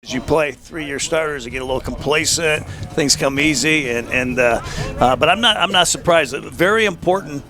As you play 3-year starters, you get a little complacent. Things come easy, but I'm not surprised. Very important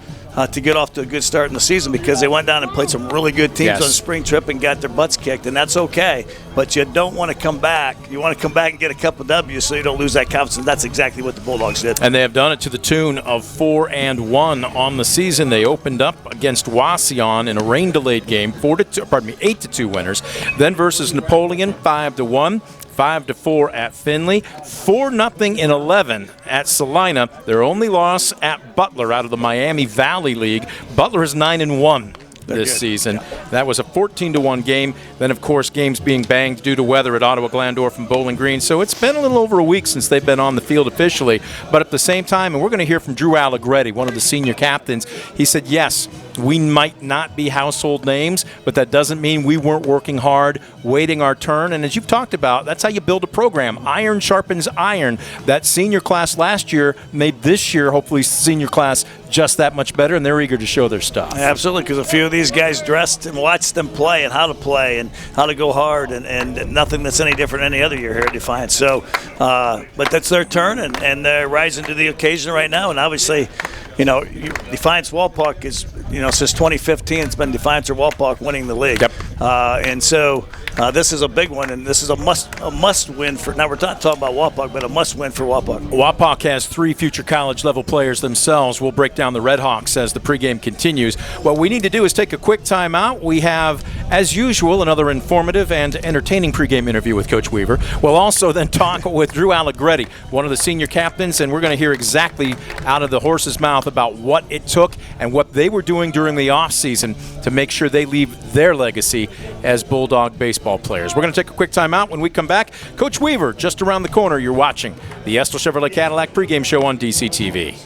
to get off to a good start in the season because they went down and played some really good teams on a spring trip and got their butts kicked, and that's okay. But you don't want to come back. You want to come back and get a couple W's so you don't lose that confidence. And that's exactly what the Bulldogs did. And they have done it to the tune of 4-1 on the season. They opened up against Wapakoneta in a rain-delayed game, 8-2 winners. Then versus Napoleon, 5-1. 5-4 at Findlay, 4-0 in 11 at Salina. Their only loss at Butler out of the Miami Valley League. Butler is 9-1 this season. That was a 14-1 game. Then, of course, games being banged due to weather at Ottawa Glandorf and Bowling Green. So it's been a little over a week since they've been on the field officially. But at the same time, and we're going to hear from Drew Allegretti, one of the senior captains, he said, yes, we might not be household names, but that doesn't mean we weren't working hard, waiting our turn. And as you've talked about, that's how you build a program. Iron sharpens iron. That senior class last year made this year, hopefully, senior class just that much better, and they're eager to show their stuff. Absolutely, because a few of these guys dressed and watched them play and how to play and how to go hard, and nothing that's any different any other year here at Defiance. So, but that's their turn, and they're rising to the occasion right now. And obviously, Defiance Walpock is, since 2015, it's been Defiance or Walpock winning the league. Yep. And so this is a big one, and this is a must win for. Now we're not talking about Walpock, but a must win for Walpock. Wapakoneta has 3 future college level players themselves. We'll break down the Red Hawks as the pregame continues. What we need to do is take a quick time out. We have, as usual, another informative and entertaining pregame interview with Coach Weaver. We'll also then talk with Drew Allegretti, one of the senior captains, and we're going to hear exactly out of the horse's mouth about what it took and what they were doing during the offseason to make sure they leave their legacy as Bulldog baseball players. We're going to take a quick time out. When we come back, Coach Weaver, just around the corner, you're watching the Estill Chevrolet Cadillac pregame show on DCTV.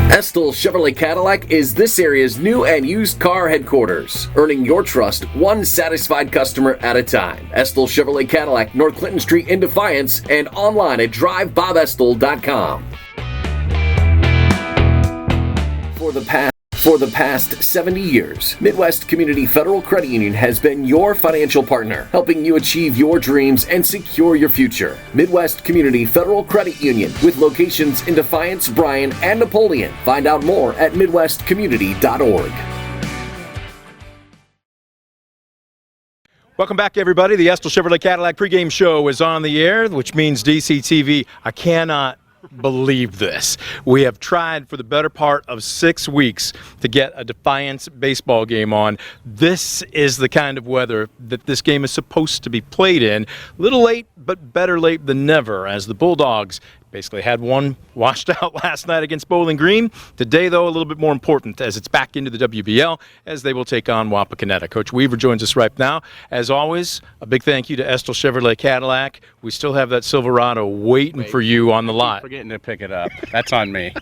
Estill Chevrolet Cadillac is this area's new and used car headquarters, earning your trust one satisfied customer at a time. Estill Chevrolet Cadillac, North Clinton Street in Defiance, and online at drivebobestill.com. For the past 70 years, Midwest Community Federal Credit Union has been your financial partner, helping you achieve your dreams and secure your future. Midwest Community Federal Credit Union, with locations in Defiance, Bryan, and Napoleon. Find out more at midwestcommunity.org. Welcome back, everybody. The Estill Chevrolet Cadillac pregame show is on the air, which means DCTV. I cannot believe this. We have tried for the better part of 6 weeks to get a Defiance baseball game on. This is the kind of weather that this game is supposed to be played in. A little late, but better late than never, as the Bulldogs basically had one washed out last night against Bowling Green. Today, though, a little bit more important as it's back into the WBL as they will take on Wapakoneta. Coach Weaver joins us right now. As always, a big thank you to Estill Chevrolet Cadillac. We still have that Silverado waiting for you on the lot. Forgetting to pick it up. That's on me.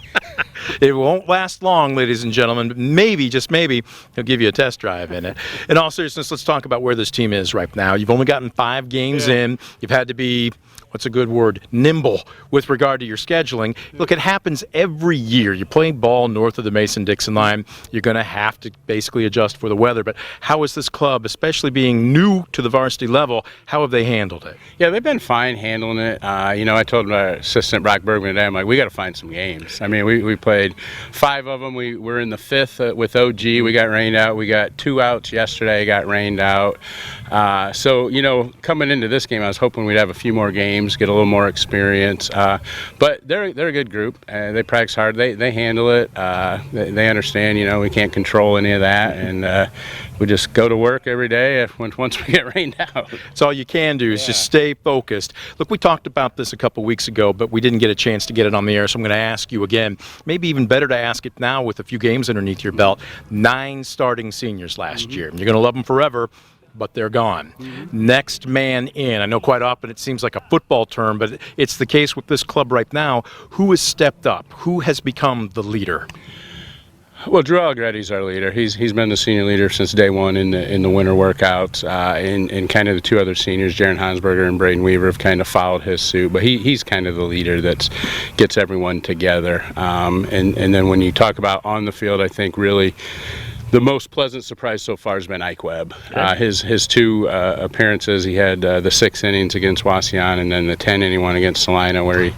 It won't last long, ladies and gentlemen, but maybe, just maybe, he'll give you a test drive in it. In all seriousness, let's talk about where this team is right now. You've only gotten 5 games in. You've had to be, what's a good word, nimble with regard to your scheduling. Look, it happens every year. You're playing ball north of the Mason-Dixon line. You're going to have to basically adjust for the weather. But how is this club, especially being new to the varsity level, how have they handled it? Yeah, they've been fine handling it. I told my assistant, Brock Bergman, today, I'm like, we got to find some games. I mean, we played 5 of them. We were in the 5th with OG. We got rained out. We got 2 outs yesterday, got rained out. So, coming into this game, I was hoping we'd have a few more games, get a little more experience. But they're a good group. They practice hard. They handle it. They understand, we can't control any of that. And we just go to work every day once we get rained out. That's all you can do is just stay focused. Look, we talked about this a couple weeks ago, but we didn't get a chance to get it on the air, so I'm going to ask you again. Maybe even better to ask it now with a few games underneath your belt. 9 starting seniors last year. You're going to love them forever, but they're gone. Next man in. I know quite often it seems like a football term, but it's the case with this club right now. Who has stepped up? Who has become the leader? Well, Drew Allegretti's our leader. He's been the senior leader since day one in the winter workouts. And kind of the 2 other seniors, Jaron Hansberger and Braden Weaver, have kind of followed his suit. But he's kind of the leader that gets everyone together. And then when you talk about on the field, I think really the most pleasant surprise so far has been Ike Webb. His two appearances, he had the 6 innings against Wasion and then the 10-inning one against Salina where he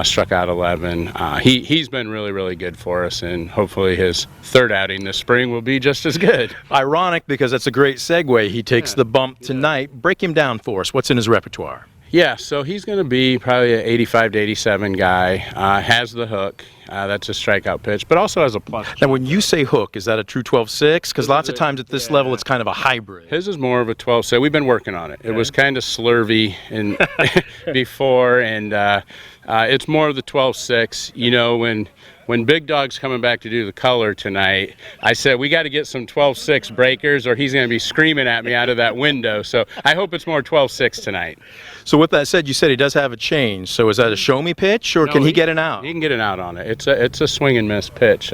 struck out 11. He's been really, really good for us, and hopefully his third outing this spring will be just as good. Ironic, because that's a great segue. He takes the bump tonight. Break him down for us. What's in his repertoire? Yeah, so he's going to be probably an 85 to 87 guy, has the hook. That's a strikeout pitch, but also has a plus. Now, when you say hook, is that a true 12-6? Because lots of times at this level, it's kind of a hybrid. His is more of a 12-6. We've been working on it. It was kind of slurvy before, and it's more of the 12-6. You know, when Big Dog's coming back to do the color tonight, I said, we got to get some 12-6 breakers or he's going to be screaming at me out of that window. So I hope it's more 12-6 tonight. So with that said, you said he does have a change. So is that a show-me pitch, or can he get an out? He can get an out on it. It's a swing and miss pitch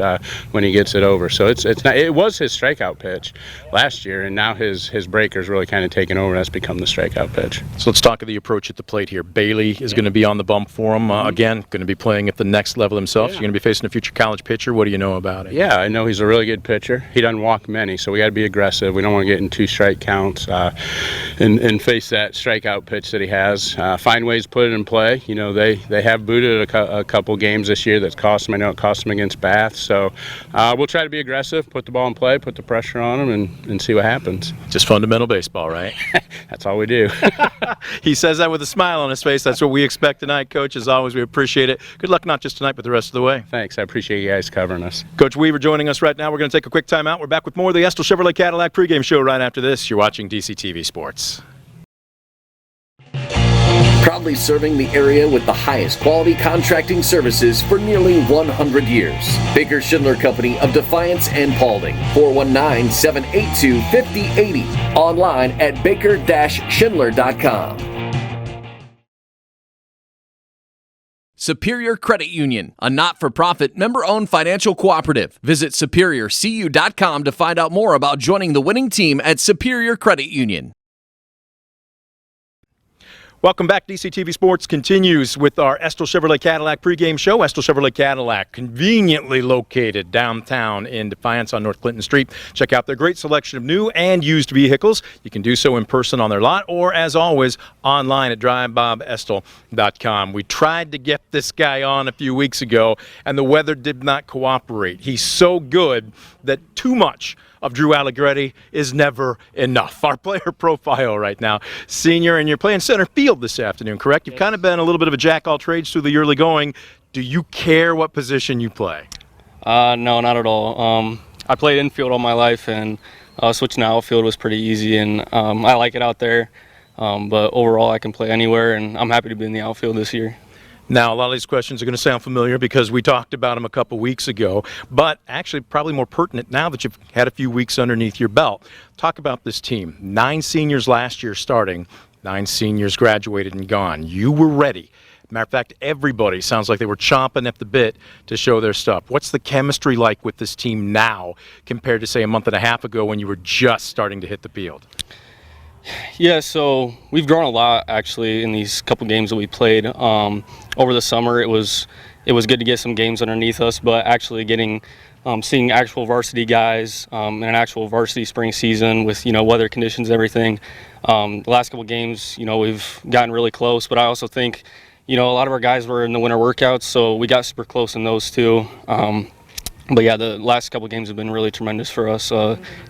when he gets it over. So it's not. It was his strikeout pitch last year, and now his breaker's really kind of taken over. That's become the strikeout pitch. So let's talk of the approach at the plate here. Bailey is going to be on the bump for him. Again, going to be playing at the next level himself. So you're going to be facing a future college pitcher. What do you know about it? Yeah, I know he's a really good pitcher. He doesn't walk many, so we got to be aggressive. We don't want to get in 2 strike counts and face that strikeout pitch that he has. Find ways to put it in play. You know, they have booted a couple games this year that's cost them. I know it cost them against Bath. So we'll try to be aggressive, put the ball in play, put the pressure on him, and see what happens. Just fundamental baseball, right? That's all we do. He says that with a smile on his face. That's what we expect tonight, Coach. As always, we appreciate it. Good luck not just tonight, but the rest of the way. Thanks. I appreciate you guys covering us. Coach Weaver joining us right now. We're going to take a quick time out. We're back with more of the Estill Chevrolet Cadillac pregame show right after this. You're watching DCTV Sports. Proudly serving the area with the highest quality contracting services for nearly 100 years. Baker Schindler Company of Defiance and Paulding. 419-782-5080. Online at baker-schindler.com. Superior Credit Union, a not-for-profit, member-owned financial cooperative. Visit superiorcu.com to find out more about joining the winning team at Superior Credit Union. Welcome back. DCTV Sports continues with our Estill Chevrolet Cadillac pregame show. Estill Chevrolet Cadillac, conveniently located downtown in Defiance on North Clinton Street. Check out their great selection of new and used vehicles. You can do so in person on their lot or, as always, online at drivebobestil.com. We tried to get this guy on a few weeks ago, and the weather did not cooperate. He's so good that too much of Drew Allegretti is never enough. Our player profile right now, senior, and you're playing center field this afternoon, correct? You've kind of been a little bit of a jack-all-trades through the early going. Do you care what position you play? No, not at all. I played infield all my life, and switching to outfield was pretty easy, and I like it out there. But overall, I can play anywhere, and I'm happy to be in the outfield this year. Now, a lot of these questions are going to sound familiar because we talked about them a couple weeks ago, but actually probably more pertinent now that you've had a few weeks underneath your belt. Talk about this team. 9 seniors last year starting, 9 seniors graduated and gone. You were ready. Matter of fact, everybody sounds like they were chomping at the bit to show their stuff. What's the chemistry like with this team now compared to, say, a month and a half ago when you were just starting to hit the field? Yeah, so we've grown a lot actually in these couple games that we played. Over the summer, it was good to get some games underneath us, but actually seeing actual varsity guys in an actual varsity spring season with weather conditions and everything. The last couple games, we've gotten really close, but I also think a lot of our guys were in the winter workouts, so we got super close in those too. But yeah, the last couple of games have been really tremendous for us,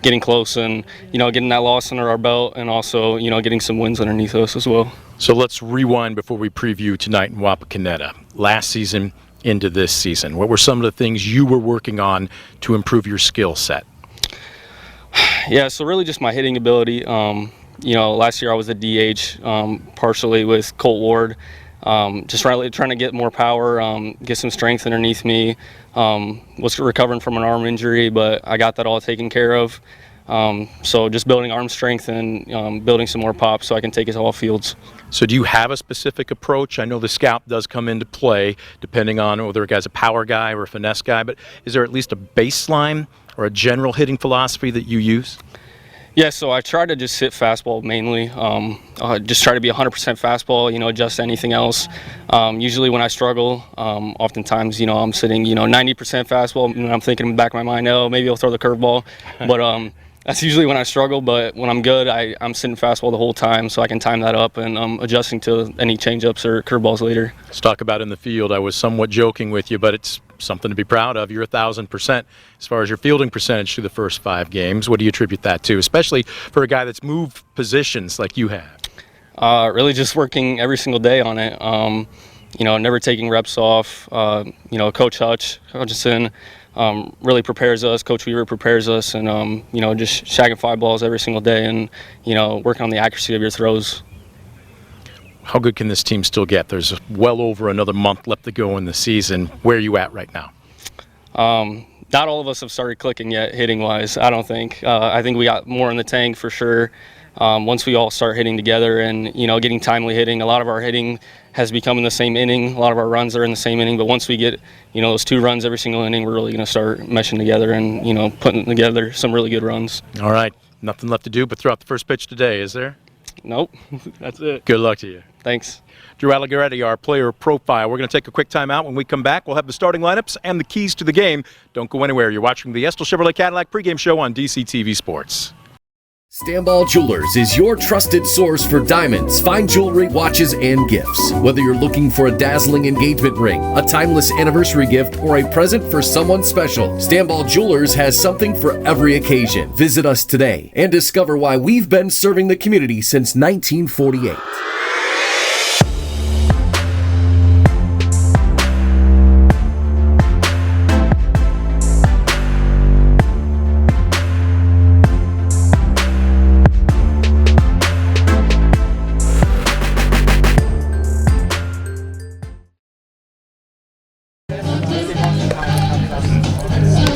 getting close and, getting that loss under our belt and also, getting some wins underneath us as well. So let's rewind before we preview tonight in Wapakoneta. Last season into this season, what were some of the things you were working on to improve your skill set? Yeah, so really just my hitting ability. Last year I was a DH partially with Colt Ward. Just really trying to get more power, get some strength underneath me. Was recovering from an arm injury, but I got that all taken care of. So just building arm strength and building some more pop so I can take it to all fields. So do you have a specific approach? I know the scout does come into play depending on whether a guy's a power guy or a finesse guy, but is there at least a baseline or a general hitting philosophy that you use? Yeah, so I try to just hit fastball mainly. Just try to be 100% fastball, adjust anything else. Usually when I struggle, oftentimes, I'm sitting, 90% fastball, and I'm thinking in the back of my mind, oh, maybe I'll throw the curveball. But that's usually when I struggle. But when I'm good, I'm sitting fastball the whole time, so I can time that up and adjusting to any changeups or curveballs later. Let's talk about in the field. I was somewhat joking with you, but it's something to be proud of. You're 1,000% as far as your fielding percentage through the first 5 games. What do you attribute that to, especially for a guy that's moved positions like you have? Really just working every single day on it. Never taking reps off. Coach Hutchinson really prepares us. Coach Weaver prepares us, and just shagging 5 balls every single day, and working on the accuracy of your throws. How good can this team still get? There's well over another month left to go in the season. Where are you at right now? Not all of us have started clicking yet, hitting-wise, I don't think. I think we got more in the tank for sure. Once we all start hitting together and, getting timely hitting, a lot of our hitting has become in the same inning. A lot of our runs are in the same inning. But once we get, those 2 runs every single inning, we're really going to start meshing together and, putting together some really good runs. All right. Nothing left to do but throw out the first pitch today, is there? Nope. That's it. Good luck to you. Thanks. Drew Allegretti, our player profile. We're going to take a quick timeout. When we come back, we'll have the starting lineups and the keys to the game. Don't go anywhere. You're watching the Estill Chevrolet Cadillac pregame show on DCTV Sports. Stanball Jewelers is your trusted source for diamonds, fine jewelry, watches, and gifts. Whether you're looking for a dazzling engagement ring, a timeless anniversary gift, or a present for someone special, Stanball Jewelers has something for every occasion. Visit us today and discover why we've been serving the community since 1948.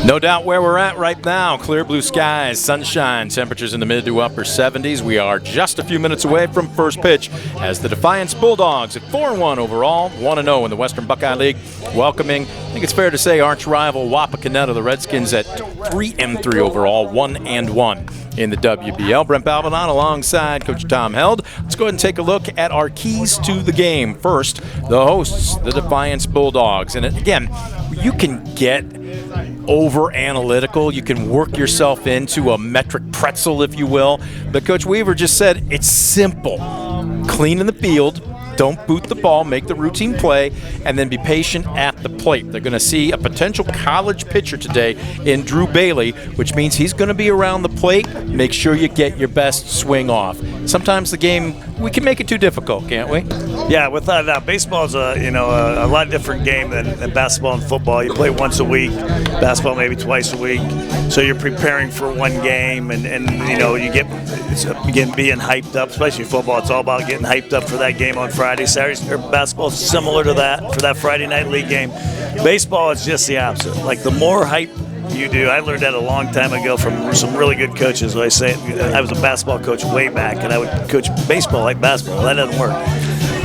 No doubt where we're at right now. Clear blue skies, sunshine, temperatures in the mid to upper 70s. We are just a few minutes away from first pitch as the Defiance Bulldogs at 4-1 overall, 1-0 in the Western Buckeye League, welcoming, I think it's fair to say, arch rival Wapakoneta, the Redskins at 3-3 overall, 1-1 in the WBL. Brent Balbinot alongside Coach Tom Held. Let's go ahead and take a look at our keys to the game. First, the hosts, the Defiance Bulldogs. And again, you can get over analytical. You can work yourself into a metric pretzel, if you will. But Coach Weaver just said it's simple. Clean in the field. Don't boot the ball, make the routine play, and then be patient at the plate. They're going to see a potential college pitcher today in Drew Bailey, which means he's going to be around the plate. Make sure you get your best swing off. Sometimes the game, we can make it too difficult, can't we? Yeah, without a doubt. Baseball is a lot different game than basketball and football. You play once a week, basketball maybe twice a week. So you're preparing for one game, and you get being hyped up, especially football. It's all about getting hyped up for that game on Friday. Saturday, or basketball is similar to that for that Friday night league game. Baseball is just the opposite. Like the more hype you do, I learned that a long time ago from some really good coaches. I was a basketball coach way back, and I would coach baseball like basketball. That doesn't work.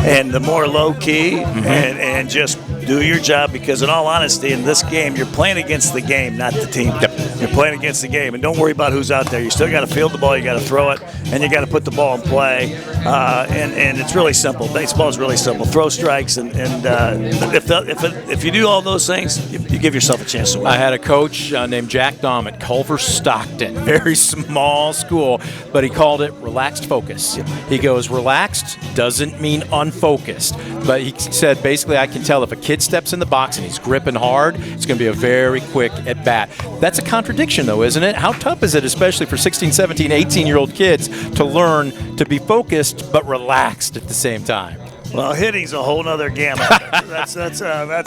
And the more low key and just do your job, because in all honesty, in this game, you're playing against the game, not the team. Yep. You're playing against the game, and don't worry about who's out there. You still got to field the ball, you got to throw it, and you got to put the ball in play. And it's really simple. Baseball is really simple. Throw strikes, and if you do all those things, you give yourself a chance to win. I had a coach named Jack Dahm at Culver Stockton, very small school, but he called it relaxed focus. Yep. He goes, relaxed doesn't mean unfocused, but he said basically I can tell if a kid steps in the box and he's gripping hard, it's going to be a very quick at bat. That's a contradiction though, isn't it? How tough is it, especially for 16, 17, 18-year-old kids, to learn to be focused but relaxed at the same time? Well, hitting's a whole other gamut. That's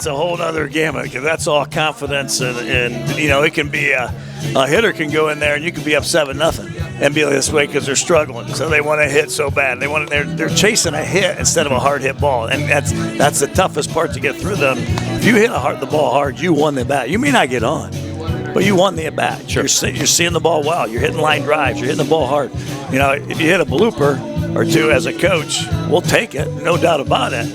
a whole other gamut, because that's all confidence, and it can be a hitter can go in there and you can be up 7-0 and be this way because they're struggling, so they want to hit so bad. They're chasing a hit instead of a hard hit ball, and that's the toughest part to get through them. If you hit the ball hard, you won the bat. You may not get on, but you won the at bat. Sure. You're seeing the ball well. You're hitting line drives. You're hitting the ball hard. If you hit a blooper or two as a coach, we'll take it, no doubt about it.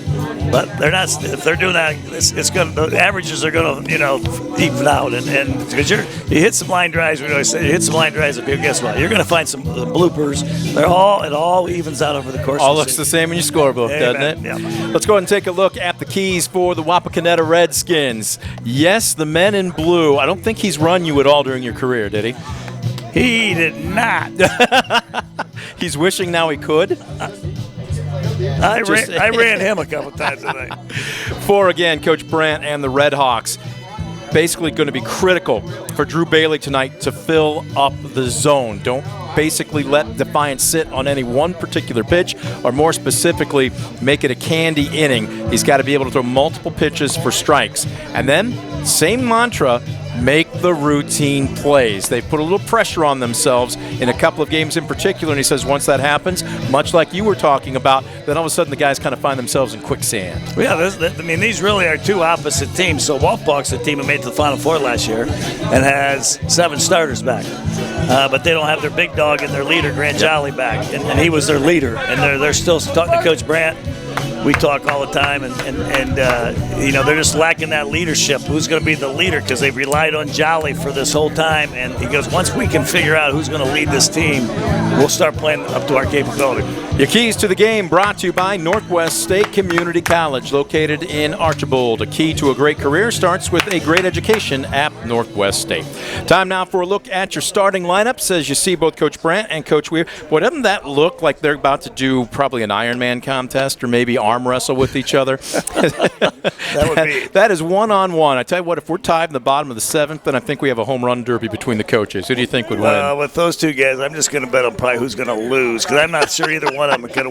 But they're not. If they're doing that, it's going. The averages are going to, even out. And because you hit some line drives, we always say you hit some line drives up here. Guess what? You're going to find some bloopers. It all evens out over the course. All of the looks season. the same in your scorebook, doesn't it? Yeah. Let's go ahead and take a look at the keys for the Wapakoneta Redskins. Yes, the men in blue. I don't think he's run you at all during your career, did he? He did not. He's wishing now he could. I ran him a couple times today. For, again, Coach Brandt and the Red Hawks, basically going to be critical for Drew Bailey tonight to fill up the zone. Don't basically let Defiance sit on any one particular pitch, or more specifically, make it a candy inning. He's got to be able to throw multiple pitches for strikes. And then, same mantra, make the routine plays. They put a little pressure on themselves in a couple of games in particular, and he says once that happens, much like you were talking about, then all of a sudden the guys kind of find themselves in quicksand. Yeah, these really are two opposite teams. So Walpock's a team that made it to the Final Four last year and has 7 starters back. But they don't have their big dog and their leader, Grant Jolly, back. And he was their leader. And they're still talking to Coach Brandt. We talk all the time, and they're just lacking that leadership. Who's going to be the leader? Because they've relied on Jolly for this whole time. And he goes, once we can figure out who's going to lead this team, we'll start playing up to our capability. Your keys to the game brought to you by Northwest State Community College, located in Archibald. A key to a great career starts with a great education at Northwest State. Time now for a look at your starting lineups as you see both Coach Brandt and Coach Weir. Boy, doesn't that look like they're about to do probably an Ironman contest or maybe arm wrestle with each other? That is one-on-one. I tell you what, if we're tied in the bottom of the 7th, then I think we have a home run derby between the coaches. Who do you think would win? With those two guys, I'm just going to bet on probably who's going to lose, because I'm not sure either one of them are going to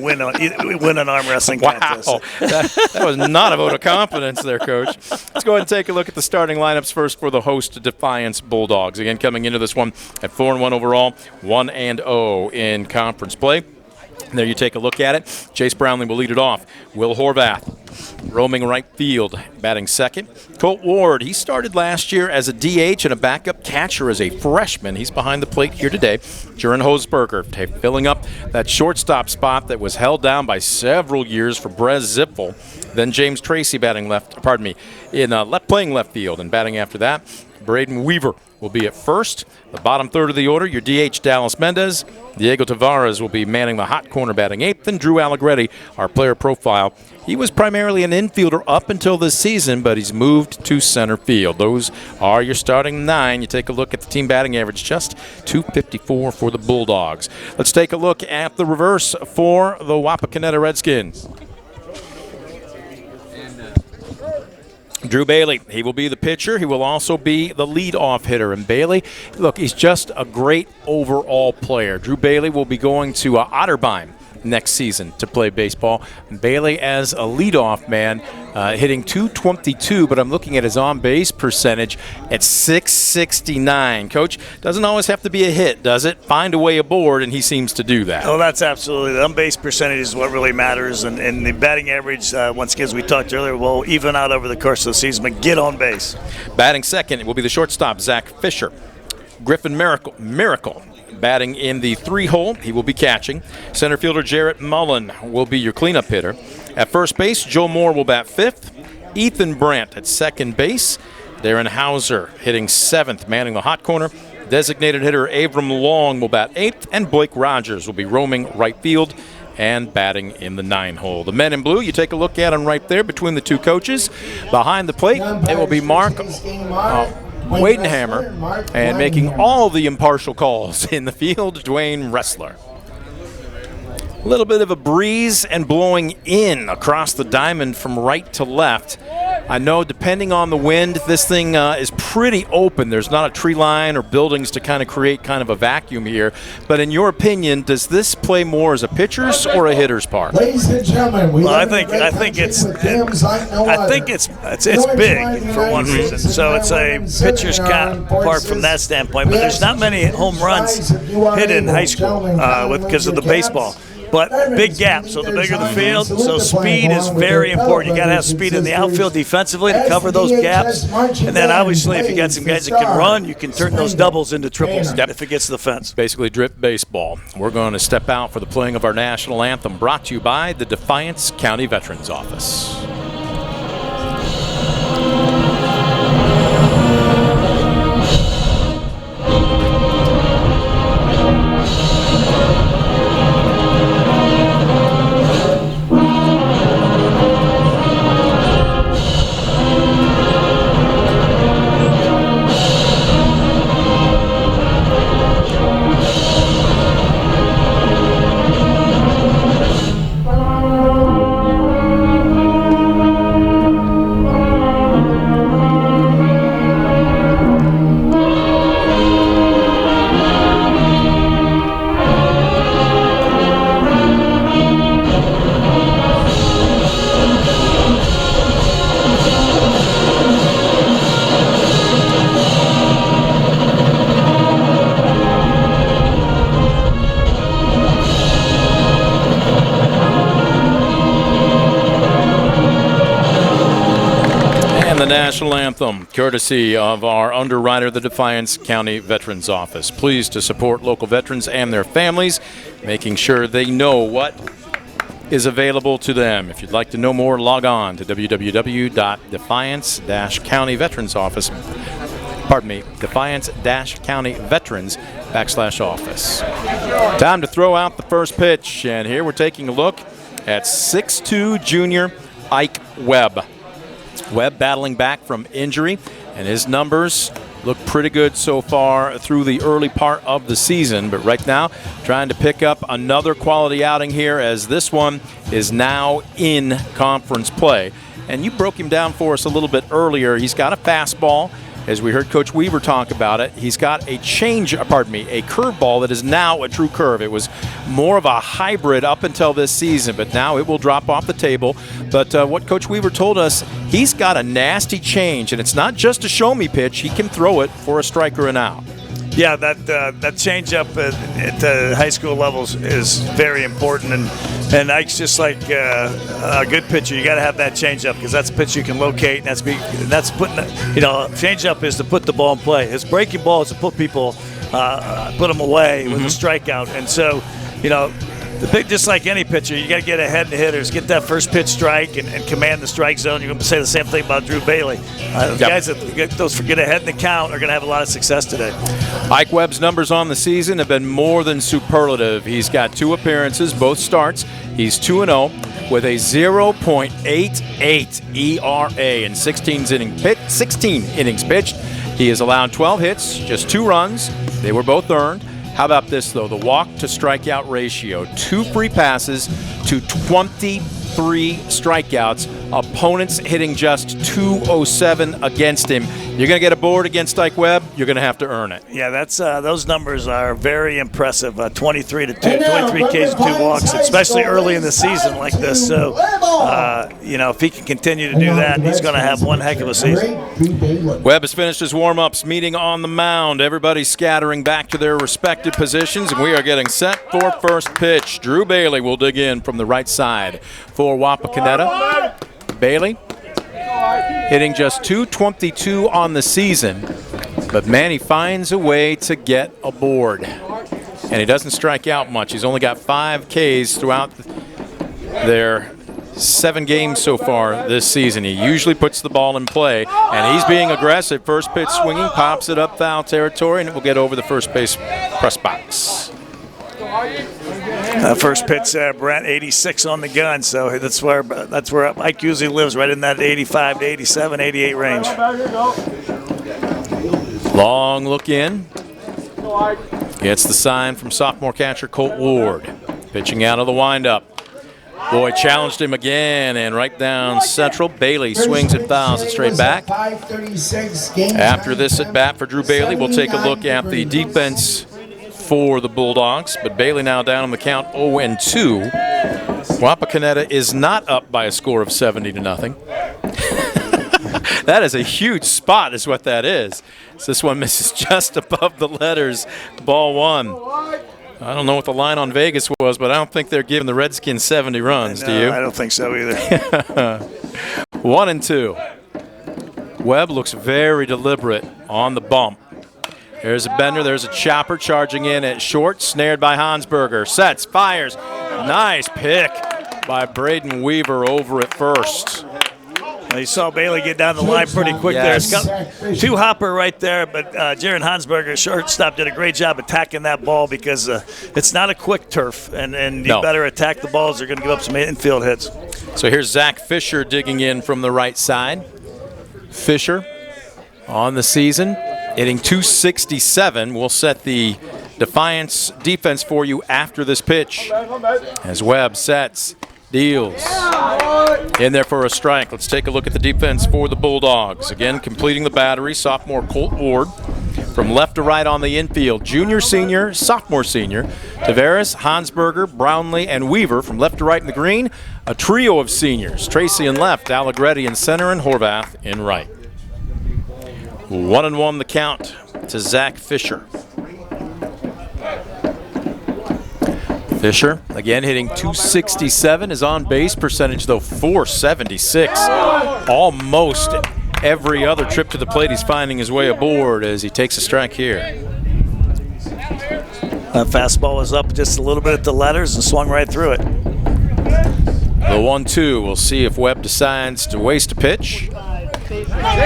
win an arm wrestling contest. Wow, that was not a vote of confidence there, Coach. Let's go ahead and take a look at the starting lineups first for the host Defiance Bulldogs. Again, coming into this one at 4-1 overall, 1-0 in conference play. There you take a look at it. Chase Brownlee will lead it off. Will Horvath roaming right field, batting second. Colt Ward, he started last year as a DH and a backup catcher as a freshman. He's behind the plate here today. Jaron Hosberger filling up that shortstop spot that was held down by several years for Brez Zippel. Then James Tracy playing left field, and batting after that, Braden Weaver will be at first. The bottom third of the order, your DH Dallas Mendez. Diego Tavares will be manning the hot corner, batting 8th. And Drew Allegretti, our player profile. He was primarily an infielder up until this season, but he's moved to center field. Those are your starting 9. You take a look at the team batting average, just .254 for the Bulldogs. Let's take a look at the reverse for the Wapakoneta Redskins. Drew Bailey, he will be the pitcher. He will also be the leadoff hitter. And Bailey, look, he's just a great overall player. Drew Bailey will be going to Otterbein next season to play baseball. Bailey as a leadoff man, hitting .222, but I'm looking at his on-base percentage at .669. Coach, doesn't always have to be a hit, does it? Find a way aboard, and he seems to do that. Oh, that's absolutely. The on-base percentage is what really matters, and the batting average, once again, as we talked earlier, will even out over the course of the season, but get on base. Batting second, it will be the shortstop, Zach Fisher. Griffin Miracle. Batting in the 3-hole, he will be catching. Center fielder Jarrett Mullen will be your cleanup hitter. At first base, Joe Moore will bat 5th. Ethan Brandt at second base. Darren Hauser hitting 7th, manning the hot corner. Designated hitter Abram Long will bat 8th. And Blake Rogers will be roaming right field and batting in the 9-hole. The men in blue, you take a look at them right there between the two coaches. Behind the plate, it will be Mark Wadenhammer, and making all the impartial calls in the field, Dwayne Ressler. A little bit of a breeze and blowing in across the diamond from right to left. I know depending on the wind, this thing is pretty open. There's not a tree line or buildings to kind of create kind of a vacuum here. But in your opinion, does this play more as a pitcher's or a hitter's park? Ladies and gentlemen, well, I think it's big for one reason. So it's a pitcher's park from that standpoint. But there's not many home runs hit in high school because of the baseball. But big gap, so the bigger the field, so speed is very important. You got to have speed in the outfield defensively to cover those gaps. And then obviously if you got some guys that can run, you can turn those doubles into triples if it gets to the fence. Basically drip baseball. We're going to step out for the playing of our national anthem, brought to you by the Defiance County Veterans Office. the national anthem, courtesy of our underwriter, the Defiance County Veterans Office. Pleased to support local veterans and their families, making sure they know what is available to them. If you'd like to know more, log on to Defiance-County-Veterans-Office. Time to throw out the first pitch, and here we're taking a look at 6'2" junior Ike Webb. Webb battling back from injury, and his numbers look pretty good so far through the early part of the season, but right now trying to pick up another quality outing here, as this one is now in conference play. And you broke him down for us a little bit earlier. He's got a fastball, as we heard Coach Weaver talk about it. He's got a curveball that is now a true curve. It was more of a hybrid up until this season, but now it will drop off the table. But what Coach Weaver told us, he's got a nasty change, and it's not just a show-me pitch. He can throw it for a strike or an out. Yeah, that changeup at the high school levels is very important, and Ike's just like a good pitcher. You got to have that changeup, because that's a pitch you can locate, and that's putting, changeup is to put the ball in play. His breaking ball is to put people, put them away with a strikeout, and so, just like any pitcher, you got to get ahead of the hitters, get that first pitch strike, and command the strike zone. You're going to say the same thing about Drew Bailey. The guys that get ahead in the count are going to have a lot of success today. Ike Webb's numbers on the season have been more than superlative. He's got 2 appearances, both starts. He's 2-0 with a 0.88 ERA in 16 innings pitched. He has allowed 12 hits, just 2 runs. They were both earned. How about this, though? The walk-to-strikeout ratio. 2 free passes to 23 strikeouts. Opponents hitting just .207 against him. You're going to get a board against Ike Webb, you're going to have to earn it. Yeah, that's those numbers are very impressive. 23 to 2, 23 Ks and 2 walks, especially early in the season like this. So, if he can continue to do that, he's going to have one heck of a season. Webb has finished his warm-ups meeting on the mound. Everybody's scattering back to their respective positions, and we are getting set for first pitch. Drew Bailey will dig in from the right side for Wapakoneta. Bailey hitting just .222 on the season, but man, he finds a way to get aboard. And he doesn't strike out much. He's only got 5 Ks throughout their 7 games so far this season. He usually puts the ball in play, and he's being aggressive. First pitch swinging, pops it up foul territory, and it will get over the first base press box. First pitch, Brent, 86 on the gun, so that's where Mike usually lives, right in that 85 to 87, 88 range. Long look in. Gets the sign from sophomore catcher Colt Ward. Pitching out of the windup. Boyd challenged him again, and right down central. Bailey swings and fouls it straight back. After this at bat for Drew Bailey, we'll take a look at the defense for the Bulldogs, but Bailey now down on the count 0-2. Wapakoneta is not up by a score of 70-0. That is a huge spot is what that is. So this one misses just above the letters, ball 1. I don't know what the line on Vegas was, but I don't think they're giving the Redskins 70 runs, do you? I don't think so either. 1-2. Webb looks very deliberate on the bump. There's a bender, there's a chopper charging in at short, snared by Hansberger. Sets, fires. Nice pick by Braden Weaver over at first. Well, you saw Bailey get down the line pretty quick there. It's got 2 hopper right there, but Jaron Hansberger, shortstop, did a great job attacking that ball, because it's not a quick turf, and you better attack the balls. They're going to give up some infield hits. So here's Zach Fisher digging in from the right side. Fisher on the season, hitting .267. We'll set the Defiance defense for you after this pitch. As Webb sets, deals. In there for a strike. Let's take a look at the defense for the Bulldogs. Again, completing the battery, sophomore Colt Ward. From left to right on the infield, junior, senior, sophomore, senior, Tavares, Hansberger, Brownlee, and Weaver. From left to right in the green, a trio of seniors. Tracy in left, Allegretti in center, and Horvath in right. 1-1 the count to Zach Fisher. Fisher, again, hitting .267. His on-base percentage, though, .476. Almost every other trip to the plate, he's finding his way aboard as he takes a strike here. That fastball was up just a little bit at the letters and swung right through it. The 1-2. We'll see if Webb decides to waste a pitch.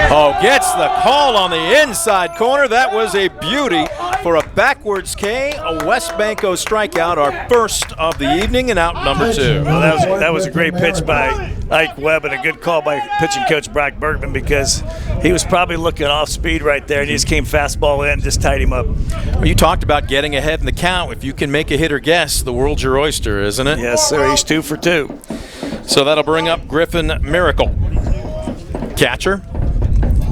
Oh, gets the call on the inside corner. That was a beauty for a backwards K, a West Banco strikeout, our first of the evening, and out number 2. Well, that was a great pitch by Ike Webb and a good call by pitching coach Brock Bergman, because he was probably looking off speed right there, and he just came fastball in, just tied him up. Well, you talked about getting ahead in the count. If you can make a hitter guess, the world's your oyster, isn't it? Yes, sir. He's 2 for 2. So that'll bring up Griffin Miracle. Catcher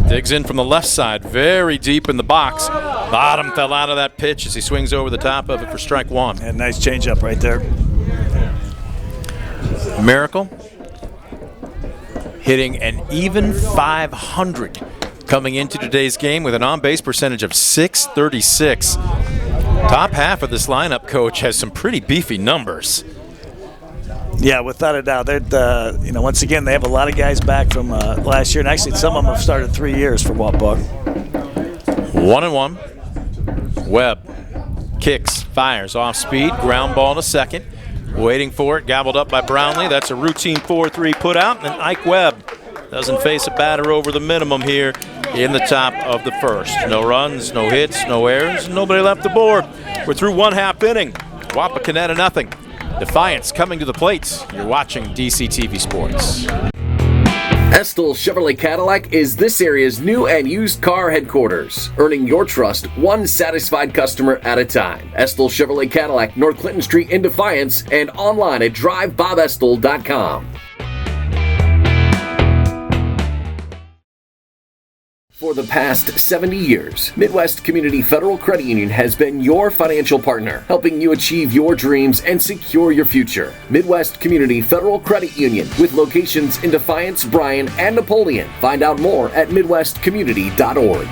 digs in from the left side, very deep in the box. Bottom fell out of that pitch as he swings over the top of it for strike 1. And nice changeup right there. Miracle hitting an even .500 coming into today's game with an on-base percentage of .636. Top half of this lineup, Coach, has some pretty beefy numbers. Yeah, without a doubt. Once again, they have a lot of guys back from last year, and actually some of them have started 3 years for Wapak. 1-1. Webb kicks, fires off speed, ground ball to second. Waiting for it, gobbled up by Brownlee. That's a routine 4-3 put out, and Ike Webb doesn't face a batter over the minimum here in the top of the first. No runs, no hits, no errors, nobody left aboard. We're through 1/2 inning. Wapakoneta nothing. Defiance coming to the plate. You're watching DCTV Sports. Estill Chevrolet Cadillac is this area's new and used car headquarters, earning your trust one satisfied customer at a time. Estill Chevrolet Cadillac, North Clinton Street in Defiance, and online at drivebobestill.com. For the past 70 years, Midwest Community Federal Credit Union has been your financial partner, helping you achieve your dreams and secure your future. Midwest Community Federal Credit Union, with locations in Defiance, Bryan, and Napoleon. Find out more at midwestcommunity.org.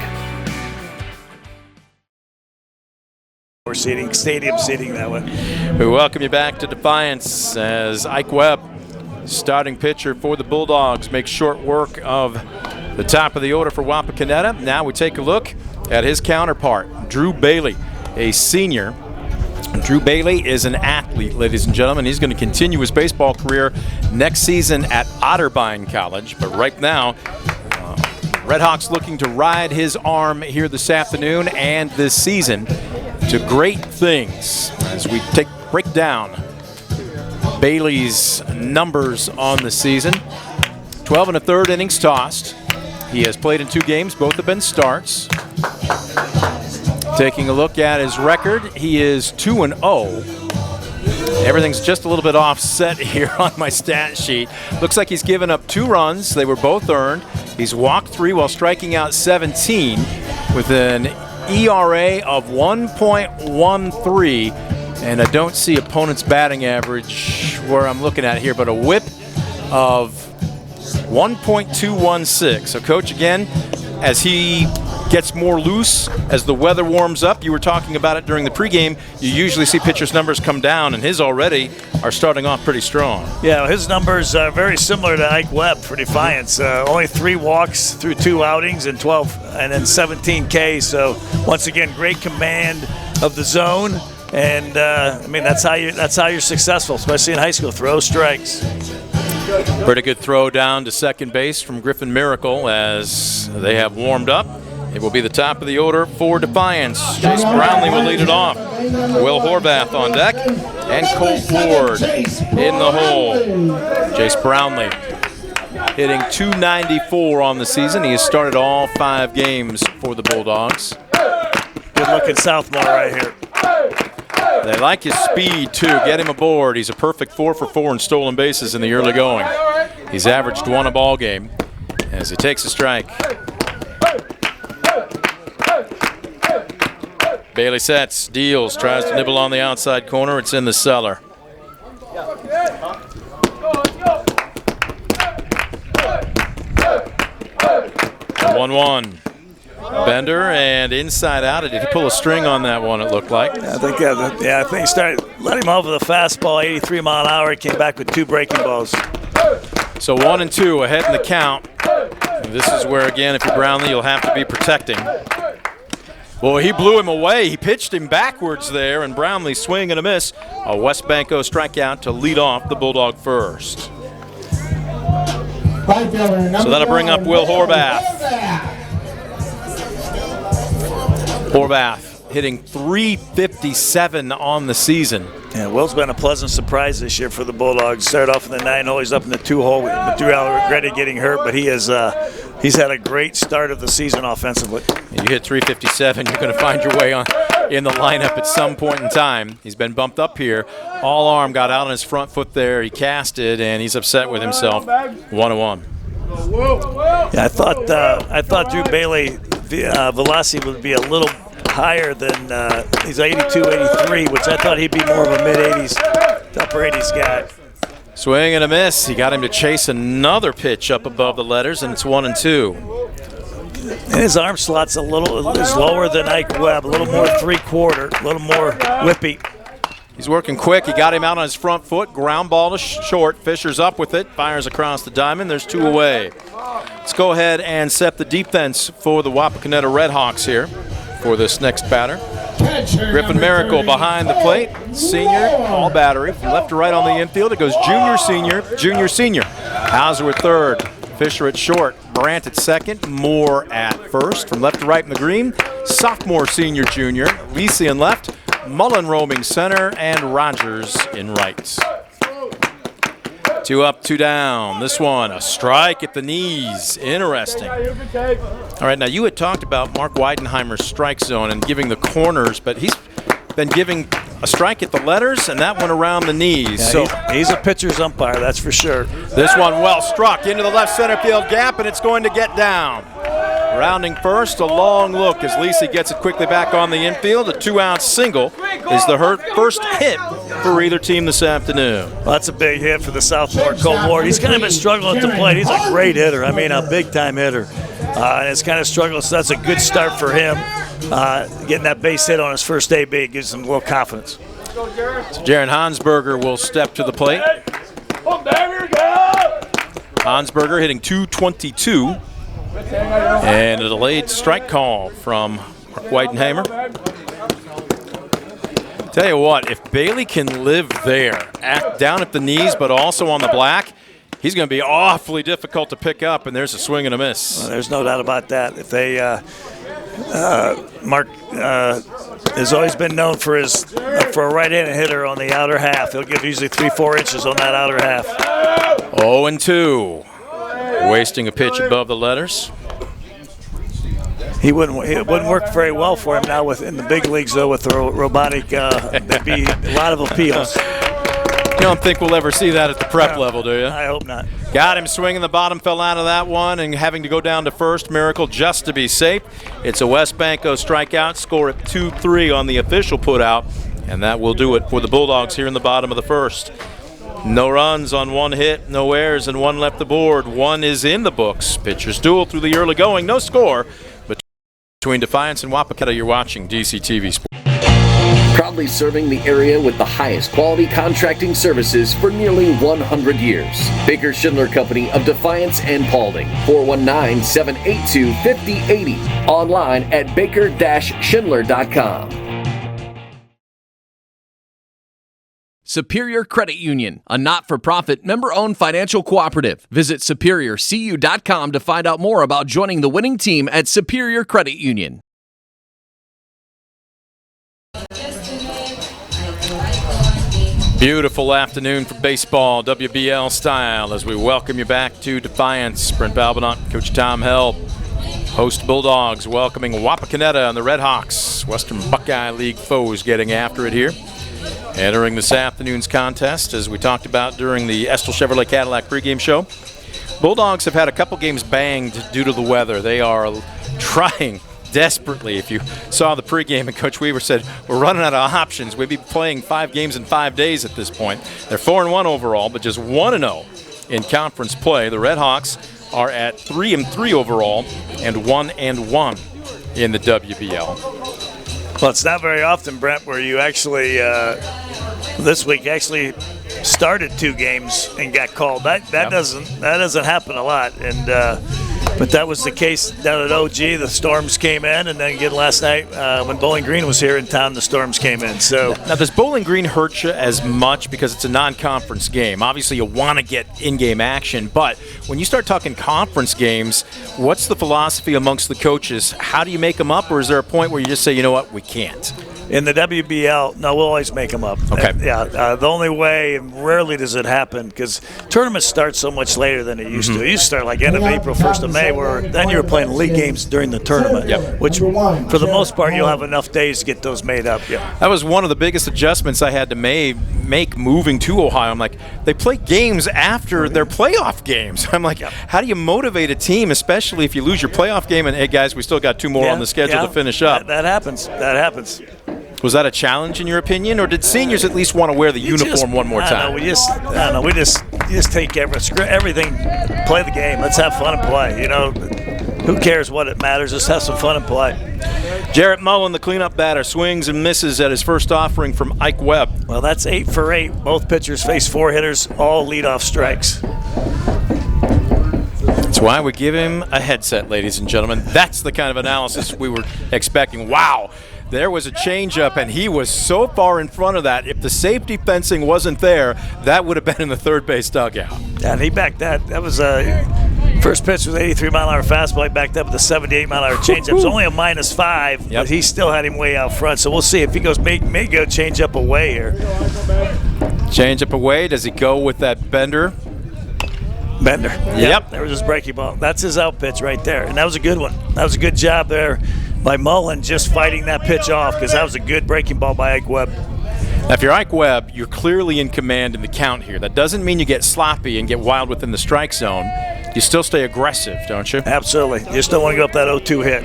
We're stadium seating that way. We welcome you back to Defiance as Ike Webb, starting pitcher for the Bulldogs, makes short work of the top of the order for Wapakoneta. Now we take a look at his counterpart, Drew Bailey, a senior. Drew Bailey is an athlete, ladies and gentlemen. He's going to continue his baseball career next season at Otterbein College. But right now, Redhawks looking to ride his arm here this afternoon and this season to great things as we break down Bailey's numbers on the season. 12 1/3 innings tossed. He has played in 2 games. Both have been starts. Taking a look at his record, he is 2-0. Everything's just a little bit offset here on my stat sheet. Looks like he's given up 2 runs. They were both earned. He's walked 3 while striking out 17 with an ERA of 1.13. And I don't see opponent's batting average where I'm looking at here, but a whip of 1.216. So, Coach, again, as he gets more loose, as the weather warms up, you were talking about it during the pregame, you usually see pitchers' numbers come down, and his already are starting off pretty strong. Yeah, his numbers are very similar to Ike Webb for Defiance. Only 3 walks through 2 outings and 12 and then 17 Ks. So, once again, great command of the zone. And that's how you're successful, especially in high school. Throw strikes. Pretty good throw down to second base from Griffin Miracle as they have warmed up. It will be the top of the order for Defiance. Jace Brownlee will lead it off. Will Horvath on deck, and Colt Ward in the hole. Jace Brownlee hitting .294 on the season. He has started all 5 games for the Bulldogs. Good looking sophomore right here. They like his speed, too. Get him aboard. He's a perfect 4 for 4 in stolen bases in the early going. He's averaged 1 a ball game as he takes a strike. Bailey sets, deals, tries to nibble on the outside corner. It's in the cellar. 1-1. Bender and inside out. Did he pull a string on that one, it looked like? I think he started, let him off with a fastball, 83 mile an hour. He came back with 2 breaking balls. So 1-2 ahead in the count. This is where, again, if you're Brownlee, you'll have to be protecting. Well, he blew him away. He pitched him backwards there, and Brownlee swing and a miss. A West Banco strikeout to lead off the Bulldog first. So that'll bring up Will Horvath. Horvath hitting .357 on the season. Yeah, Will's been a pleasant surprise this year for the Bulldogs. Started off in the 9-hole, he's up in the 2-hole. Material regretted getting hurt, but he's had a great start of the season offensively. You hit .357, you're going to find your way in the lineup at some point in time. He's been bumped up here. All arm got out on his front foot there. He cast it, and he's upset with himself. 1-1. Yeah, I thought Drew Bailey velocity would be a little higher than he's 82, 83, which I thought he'd be more of a mid-80s, upper 80s guy. Swing and a miss. He got him to chase another pitch up above the letters, and it's 1-2. And his arm slot's is lower than Ike Webb, a little more three-quarter, a little more whippy. He's working quick. He got him out on his front foot. Ground ball to short. Fisher's up with it. Fires across the diamond. There's 2 away. Let's go ahead and set the defense for the Wapakoneta Redhawks here for this next batter. Griffin Miracle behind the plate. Senior, all battery. From left to right on the infield, it goes junior, senior, junior, senior. Hauser at third. Fisher at short. Brandt at second. Moore at first. From left to right in the green, sophomore, senior, junior. Lisi in left. Mullen roaming center, and Rogers in right. 2 up, 2 down. This one, a strike at the knees. Interesting. All right, now you had talked about Mark Weidenheimer's strike zone and giving the corners, but he's been giving a strike at the letters and that one around the knees. Yeah, so he's a pitcher's umpire, that's for sure. This one well struck into the left center field gap, and it's going to get down. Rounding first, a long look as Lisi gets it quickly back on the infield. A 2-out single is the first hit for either team this afternoon. Well, that's a big hit for the sophomore Cole Ward. He's kind of been struggling at the plate. He's a great hitter. I mean, a big-time hitter. And it's kind of struggling, so that's a good start for him. Getting that base hit on his first AB gives him a little confidence. So Jaron Hansberger will step to the plate. Hansberger hitting .222. And a delayed strike call from Mark Weidenheimer. Tell you what, if Bailey can live there, down at the knees, but also on the black, he's going to be awfully difficult to pick up, and there's a swing and a miss. Well, there's no doubt about that. If they, Mark has always been known for a right-handed hitter on the outer half. He'll give usually 3-4 inches on that outer half. 0-2. Wasting a pitch above the letters. It wouldn't work very well for him now in the big leagues, though, with the robotic. There'd be a lot of appeals. You don't think we'll ever see that at the prep level, do you? I hope not. Got him swinging the bottom, fell out of that one, and having to go down to first. Miracle just to be safe. It's a West Banco strikeout. Score at 2-3 on the official putout, and that will do it for the Bulldogs here in the bottom of the first. No runs on 1 hit, no errors, and 1 left the board. 1 is in the books. Pitchers duel through the early going. No score between Defiance and Wapakoneta. You're watching DCTV Sports. Proudly serving the area with the highest quality contracting services for nearly 100 years. Baker Schindler Company of Defiance and Paulding. 419-782-5080. Online at baker-schindler.com. Superior Credit Union, a not-for-profit, member-owned financial cooperative. Visit SuperiorCU.com to find out more about joining the winning team at Superior Credit Union. Beautiful afternoon for baseball, WBL style, as we welcome you back to Defiance. Brent Balbinot, Coach Tom Held, host Bulldogs, welcoming Wapakoneta and the Redhawks. Western Buckeye League foes getting after it here. Entering this afternoon's contest, as we talked about during the Estel Chevrolet Cadillac pregame show, Bulldogs have had a couple games banged due to the weather. They are trying desperately. If you saw the pregame, and Coach Weaver said, we're running out of options. We'd be playing 5 games in 5 days at this point. They're 4-1 overall, but just 1-0 in conference play. The Redhawks are at 3-3 overall and 1-1 in the WBL. Well, it's not very often, Brent, where you actually this week actually started 2 games and got called. That doesn't happen a lot, and But that was the case down at OG. The storms came in, and then again last night when Bowling Green was here in town, the storms came in. So now, does Bowling Green hurt you as much because it's a non-conference game? Obviously, you want to get in-game action, but when you start talking conference games, what's the philosophy amongst the coaches? How do you make them up, or is there a point where you just say, you know what, we can't? In the WBL, no, we'll always make them up. Okay. The only way, and rarely does it happen, because tournaments start so much later than it used to. It used to start like end of April, 1st of May, where then you were playing league games during the tournament, which for the most part you'll have enough days to get those made up. Yeah. That was one of the biggest adjustments I had to make moving to Ohio. I'm like, they play games after their playoff games. I'm like, how do you motivate a team, especially if you lose your playoff game and, hey, guys, we still got 2 more on the schedule to finish up? That happens. That happens. Was that a challenge in your opinion, or did seniors at least want to wear the uniform one more time? We just take everything, play the game. Let's have fun and play. You know, who cares what it matters? Just have some fun and play. Jarrett Mullen, the cleanup batter, swings and misses at his first offering from Ike Webb. Well, that's 8 for 8. Both pitchers face 4 hitters, all leadoff strikes. That's why we give him a headset, ladies and gentlemen. That's the kind of analysis we were expecting. Wow. There was a changeup, and he was so far in front of that. If the safety fencing wasn't there, that would have been in the third base dugout. And he backed that. That was first pitch was 83-mile-an-hour fastball. He backed up with a 78-mile-an-hour changeup. It was only a -5, but he still had him way out front. So we'll see if he goes may go changeup away here. Changeup away. Does he go with that bender? Bender. Yep. There was his breaking ball. That's his out pitch right there, and that was a good one. That was a good job there by Mullen, just fighting that pitch off, because that was a good breaking ball by Ike Webb. Now, if you're Ike Webb, you're clearly in command in the count here. That doesn't mean you get sloppy and get wild within the strike zone. You still stay aggressive, don't you? Absolutely. You just don't want to go up that 0-2 hit.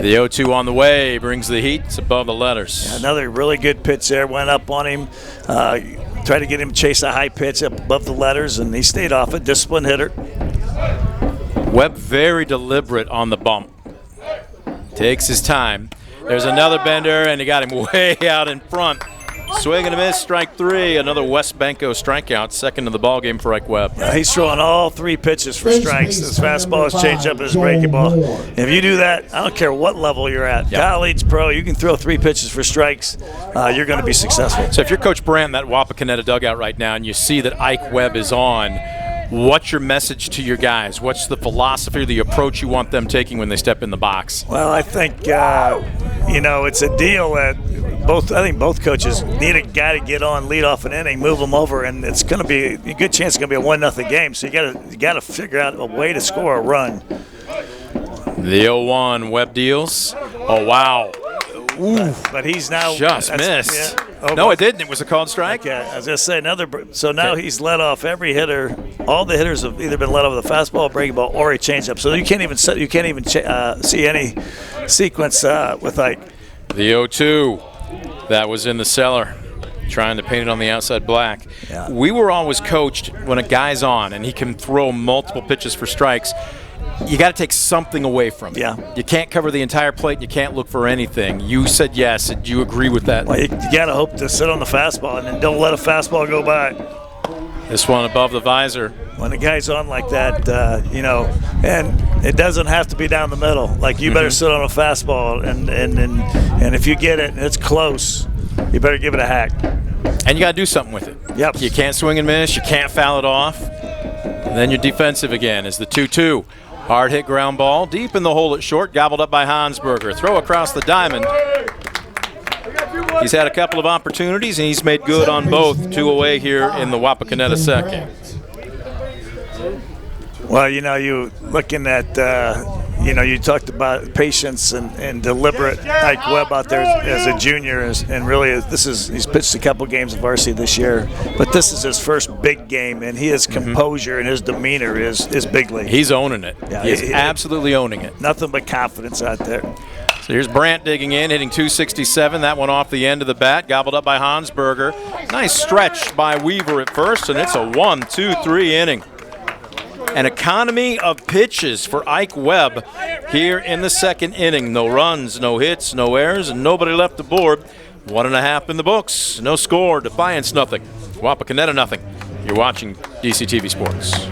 The 0-2 on the way brings the heat. It's above the letters. Yeah, another really good pitch there. Went up on him. Tried to get him to chase a high pitch up above the letters, and he stayed off it. Disciplined hitter. Webb very deliberate on the bump. Takes his time. There's another bender, and he got him way out in front. Swing and a miss, strike 3. Another West Banco strikeout, second in the ballgame for Ike Webb. He's throwing all 3 pitches for strikes. His fastball, his changeup, and his breaking ball. If you do that, I don't care what level you're at. College, pro, you can throw 3 pitches for strikes. You're going to be successful. So if you're Coach Brandt in that Wapakoneta dugout right now and you see that Ike Webb is on, what's your message to your guys? What's the philosophy or the approach you want them taking when they step in the box? Well, I think, it's a deal that I think both coaches need a guy to get on, lead off an inning, move them over, and it's going to be a good chance it's going to be a 1-0 game. So you got to figure out a way to score a run. The 0-1, Webb deals. Oh, wow. Ooh, but he's now just missed. No, it didn't. It was a called strike. Okay, I was going to say another. So now he's led off every hitter. All the hitters have either been led off with a fastball, breaking ball, or a changeup. So you can't even see any sequence with Ike. The 0-2. That was in the cellar, trying to paint it on the outside black. Yeah. We were always coached when a guy's on and he can throw multiple pitches for strikes, you got to take something away from him. Yeah. You can't cover the entire plate and you can't look for anything. You said yes. Do you agree with that? Well, you got to hope to sit on the fastball and then don't let a fastball go by. This one above the visor. When a guy's on like that, and it doesn't have to be down the middle. Like, you better sit on a fastball, and if you get it and it's close, you better give it a hack. And you got to do something with it. Yep. You can't swing and miss. You can't foul it off. And then you're defensive again is the 2-2. Hard hit ground ball deep in the hole at short, gobbled up by Hansberger. Throw across the diamond. He's had a couple of opportunities, and he's made good on both. 2 away here in the Wapakoneta second. Well, you looking at, you talked about patience and deliberate. Ike Webb out there as a junior, and really he's pitched a couple games of varsity this year, but this is his first big game, and his composure and his demeanor is big league. He's owning it. Yeah, he's absolutely owning it. Nothing but confidence out there. So here's Brandt digging in, hitting 267. That one off the end of the bat, gobbled up by Hansberger. Nice stretch by Weaver at first, and it's a 1-2-3 inning. An economy of pitches for Ike Webb here in the second inning. No runs, no hits, no errors, and nobody left the board. 1.5 in the books. No score. Defiance, nothing. Wapakoneta, nothing. You're watching DCTV Sports.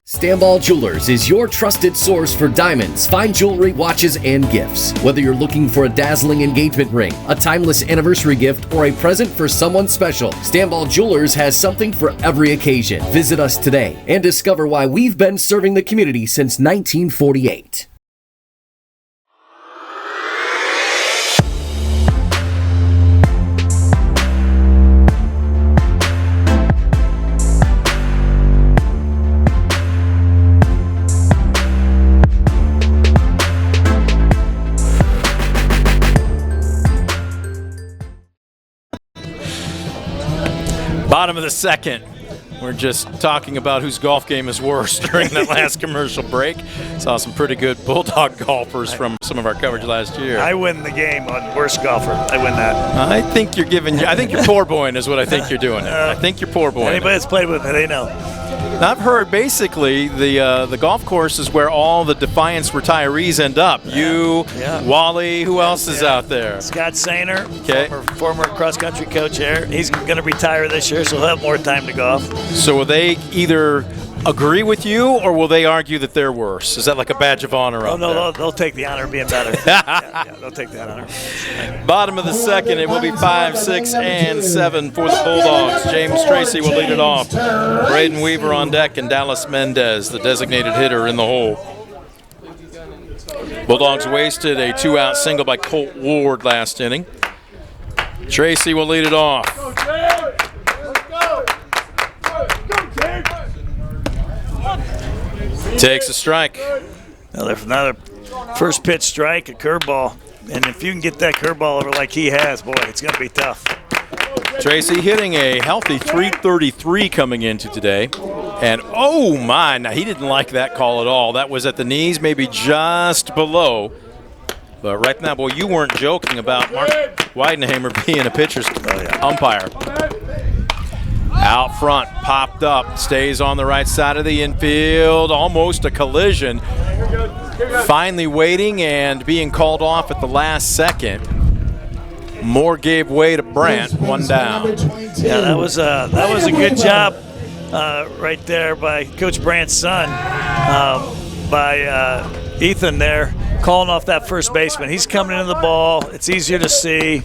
Stanball Jewelers is your trusted source for diamonds, fine jewelry, watches, and gifts. Whether you're looking for a dazzling engagement ring, a timeless anniversary gift, or a present for someone special, Stanball Jewelers has something for every occasion. Visit us today and discover why we've been serving the community since 1948. Bottom of the second. We're just talking about whose golf game is worse during that last commercial break. Saw some pretty good Bulldog golfers from some of our coverage last year. I win the game on worst golfer. I win that. I think you're poor boying is what I think you're doing. I think you're poor boying. Anybody that's played with me, they know. I've heard basically the golf course is where all the Defiance retirees end up. You, Wally, who else is out there? Scott Sainer, former cross-country coach here. He's going to retire this year, so he'll have more time to golf. So will they either agree with you or will they argue that they're worse? Is that like a badge of honor? Oh, no, they'll take the honor of being better. They'll take that honor. Bottom of the second, it will be 5, 6, and 7 for the Bulldogs. James Tracy will lead it off. Braden Weaver on deck and Dallas Mendez, the designated hitter, in the hole. Bulldogs wasted a 2-out single by Colt Ward last inning. Tracy will lead it off. Takes a strike. Another first pitch strike, a curveball. And if you can get that curveball over like he has, boy, it's going to be tough. Tracy hitting a healthy .333 coming into today. And oh my, now he didn't like that call at all. That was at the knees, maybe just below. But right now, boy, you weren't joking about Mark Weidenhamer being a pitcher's umpire. Out front, popped up, stays on the right side of the infield, almost a collision. Finally waiting and being called off at the last second. Moore gave way to Brandt, one down. Yeah, that was a good job right there by Coach Brandt's son, by Ethan there, calling off that first baseman. He's coming into the ball. It's easier to see.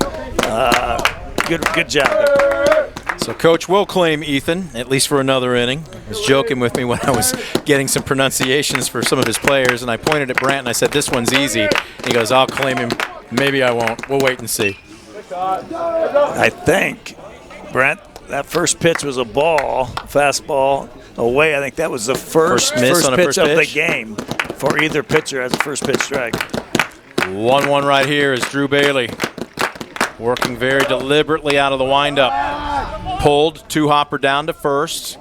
Good job there. So Coach will claim Ethan, at least for another inning. He was joking with me when I was getting some pronunciations for some of his players, and I pointed at Brandt and I said, "This one's easy." And he goes, "I'll claim him. Maybe I won't. We'll wait and see." I think, Brent, that first pitch was a ball, fastball away. I think that was the first pitch of the game for either pitcher as a first pitch strike. 1-1 right here is Drew Bailey. Working very deliberately out of the windup. Pulled, two-hopper down to first.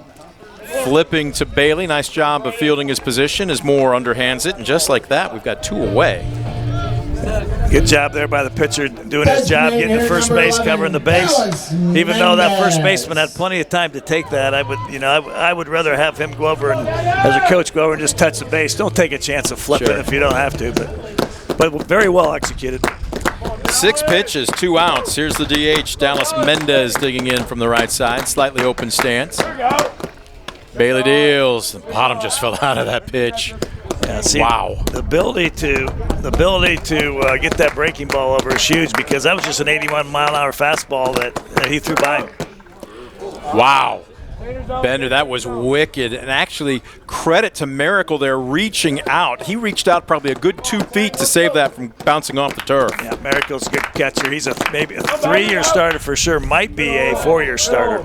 Flipping to Bailey. Nice job of fielding his position as Moore underhands it. And just like that, we've got two away. Good job there by the pitcher doing his job, getting to first base, covering the base. Even though that first baseman had plenty of time to take that, I would rather have him go over and, as a coach, go over and just touch the base. Don't take a chance of flipping if you don't have to, but very well executed. 6 pitches, 2 outs. Here's the DH, Dallas Mendez digging in from the right side, slightly open stance. Bailey deals. The bottom just fell out of that pitch. Yeah, see, wow. The ability to get that breaking ball over is huge, because that was just an 81-mile-an-hour fastball that he threw by. Wow. Bender, that was wicked. And actually, credit to Miracle there reaching out. He reached out probably a good 2 feet to save that from bouncing off the turf. Yeah, Miracle's a good catcher. He's maybe a 3-year starter for sure. Might be a 4-year starter.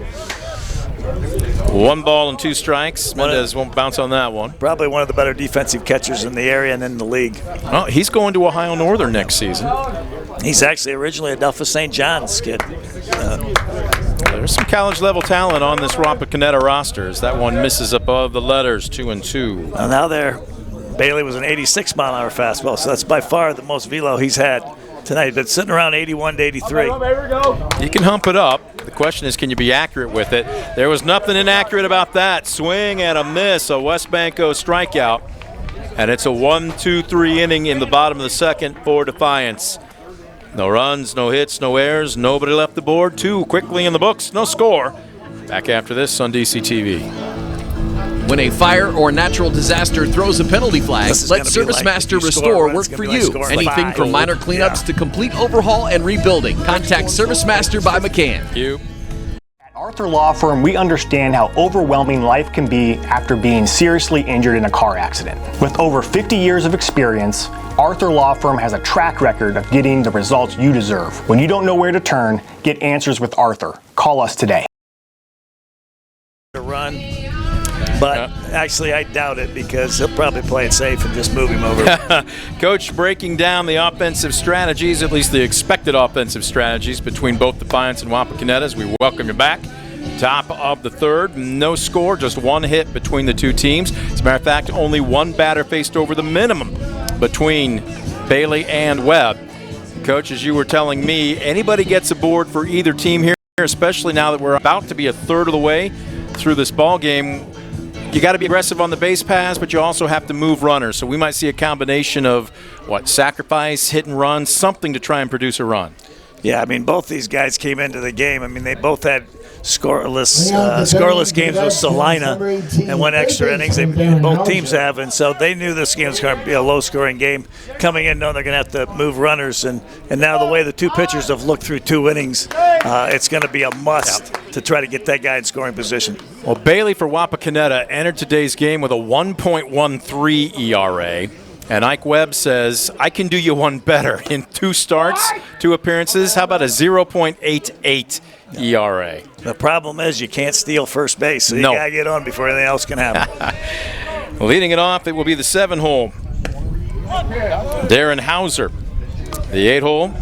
1 ball and 2 strikes. Mendez won't bounce on that one. Probably one of the better defensive catchers in the area and in the league. Well, he's going to Ohio Northern next season. He's actually originally a Delphos St. John's kid. There's some college-level talent on this Wapakoneta roster. As that one misses above the letters, 2-2. Now Bailey was an 86-mile-an-hour fastball, so that's by far the most velo he's had tonight. He's been sitting around 81 to 83. You can hump it up. The question is, can you be accurate with it? There was nothing inaccurate about that. Swing and a miss, a West Banco strikeout. And it's a 1-2-3 inning in the bottom of the second for Defiance. No runs, no hits, no errors, nobody left the board. 2 quickly in the books, no score. Back after this on DCTV. When a fire or natural disaster throws a penalty flag, let ServiceMaster Master Restore work for you. Anything from minor cleanups to complete overhaul and rebuilding. Contact ServiceMaster by McCann. At Arthur Law Firm, we understand how overwhelming life can be after being seriously injured in a car accident. With over 50 years of experience, Arthur Law Firm has a track record of getting the results you deserve. When you don't know where to turn, get answers with Arthur. Call us today. Run, but actually I doubt it because he'll probably play it safe and just move him over. Coach breaking down the offensive strategies, at least the expected offensive strategies between both Defiance and Wapakoneta as we welcome you back. Top of the third, no score, just one hit between the two teams. As a matter of fact, only one batter faced over the minimum between Bailey and Webb. Coach, as you were telling me, anybody gets aboard for either team here, especially now that we're about to be a third of the way through this ball game. You got to be aggressive on the base pass, but you also have to move runners. So we might see a combination of sacrifice, hit and run, something to try and produce a run. Yeah, I mean, both these guys came into the game. I mean, they both had scoreless games with Salina and went extra innings. Both teams have, and so they knew this game was going to be a low-scoring game. Coming in, knowing they're going to have to move runners, and now the way the two pitchers have looked through 2 innings, it's going to be a must to try to get that guy in scoring position. Well, Bailey for Wapakoneta entered today's game with a 1.13 ERA. And Ike Webb says, I can do you one better. In 2 starts, 2 appearances, how about a 0.88 ERA? The problem is you can't steal first base, so you got to get on before anything else can happen. Leading it off, it will be the 7-hole. Darren Hauser, the 8-hole,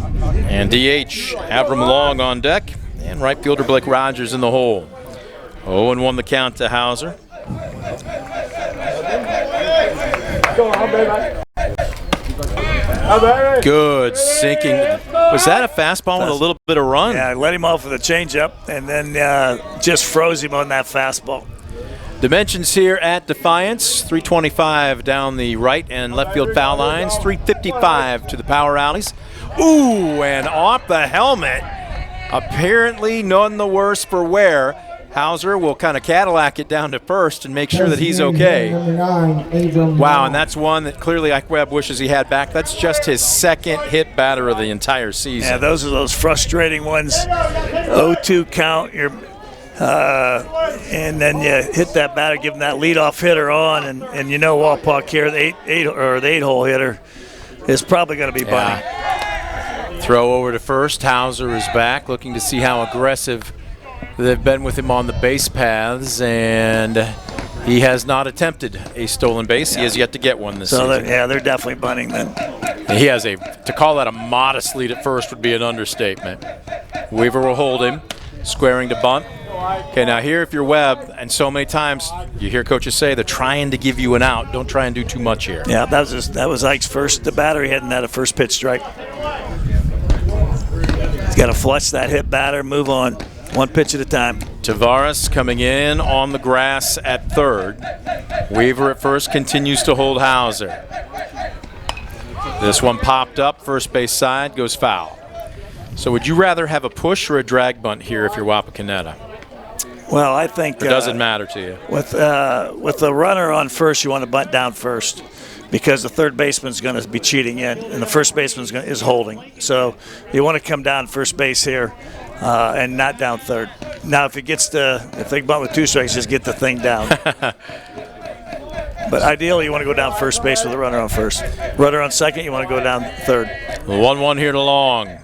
and DH Avram Long on deck, and right fielder Blake Rogers in the hole. 0-1 the count to Hauser. Good sinking. Was that a fastball with a little bit of run? Yeah, I let him off with a changeup and then just froze him on that fastball. Dimensions here at Defiance, 325 down the right and left field foul lines, 355 to the power alleys. Ooh, and off the helmet. Apparently none the worse for wear. Hauser will kind of Cadillac it down to first and make sure that he's okay. Wow, and that's one that clearly Ike Webb wishes he had back. That's just his second hit batter of the entire season. Yeah, those are those frustrating ones. 0-2 count, and then you hit that batter, give him that leadoff hitter on, and you know Walpaw here, the 8-hole hitter, is probably going to be bunting. Yeah. Throw over to first. Hauser is back, looking to see how aggressive they've been with him on the base paths, and he has not attempted a stolen base. He has yet to get one this season. They're definitely bunting then. He has to call that a modest lead at first would be an understatement. Weaver will hold him, squaring to bunt. Okay, now here if you're Webb, and so many times you hear coaches say they're trying to give you an out. Don't try and do too much here. Yeah, that was Ike's first. The batter he hadn't had a first pitch strike. He's got to flush that hit batter, move on. One pitch at a time. Tavares coming in on the grass at third. Weaver at first continues to hold Hauser. This one popped up, first base side, goes foul. So would you rather have a push or a drag bunt here if you're Wapakoneta? Well, I think it doesn't matter to you. With the runner on first, you want to bunt down first because the third baseman's going to be cheating in, and the first baseman is holding. So you want to come down first base here and not down third. Now, if they bunt with 2 strikes, just get the thing down. But ideally, you want to go down first base with a runner on first. Runner on second, you want to go down third. 1-1 here to Long.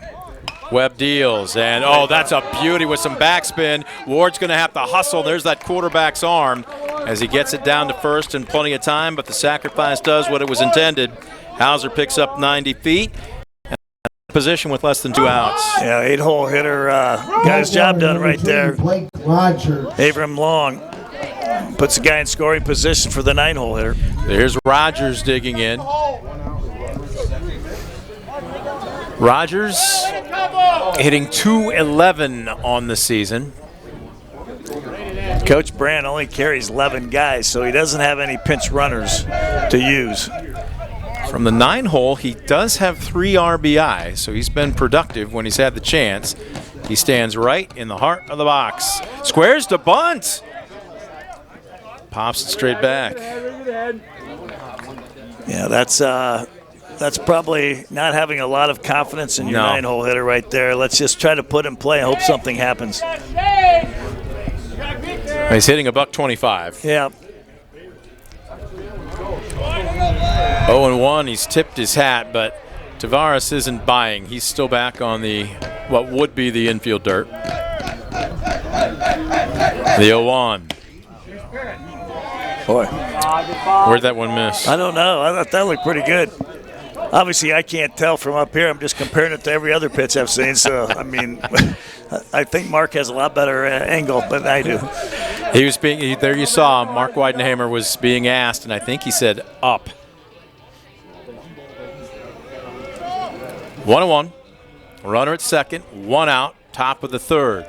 Webb deals, and that's a beauty with some backspin. Ward's going to have to hustle. There's that quarterback's arm as he gets it down to first in plenty of time, but the sacrifice does what it was intended. Hauser picks up 90 feet. Position with less than 2 outs. Yeah, 8-hole hitter got his job done right there. Avram Long puts the guy in scoring position for the 9-hole hitter. There's Rogers digging in. Rogers hitting .211 on the season. Coach Brand only carries 11 guys, so he doesn't have any pinch runners to use. From the 9-hole, he does have 3 RBI, so he's been productive when he's had the chance. He stands right in the heart of the box. Squares to bunt. pops it straight back. Yeah, that's probably not having a lot of confidence in your 9-hole hitter right there. Let's just try to put in play and hope something happens. He's hitting $125. Yeah. 0-1, he's tipped his hat, but Tavares isn't buying. He's still back on what would be the infield dirt. The 0-1. Boy. Where'd that one miss? I don't know. I thought that looked pretty good. Obviously, I can't tell from up here. I'm just comparing it to every other pitch I've seen. So, I mean, I think Mark has a lot better angle than I do. He was there you saw Mark Weidenhamer was being asked, and I think he said up. 1-1. Runner at second, 1 out, top of the third.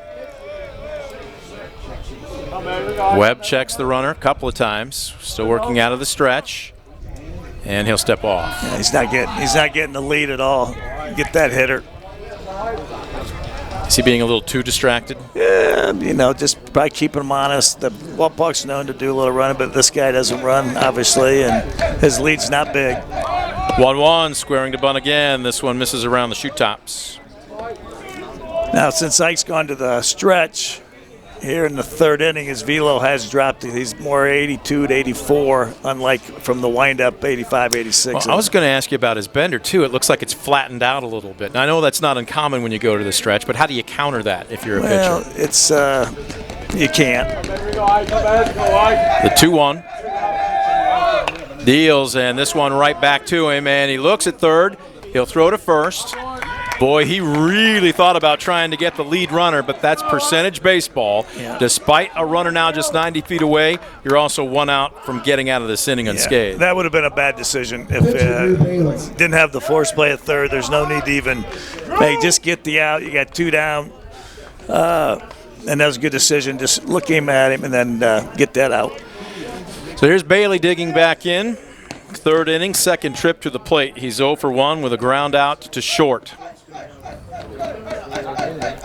Webb checks the runner a couple of times, still working out of the stretch, and he'll step off. Yeah, he's not getting the lead at all. Get that hitter. Is he being a little too distracted? Yeah, just probably keeping him honest. The Wapakoneta's known to do a little running, but this guy doesn't run, obviously, and his lead's not big. 1-1, squaring to bunt again. This one misses around the shoot tops. Now, since Ike's gone to the stretch here in the third inning, his velo has dropped. He's more 82 to 84, unlike from the windup 85, 86. Well, I was going to ask you about his bender, too. It looks like it's flattened out a little bit. Now, I know that's not uncommon when you go to the stretch, but how do you counter that if you're a pitcher? Well, it's you can't. The 2-1. Deals, and this one right back to him, and he looks at third. He'll throw to first. Boy, he really thought about trying to get the lead runner, but that's percentage baseball. Yeah. Despite a runner now just 90 feet away, you're also 1 out from getting out of this inning unscathed. That would have been a bad decision if didn't have the force play at third. There's no need to even, just get the out. You got 2 down, and that was a good decision. Just look him at him and then get that out. So here's Bailey digging back in. Third inning, second trip to the plate. He's 0 for 1 with a ground out to short.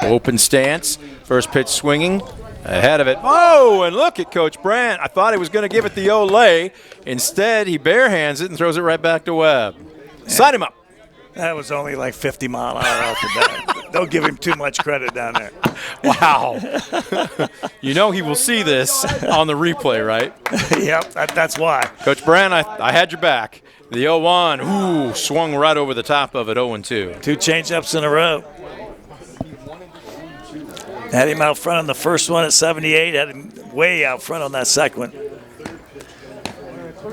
Open stance. First pitch swinging. Ahead of it. Oh, and look at Coach Brandt. I thought he was going to give it the Olay. Instead, he barehands it and throws it right back to Webb. Sign him up. That was only like 50 mile an hour out the bat. Don't give him too much credit down there. Wow. You know he will see this on the replay, right? Yep, that's why. Coach Brandt, I had your back. The 0-1, swung right over the top of it, 0-2. 2 changeups in a row. Had him out front on the first one at 78, had him way out front on that second one.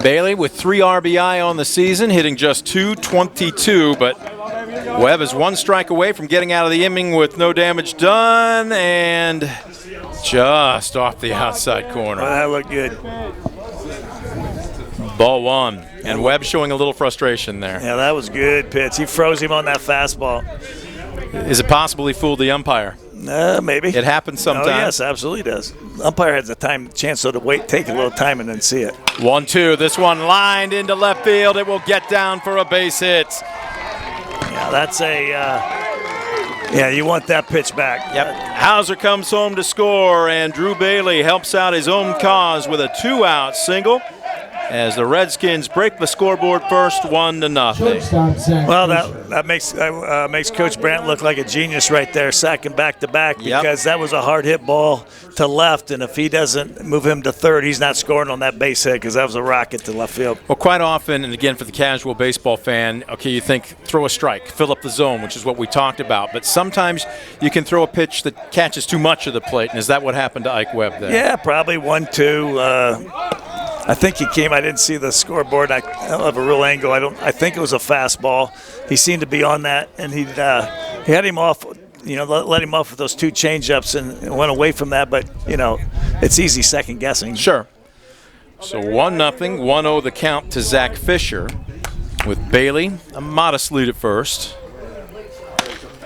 Bailey with 3 RBI on the season, hitting just .222, but Webb is 1 strike away from getting out of the inning with no damage done, and just off the outside corner. Well, that looked good. Ball 1, and Webb showing a little frustration there. Yeah, that was good pitch. He froze him on that fastball. Is it possible he fooled the umpire? Maybe. It happens sometimes. Oh, yes, absolutely does. The umpire has a chance to wait, take a little time, and then see it. 1-2. This one lined into left field. It will get down for a base hit. Yeah, that's you want that pitch back. Yep. Hauser comes home to score, and Drew Bailey helps out his own cause with a 2-out single as the Redskins break the scoreboard first, 1-0. Well, that makes Coach Brandt look like a genius right there, sacking back to back, because that was a hard hit ball to left, and if he doesn't move him to third, he's not scoring on that base hit because that was a rocket to left field. Well, quite often, and again for the casual baseball fan, okay, you think throw a strike, fill up the zone, which is what we talked about, but sometimes you can throw a pitch that catches too much of the plate, and is that what happened to Ike Webb there? Yeah, probably 1-2. I think he came. I didn't see the scoreboard. I don't have a real angle. I think it was a fastball. He seemed to be on that, and he had him off. Let him off with those 2 changeups and went away from that. But it's easy second guessing. Sure. So 1-0, 1-0 the count to Zach Fisher, with Bailey a modest lead at first.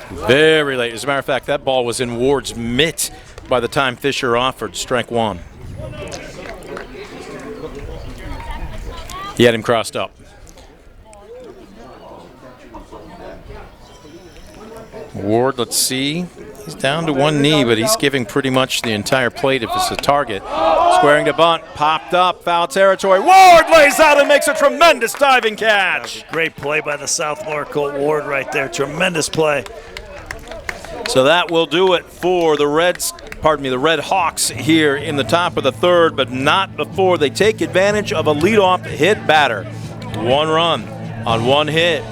Very late. As a matter of fact, that ball was in Ward's mitt by the time Fisher offered strike 1. He had him crossed up. Ward, let's see. He's down to one knee, but he's giving pretty much the entire plate if it's a target. Squaring to bunt, popped up, foul territory. Ward lays out and makes a tremendous diving catch. Great play by the sophomore Colt Ward right there. Tremendous play. So that will do it for the Red Hawks here in the top of the third, but not before they take advantage of a leadoff hit batter. 1 run on 1 hit,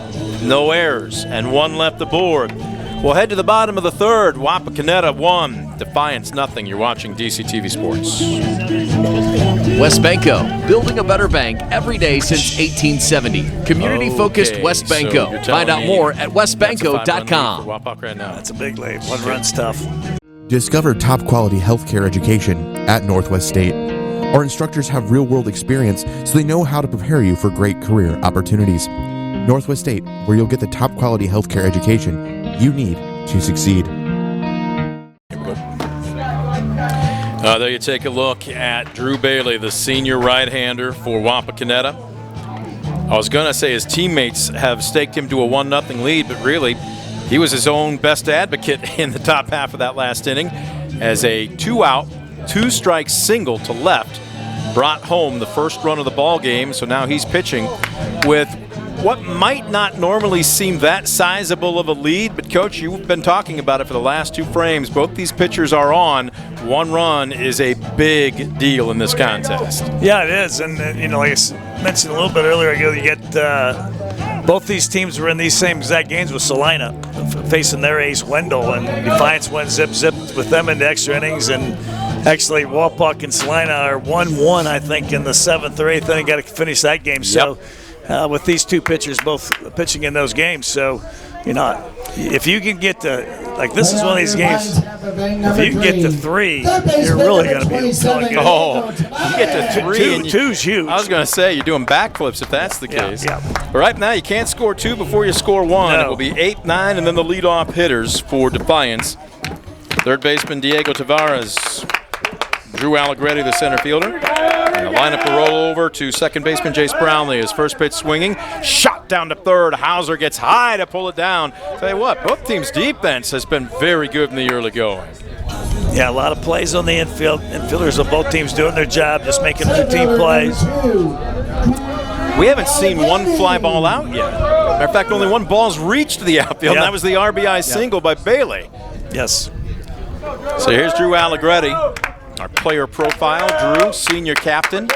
no errors, and 1 left aboard. We'll head to the bottom of the third. Wapakoneta 1, Defiance nothing. You're watching DCTV Sports. West Banco, building a better bank every day since 1870. Community-focused West Banco. Find out more at westbanco.com. That's a big lead. 1 run's tough. Discover top-quality healthcare education at Northwest State. Our instructors have real-world experience, so they know how to prepare you for great career opportunities. Northwest State, where you'll get the top-quality healthcare education you need to succeed. There you take a look at Drew Bailey, the senior right-hander for Wapakoneta. I was going to say his teammates have staked him to a 1-0 lead, but really, he was his own best advocate in the top half of that last inning as a 2-out, 2-strike single to left brought home the first run of the ball game. So now he's pitching with what might not normally seem that sizable of a lead, but Coach, you've been talking about it for the last 2 frames. Both these pitchers are on. 1 run is a big deal in this contest. Yeah, it is. And, like I mentioned a little bit earlier ago, you get both these teams were in these same exact games with Salina facing their ace Wendell, and Defiance went zip with them into extra innings. And actually, Wapak and Salina are 1-1, I think, in the 7th or 8th inning. Got to finish that game. So. With these 2 pitchers both pitching in those games. So, if you can get to, this is one of these games, if you can get to 3, you're really going to be feeling good. Oh, you get to 3. Two's huge. I was going to say, you're doing backflips if that's the case. Yeah. But right now, you can't score 2 before you score 1. No. It will be 8, 9, and then the leadoff hitters for Defiance. Third baseman Diego Tavares, Drew Allegretti, the center fielder. And the lineup will roll over to second baseman Jace Brownlee. His first pitch swinging, shot down to third. Hauser gets high to pull it down. Tell you what, both teams' defense has been very good in the early going. Yeah, a lot of plays on the infield. Infielders of both teams doing their job, just making routine plays. We haven't seen 1 fly ball out yet. Matter of fact, only 1 ball's reached the outfield, and that was the RBI single by Bailey. Yes. So here's Drew Allegretti. Our player profile, Drew, senior captain.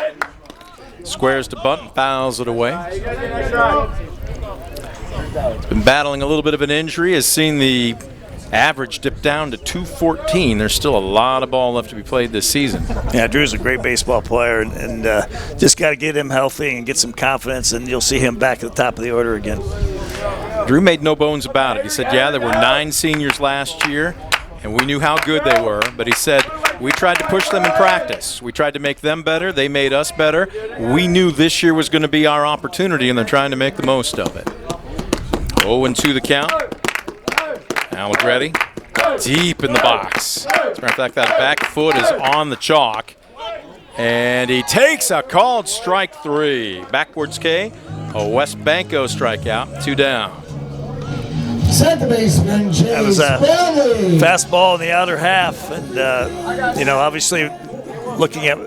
Squares to bunt and fouls it away. Been battling a little bit of an injury, has seen the average dip down to 214. There's still a lot of ball left to be played this season. Yeah, Drew's a great baseball player, and just got to get him healthy and get some confidence, and you'll see him back at the top of the order again. Drew made no bones about it. He said, yeah, there were 9 seniors last year, and we knew how good they were, but he said, we tried to push them in practice. We tried to make them better. They made us better. We knew this year was going to be our opportunity, and they're trying to make the most of it. 0-2 the count. Allegretti deep in the box. As a matter of fact, that back foot is on the chalk. And he takes a called strike 3. Backwards K, a West Banco strikeout, 2 down. Second baseman, Jace That was a Bailey. fastball in the outer half. And, obviously looking at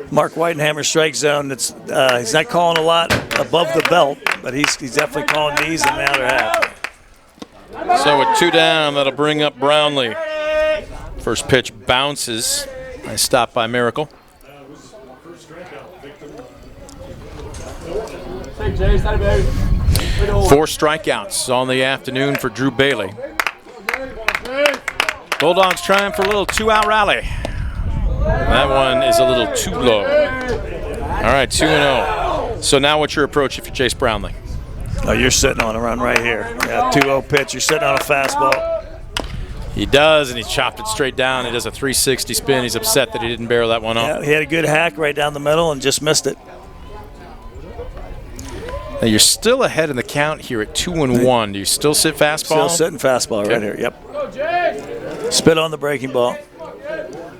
Mark Weidenhammer's strike zone, he's not calling a lot above the belt, but he's definitely calling these in the outer half. So with 2 down, that'll bring up Brownlee. First pitch bounces. Nice stop by Miracle. 4 strikeouts on the afternoon for Drew Bailey. Bulldogs trying for a little 2-out rally. That one is a little too low. All right, 2-0. So now what's your approach if you're Chase Brownlee? Oh, you're sitting on a run right here. Yeah, 2-0 pitch. You're sitting on a fastball. He does, and he chopped it straight down. He does a 360 spin. He's upset that he didn't barrel that one off. Yeah, he had a good hack right down the middle and just missed it. Now you're still ahead in the count here at 2-1. Do you still sit fastball? Still sitting fastball right here. Yep. Spit on the breaking ball.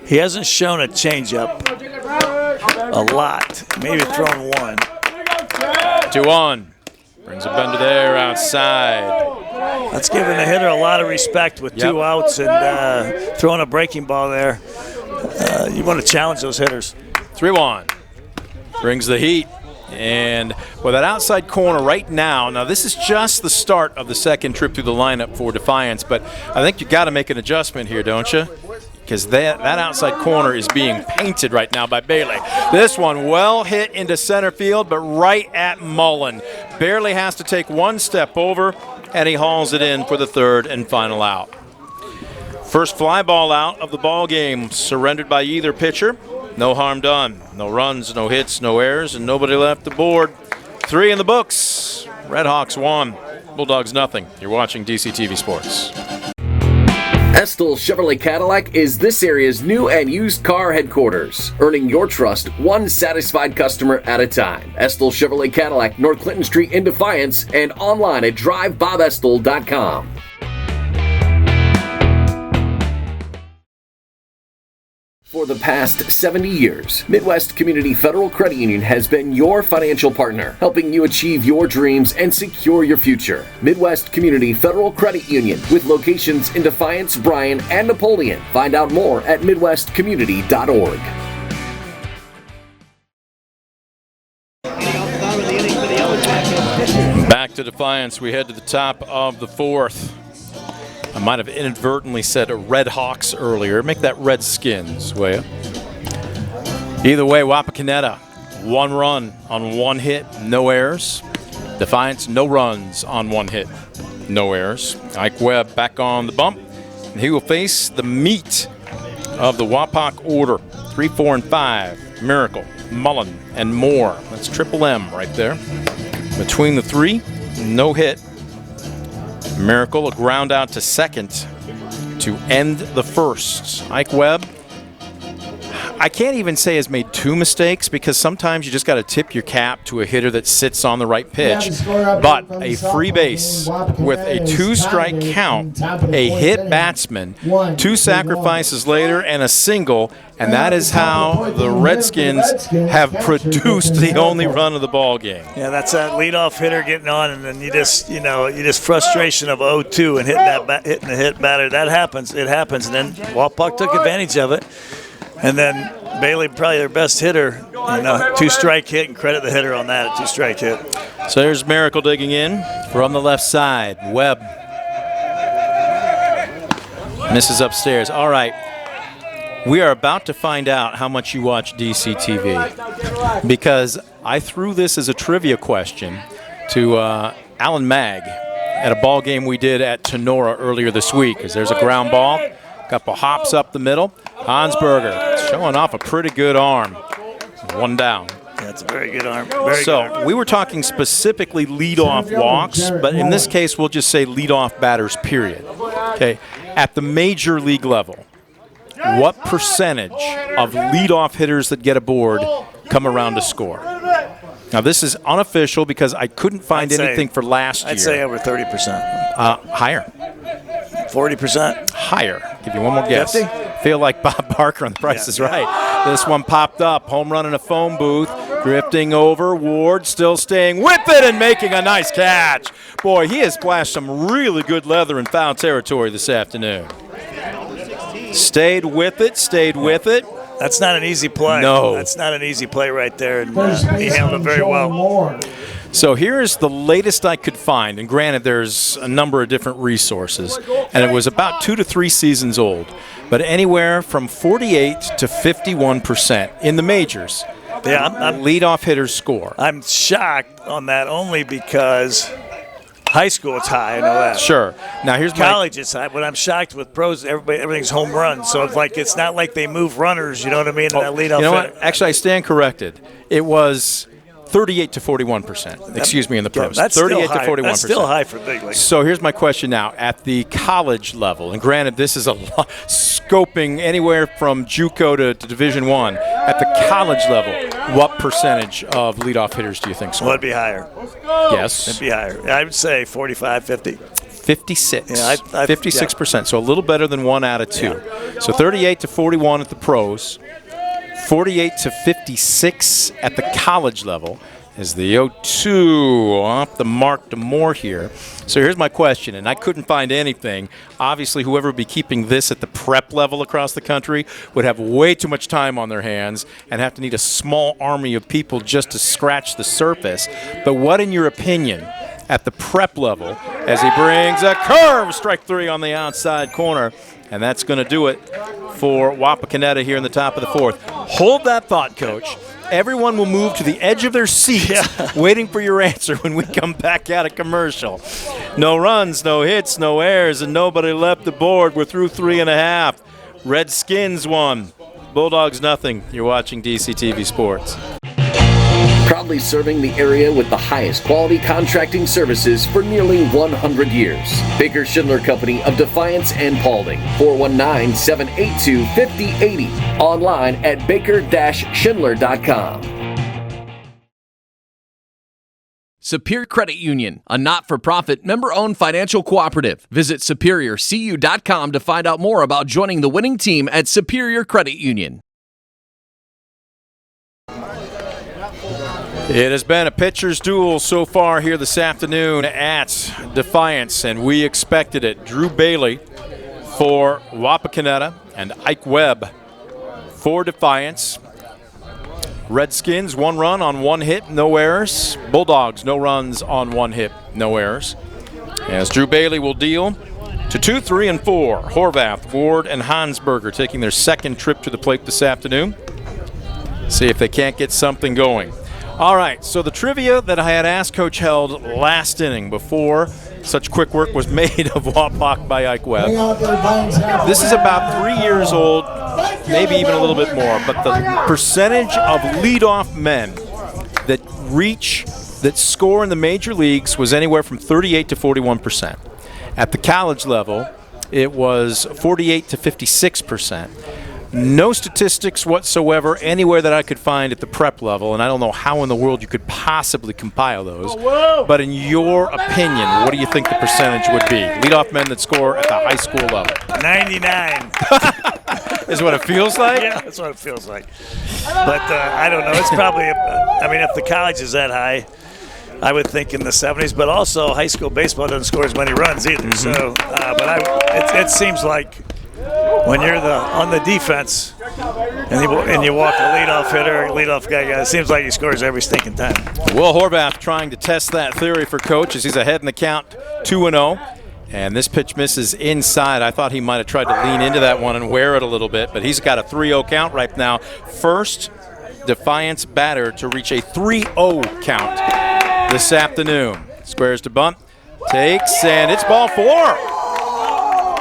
He hasn't shown a changeup a lot. Maybe thrown 1. 2-1. Brings a bender there outside. That's giving the hitter a lot of respect with 2 outs and throwing a breaking ball there. You want to challenge those hitters. 3-1. Brings the heat. And with that outside corner right now this is just the start of the second trip through the lineup for Defiance, but I think you got to make an adjustment here, don't you? Because that outside corner is being painted right now by Bailey. This one well hit into center field, but right at Mullen. Barely has to take one step over, and he hauls it in for the third and final out. First fly ball out of the ball game, surrendered by either pitcher. No harm done. No runs, no hits, no errors, and nobody left the board. 3 in the books. Red Hawks 1, Bulldogs nothing. You're watching DCTV Sports. Estill Chevrolet Cadillac is this area's new and used car headquarters, earning your trust one satisfied customer at a time. Estill Chevrolet Cadillac, North Clinton Street in Defiance, and online at drivebobestill.com. For the past 70 years, Midwest Community Federal Credit Union has been your financial partner, helping you achieve your dreams and secure your future. Midwest Community Federal Credit Union, with locations in Defiance, Bryan, and Napoleon. Find out more at midwestcommunity.org. Back to Defiance. We head to the top of the fourth. I might have inadvertently said Red Hawks earlier. Make that Redskins, will you? Either way, Wapakoneta, 1 run on 1 hit, no errors. Defiance, no runs on 1 hit, no errors. Ike Webb back on the bump, and he will face the meat of the Wapak order. 3, 4, and 5. Miracle, Mullen, and Moore. That's triple M right there. Between the 3, no hit. Miracle, a ground out to second to end the first. Ike Webb, I can't even say has made 2 mistakes, because sometimes you just got to tip your cap to a hitter that sits on the right pitch. But a free base with a 2-strike count, a hit batsman, 2 sacrifices later, and a single, and that is how the Redskins have produced the only run of the ball game. Yeah, that's that leadoff hitter getting on, and then you just frustration of 0-2 and hitting the hit batter. That happens. It happens, and then Wapak took advantage of it. And then Bailey, probably their best hitter, 2-strike hit, and credit the hitter on that, a 2-strike hit. So there's Miracle digging in from the left side. Webb misses upstairs. All right, we are about to find out how much you watch DCTV, because I threw this as a trivia question to Alan Mag at a ball game we did at Tenora earlier this week. Because there's a ground ball, couple hops up the middle. Hansberger showing off a pretty good arm. 1 down. That's a very good arm. We were talking specifically leadoff walks, but in this case, we'll just say leadoff batters, period. Okay. At the major league level, what percentage of leadoff hitters that get aboard come around to score? Now, this is unofficial because I couldn't find anything for last year. I'd say over 30%. Higher. 40%? Higher. Give you one more guess. 50? Feel like Bob Barker on The Price is Right. This one popped up. Home run in a phone booth. Drifting over. Ward still staying with it and making a nice catch. Boy, he has splashed some really good leather in foul territory this afternoon. Stayed with it. That's not an easy play. No. That's not an easy play right there, and he handled it very well. So here is the latest I could find, and granted there's a number of different resources, and it was about 2 to 3 seasons old, but anywhere from 48 to 51% in the majors. Yeah, I'm leadoff hitters score. I'm shocked on that only because high school it's high, I know that. Sure. Now here's college it's high, but I'm shocked with pros. Everything's home runs, so it's not like they move runners. You know what I mean? That leadoff. You know what? Actually, I stand corrected. It was 38 to 41%. Excuse me, in the pros. That's 38 to 41%. That's still high for big league. So here's my question now. At the college level, and granted this is a lot, scoping anywhere from JUCO to Division I. At the college level, what percentage of leadoff hitters do you think so? Well, it'd be higher. Yes. It'd be higher. I would say 45, 50. 56. Yeah, 56%. Yeah. So a little better than 1 out of 2. Yeah. So 38 to 41 at the pros. 48 to 56 at the college level, is the 0-2 off the mark to Moore here. So here's my question, and I couldn't find anything. Obviously, whoever would be keeping this at the prep level across the country would have way too much time on their hands and have to need a small army of people just to scratch the surface. But what, in your opinion, at the prep level, as he brings a curve, strike 3 on the outside corner, and that's going to do it for Wapakoneta here in the top of the 4th. Hold that thought, Coach. Everyone will move to the edge of their seats waiting for your answer when we come back out of commercial. No runs, no hits, no errors, and nobody left the board. We're through 3.5. Redskins 1, Bulldogs nothing. You're watching DCTV Sports. Proudly serving the area with the highest quality contracting services for nearly 100 years. Baker Schindler Company of Defiance and Paulding. 419-782-5080. Online at baker-schindler.com. Superior Credit Union, a not-for-profit, member-owned financial cooperative. Visit superiorcu.com to find out more about joining the winning team at Superior Credit Union. It has been a pitcher's duel so far here this afternoon at Defiance, and we expected it. Drew Bailey for Wapakoneta and Ike Webb for Defiance. Redskins, 1 run on 1 hit, no errors. Bulldogs, no runs on 1 hit, no errors. As Drew Bailey will deal to 2, 3, and 4. Horvath, Ward, and Hansberger taking their second trip to the plate this afternoon. See if they can't get something going. All right, so the trivia that I had asked Coach Held last inning before such quick work was made of Wapak by Ike Webb. This is about 3 years old, maybe even a little bit more, but the percentage of leadoff men that score in the major leagues was anywhere from 38 to 41%. At the college level, it was 48 to 56%. No statistics whatsoever anywhere that I could find at the prep level, and I don't know how in the world you could possibly compile those. But in your opinion, what do you think the percentage would be? Leadoff men that score at the high school level. 99. Is what it feels like? Yeah, that's what it feels like. But I don't know. It's probably, if the college is that high, I would think in the 70s. But also, high school baseball doesn't score as many runs either. Mm-hmm. So, it seems like when you're on the defense and you walk a leadoff hitter, a leadoff guy, it seems like he scores every stinking time. Will Horvath trying to test that theory for Coach as he's ahead in the count 2-0. And this pitch misses inside. I thought he might have tried to lean into that one and wear it a little bit, but he's got a 3-0 count right now. First Defiance batter to reach a 3-0 count this afternoon. Squares to bunt, takes, and it's ball 4.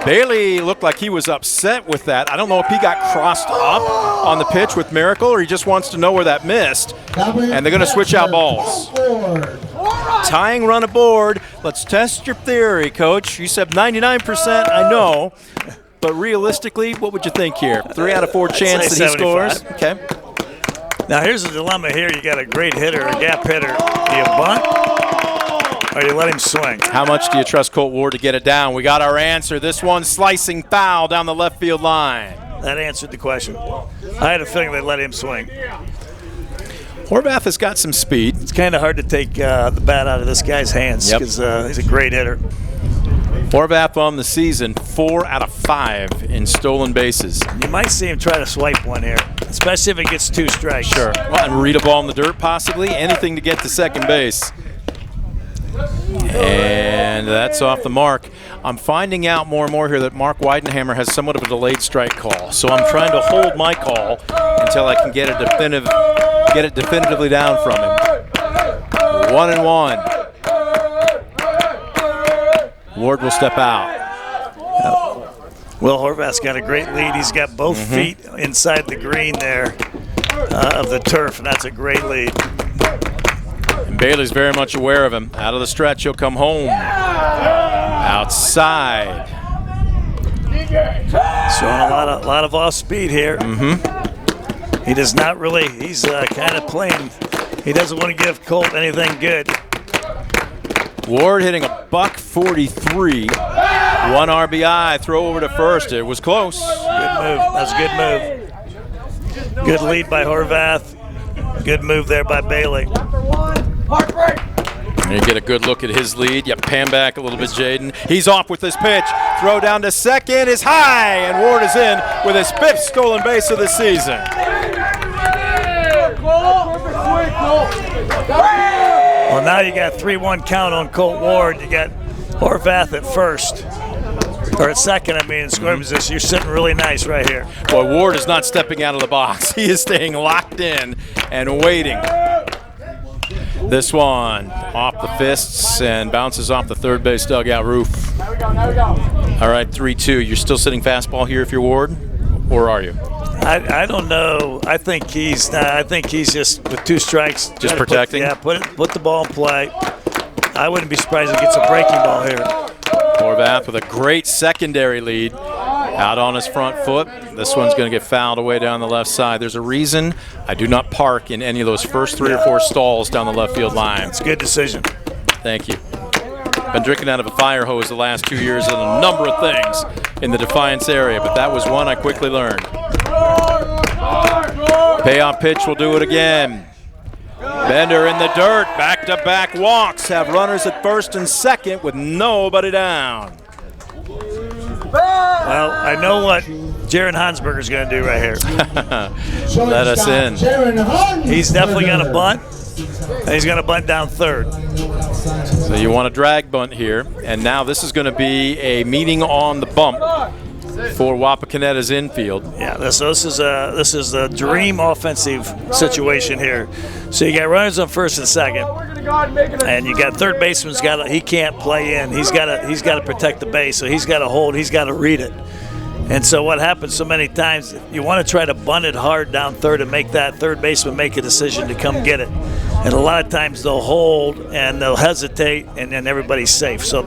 Bailey looked like he was upset with that. I don't know if he got crossed up on the pitch with Miracle or he just wants to know where that missed. And they're going to switch out balls. Tying run aboard. Let's test your theory, Coach. You said 99%, I know. But realistically, what would you think here? 3 out of 4 chance that he 75. scores? Okay. Now here's the dilemma here. You got a great hitter, a gap hitter. Do you bunt or you let him swing? How much do you trust Colt Ward to get it down? We got our answer. This one slicing foul down the left field line. That answered the question. I had a feeling they'd let him swing. Horvath has got some speed. It's kind of hard to take the bat out of this guy's hands because he's a great hitter. Horvath on the season, 4 out of 5 in stolen bases. You might see him try to swipe one here, especially if it gets 2 strikes. Sure. Well, and read a ball in the dirt, possibly. Anything to get to second base. And that's off the mark. I'm finding out more and more here that Mark Weidenhammer has somewhat of a delayed strike call. So I'm trying to hold my call until I can get it definitively down from him. 1-1. Ward will step out. Will Horvath's got a great lead. He's got both feet inside the green there of the turf, and that's a great lead. And Bailey's very much aware of him. Out of the stretch, he'll come home. Outside. Showing a lot of off speed here. He does not really. He's kind of playing. He doesn't want to give Colt anything good. Ward hitting a .43. 1 RBI. Throw over to first. It was close. Good move. That was a good move. Good lead by Horvath. Good move there by Bailey. And you get a good look at his lead. You pan back a little bit, Jaden. He's off with this pitch. Throw down to second is high, and Ward is in with his 5th stolen base of the season. Well, now you got 3-1 count on Colt Ward. You got Horvath at first. Or at second, I mean, in scoring position. You're sitting really nice right here. Boy, Ward is not stepping out of the box. He is staying locked in and waiting. This one off the fists and bounces off the third base dugout roof. All right, 3-2. You're still sitting fastball here if you're Ward, or are you? I don't know. I think he's just with 2 strikes. Just protecting? Put the ball in play. I wouldn't be surprised if he gets a breaking ball here. Horvath with a great secondary lead out on his front foot. This one's going to get fouled away down the left side. There's a reason I do not park in any of those first 3 or 4 stalls down the left field line. It's a good decision. Thank you. Been drinking out of a fire hose the last 2 years on a number of things in the Defiance area, but that was one I quickly learned. Payoff pitch will do it again. Bender in the dirt, back-to-back walks, have runners at first and second with nobody down. Well, I know what Jaron Hansberger's going to do right here. Let us in. He's definitely going to bunt, and he's going to bunt down third. So you want a drag bunt here, and now this is going to be a meeting on the bump for Wapakoneta's infield. Yeah, this is a dream offensive situation here. So you got runners on first and second, and you got third baseman's he can't play in. He's got to protect the base, so he's got to hold. He's got to read it. And so what happens so many times, you want to try to bunt it hard down third and make that third baseman make a decision to come get it. And a lot of times they'll hold and they'll hesitate, and then everybody's safe. So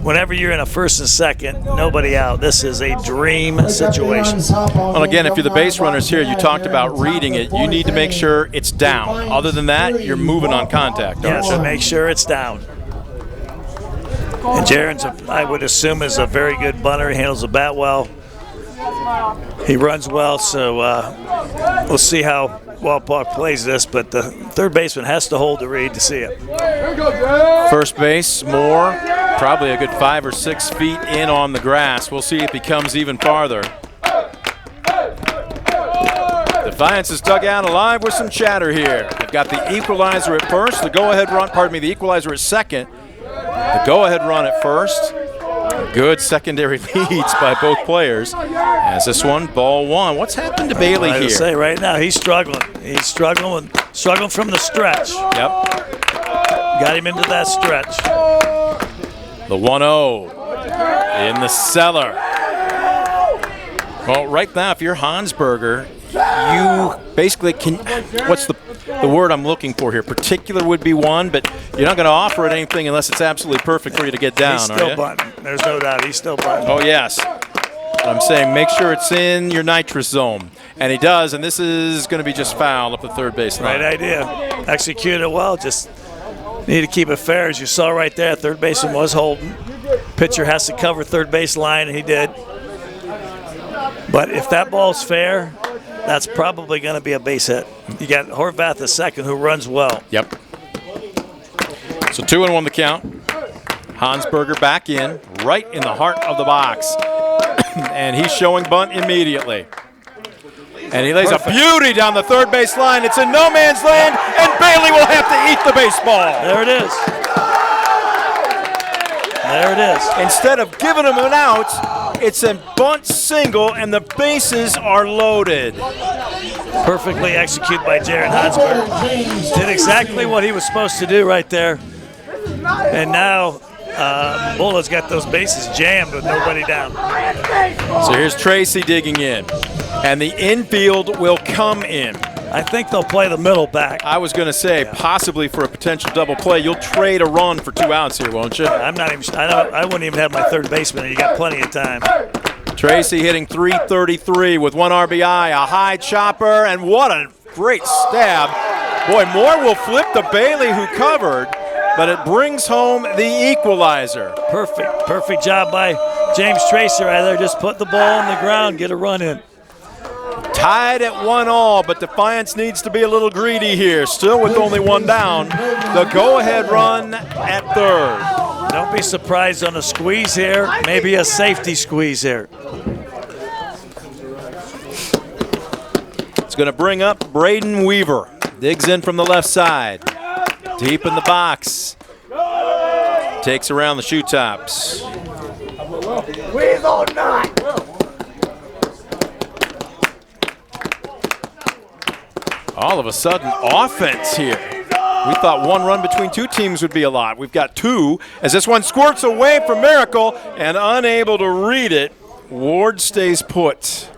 whenever you're in a first and second, nobody out, this is a dream situation. Well, again, if you're the base runners here, you talked about reading it. You need to make sure it's down. Other than that, you're moving on contact. Yeah, so make sure it's down. And Jaron's, I would assume, is a very good bunter. He handles the bat well. He runs well, so we'll see how Walpok plays this, but the third baseman has to hold the read to see it. First base, Moore, probably a good 5 or 6 feet in on the grass. We'll see if he comes even farther. Defiance is dug out alive with some chatter here. They've got the equalizer at first, the equalizer at second. The go-ahead run at first. Good secondary leads by both players. As this one, ball 1. What's happened to Bailey here? I say right now, he's struggling. He's struggling from the stretch. Yep. Got him into that stretch. The 1-0 in the cellar. Well, right now, if you're Hansberger, you basically can. What's the word I'm looking for here? Particular would be one, but you're not going to offer it anything unless it's absolutely perfect for you to get down, He's still bunting. There's no doubt. He's still bunting. Oh, yes. I'm saying make sure it's in your nitrous zone. And he does, and this is going to be just foul up the third base line. Right idea. Executed it well. Just need to keep it fair. As you saw right there, third baseman was holding. Pitcher has to cover third base line, and he did. But if that ball's fair, that's probably going to be a base hit. You got Horvath the second, who runs well. Yep. So 2-1 the count. Hansberger back in, right in the heart of the box. And he's showing bunt immediately. And he lays a beauty down the third base line. It's in no man's land, and Bailey will have to eat the baseball. There it is. There it is. Instead of giving him an out, it's a bunt single, and the bases are loaded. Perfectly executed by Jaron Hansberger. Did exactly what he was supposed to do right there. And now Bulla's got those bases jammed with nobody down. So here's Tracy digging in. And the infield will come in. I think they'll play the middle back. I was going to say, possibly for a potential double play, you'll trade a run for 2 outs here, won't you? I wouldn't even have my third baseman. You got plenty of time. Tracy hitting .333 with 1 RBI, a high chopper, and what a great stab. Boy, Moore will flip to Bailey, who covered, but it brings home the equalizer. Perfect job by James Tracy right there. Just put the ball on the ground, get a run in. Tied at 1-1, but Defiance needs to be a little greedy here. Still with only one down. The go-ahead run at third. Don't be surprised on a squeeze here. Maybe a safety squeeze here. It's going to bring up Braden Weaver. Digs in from the left side. Deep in the box. Takes around the shoe tops. All of a sudden, offense here. We thought one run between two teams would be a lot. We've got two as this one squirts away from Miracle and unable to read it. Ward stays put.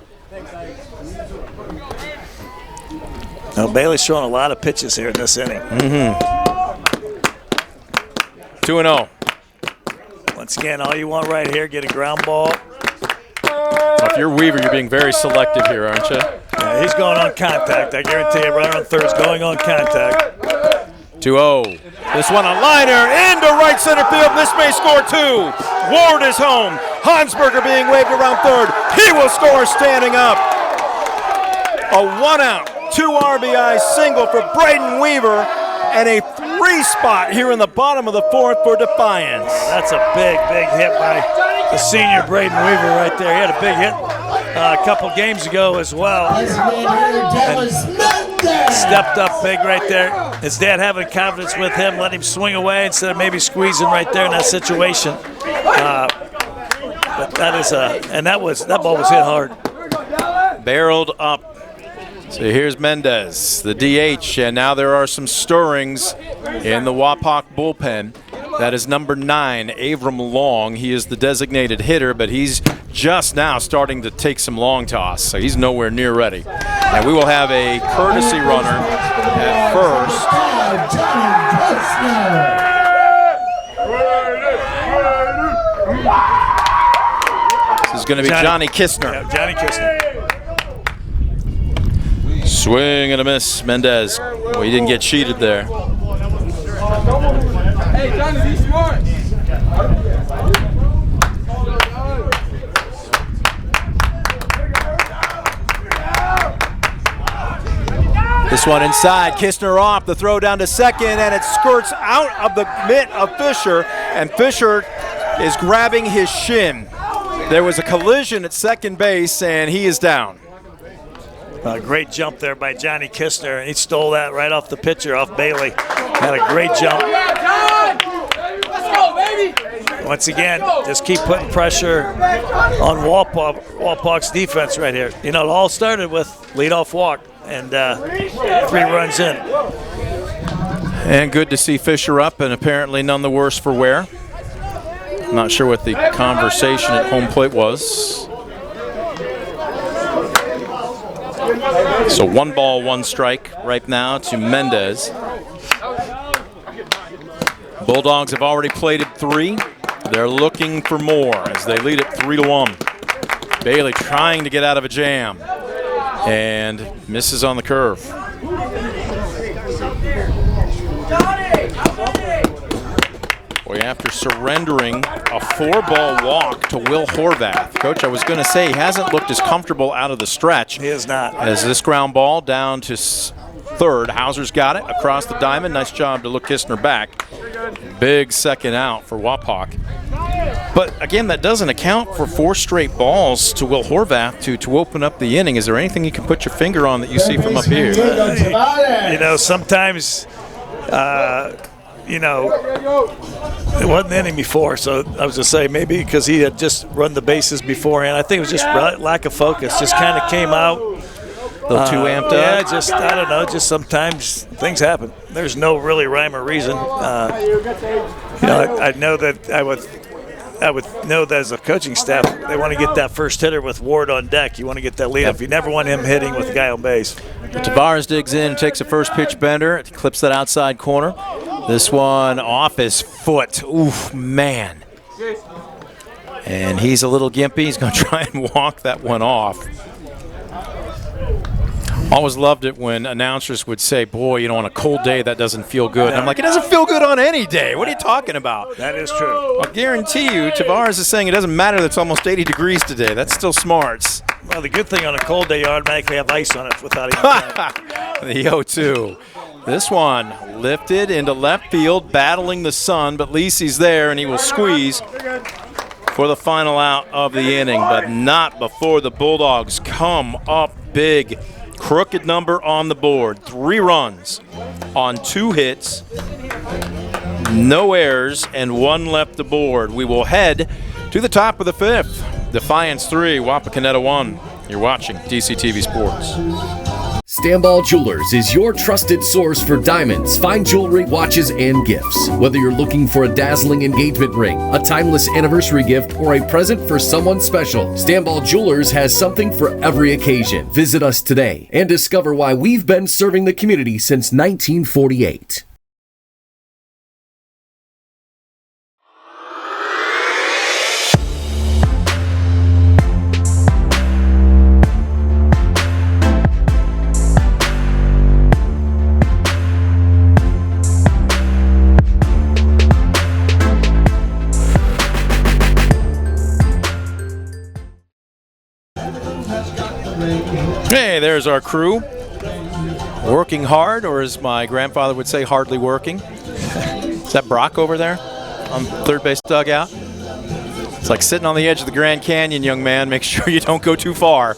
Now, Bailey's throwing a lot of pitches here in this inning. 2-0. Once again, all you want right here, get a ground ball. Well, if you're Weaver, you're being very selective here, aren't you? Yeah, he's going on contact. I guarantee you, runner on third is going on contact. 2-0. This one a liner into right center field. This may score two. Ward is home. Hansberger being waved around third. He will score standing up. A 1-out, 2 RBI single for Braden Weaver and a 3 spot here in the bottom of the fourth for Defiance. That's a big, big hit by the senior Braden Weaver right there. He had a big hit a couple games ago as well. Stepped up big right there. His dad having confidence with him, let him swing away instead of maybe squeezing right there in that situation. But that is that ball was hit hard. Barreled up. So here's Mendez, the DH, and now there are some stirrings in the Wapak bullpen. That is number 9, Avram Long. He is the designated hitter, but he's just now starting to take some long toss, so he's nowhere near ready. And we will have a courtesy runner at first. This is going to be Johnny Kistner. Yeah, Johnny Kistner. Swing and a miss, Mendez. Well, he didn't get cheated there. Hey, Johnny, be smart. This one inside, Kistner off, the throw down to second, and it skirts out of the mitt of Fisher, and Fisher is grabbing his shin. There was a collision at second base, and he is down. A great jump there by Johnny Kistner, and he stole that right off the pitcher, off Bailey. Had a great jump. Let's go, baby. Once again, just keep putting pressure on Wapak's defense right here. You know, it all started with leadoff walk and 3 runs in. And good to see Fisher up, and apparently none the worse for wear. Not sure what the conversation at home plate was. So 1 ball, 1 strike right now to Mendez. Bulldogs have already plated 3. They're looking for more as they lead it 3-1. Bailey trying to get out of a jam and misses on the curve. Boy, after surrendering a 4-ball walk to Will Horvath. Coach, I was going to say he hasn't looked as comfortable out of the stretch. He is not. As this ground ball down to third. Hauser's got it across the diamond. Nice job to look Kistner back. Big second out for Wapak. But again, that doesn't account for 4 straight balls to Will Horvath to open up the inning. Is there anything you can put your finger on that you see from up here? You know, sometimes, you know, it wasn't the inning before, so I was going to say maybe because he had just run the bases beforehand. I think it was just lack of focus. Just kind of came out. A little too amped up? Yeah, just, I don't know, just sometimes things happen. There's no really rhyme or reason. You know, I know that I would know that as a coaching staff, they want to get that first hitter with Ward on deck. You want to get that lead up. You never want him hitting with the guy on base. Tavares digs in and takes a first pitch bender. It clips that outside corner. This one off his foot. Oof, man. And he's a little gimpy. He's going to try and walk that one off. Always loved it when announcers would say, boy, you know, on a cold day, that doesn't feel good. And I'm like, it doesn't feel good on any day. What are you talking about? That is true. I'll guarantee you, Tavares is saying it doesn't matter that it's almost 80 degrees today. That's still smarts. Well, the good thing on a cold day, you automatically have ice on it without even trying. The 0-2. This one lifted into left field, battling the sun, but Lisi's there, and he will squeeze for the final out of the inning, but not before the Bulldogs come up big. Crooked number on the board. 3 runs on 2 hits, no errors, and 1 left aboard. We will head to the top of the 5th. Defiance 3, Wapakoneta 1. You're watching DCTV Sports. Stanball Jewelers is your trusted source for diamonds, fine jewelry, watches, and gifts. Whether you're looking for a dazzling engagement ring, a timeless anniversary gift, or a present for someone special, Stanball Jewelers has something for every occasion. Visit us today and discover why we've been serving the community since 1948. Hey, there's our crew. Working hard, or as my grandfather would say, hardly working. Is that Brock over there on third base dugout? It's like sitting on the edge of the Grand Canyon, young man. Make sure you don't go too far.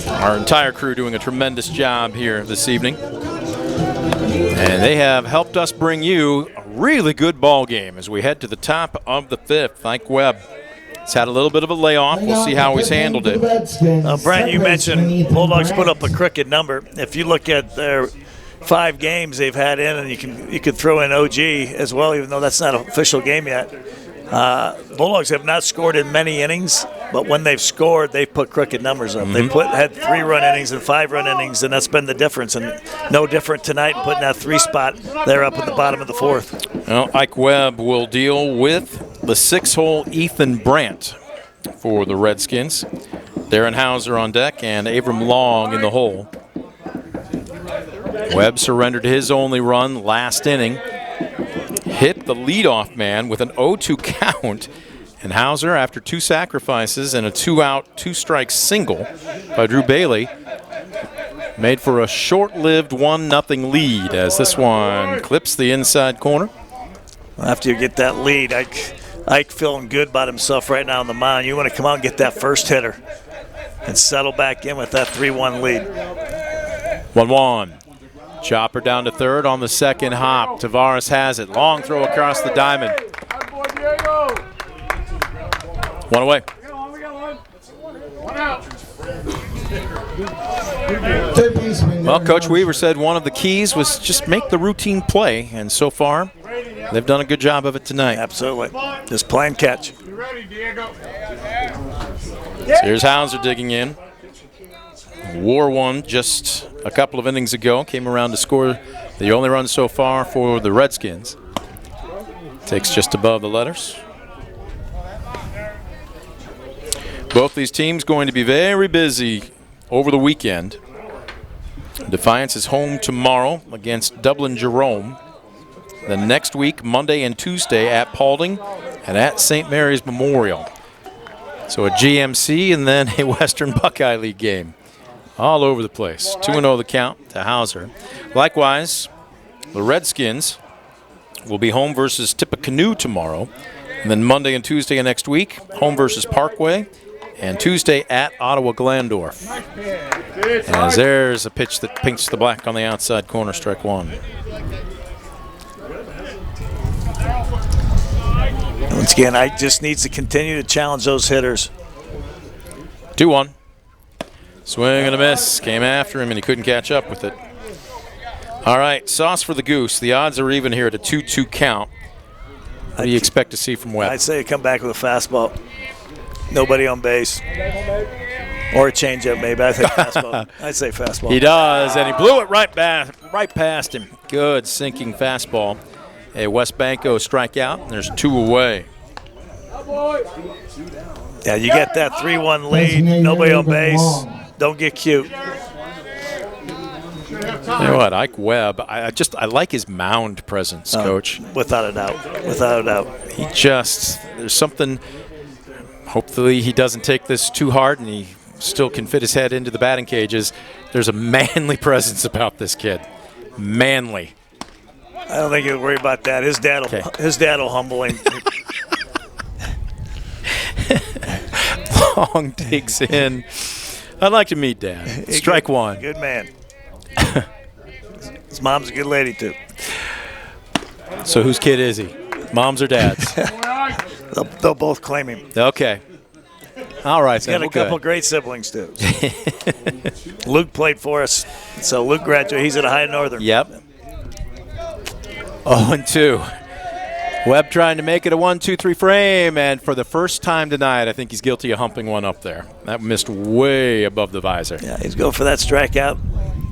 Our entire crew doing a tremendous job here this evening. And they have helped us bring you a really good ball game as we head to the top of the 5th. Ike Webb has had a little bit of a layoff. We'll see how he's handled it. Brent, you mentioned Bulldogs put up a crooked number. If you look at their 5 games they've had in, and you can throw in OG as well, even though that's not an official game yet. Bulldogs have not scored in many innings, but when they've scored, they've put crooked numbers up. They had 3-run innings and 5-run innings, and that's been the difference. And no different tonight, putting that 3 spot there up at the bottom of the 4th. Well, Ike Webb will deal with the 6-hole Ethan Brandt for the Redskins. Darren Hauser on deck and Abram Long in the hole. Webb surrendered his only run last inning. Hit the leadoff man with an 0-2 count. And Hauser, after 2 sacrifices and a 2-out, 2-strike single by Drew Bailey, made for a short-lived 1-0 lead as this one clips the inside corner. After you get that lead, Ike feeling good about himself right now on the mound. You want to come out and get that first hitter and settle back in with that 3-1 lead. 1-1. Chopper down to third on the second hop. Tavares has it. Long throw across the diamond. 1 away. Well, Coach Weaver said one of the keys was just make the routine play, and so far they've done a good job of it tonight. Absolutely. Just play and catch. So here's Hauser digging in. War one just a couple of innings ago. Came around to score the only run so far for the Redskins. Takes just above the letters. Both these teams going to be very busy over the weekend. Defiance is home tomorrow against Dublin Jerome. The next week, Monday and Tuesday at Paulding and at St. Mary's Memorial. So a GMC and then a Western Buckeye League game. All over the place. 2-0 the count to Hauser. Likewise, the Redskins will be home versus Tippecanoe tomorrow. And then Monday and Tuesday of next week, home versus Parkway. And Tuesday at Ottawa Glandorf. As there's a pitch that pinks the black on the outside corner, strike 1. Once again, Ike just needs to continue to challenge those hitters. 2-1. Swing and a miss. Came after him, and he couldn't catch up with it. All right, sauce for the goose. The odds are even here at a 2-2 count. What do you expect to see from Webb? I'd say come back with a fastball. Nobody on base. Or a changeup, maybe. I think fastball. I'd say fastball. He does, and he blew it right past him. Good sinking fastball. A West Banco strikeout. There's 2 away. Yeah, you get that 3-1 lead. Nobody on base. Don't get cute. You know what, Ike Webb, I like his mound presence, Coach. Without a doubt. Without a doubt. There's something Hopefully he doesn't take this too hard and he still can fit his head into the batting cages. There's a manly presence about this kid. Manly. I don't think he'll worry about that. His dad will humble him. Long digs in. I'd like to meet Dad. Strike one. Good man. His mom's a good lady, too. So whose kid is he? Mom's or Dad's? They'll both claim him. Okay. All right. He's got a couple great siblings, too. Luke played for us, so Luke graduated. He's at a high Northern. Yep. 0-2. Webb trying to make it a 1-2-3 frame, and for the first time tonight, I think he's guilty of humping one up there. That missed way above the visor. Yeah, he's going for that strikeout.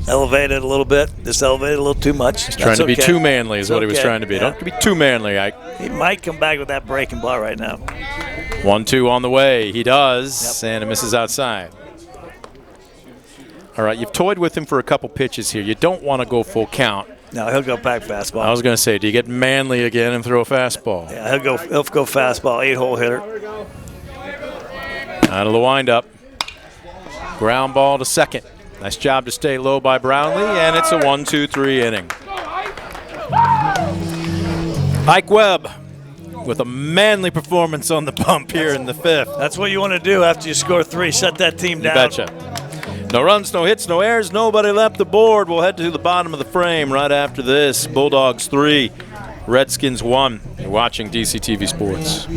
Elevated a little bit. Just elevated a little too much. He's trying to be too manly is what he was trying to be. Yeah. Don't be too manly, Ike. He might come back with that breaking ball right now. 1-2 on the way. He does, and it misses outside. All right, you've toyed with him for a couple pitches here. You don't want to go full count. No, he'll go back fastball. I was going to say, do you get manly again and throw a fastball? Yeah, he'll go fastball, 8-hole hitter. Out of the windup. Ground ball to second. Nice job to stay low by Brownlee, and it's a 1-2-3 inning. Ike Webb with a manly performance on the bump here in the fifth. That's what you want to do after you score 3. Shut that team down. You betcha. No runs, no hits, no errors, nobody left the board. We'll head to the bottom of the frame right after this. Bulldogs 3, Redskins 1. You're watching DCTV Sports.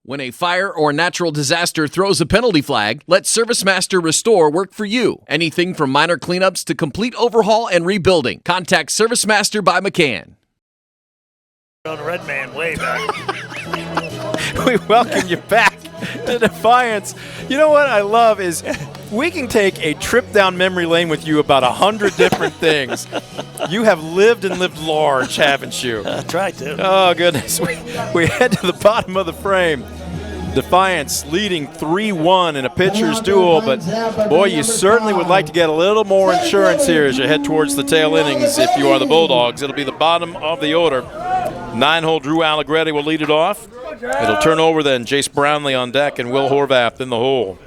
When a fire or natural disaster throws a penalty flag, let ServiceMaster Restore work for you. Anything from minor cleanups to complete overhaul and rebuilding. Contact ServiceMaster by McCann. On Red Man way back. We welcome you back to Defiance. You know what I love is we can take a trip down memory lane with you about 100 different things. You have lived and lived large, haven't you? I tried to. Oh, goodness. We head to the bottom of the frame. Defiance leading 3-1 in a pitcher's duel, but boy, you certainly would like to get a little more insurance here as you head towards the tail innings if you are the Bulldogs. It'll be the bottom of the order. 9-hole Drew Allegretti will lead it off. It'll turn over then Jace Brownlee on deck and Will Horvath in the hole.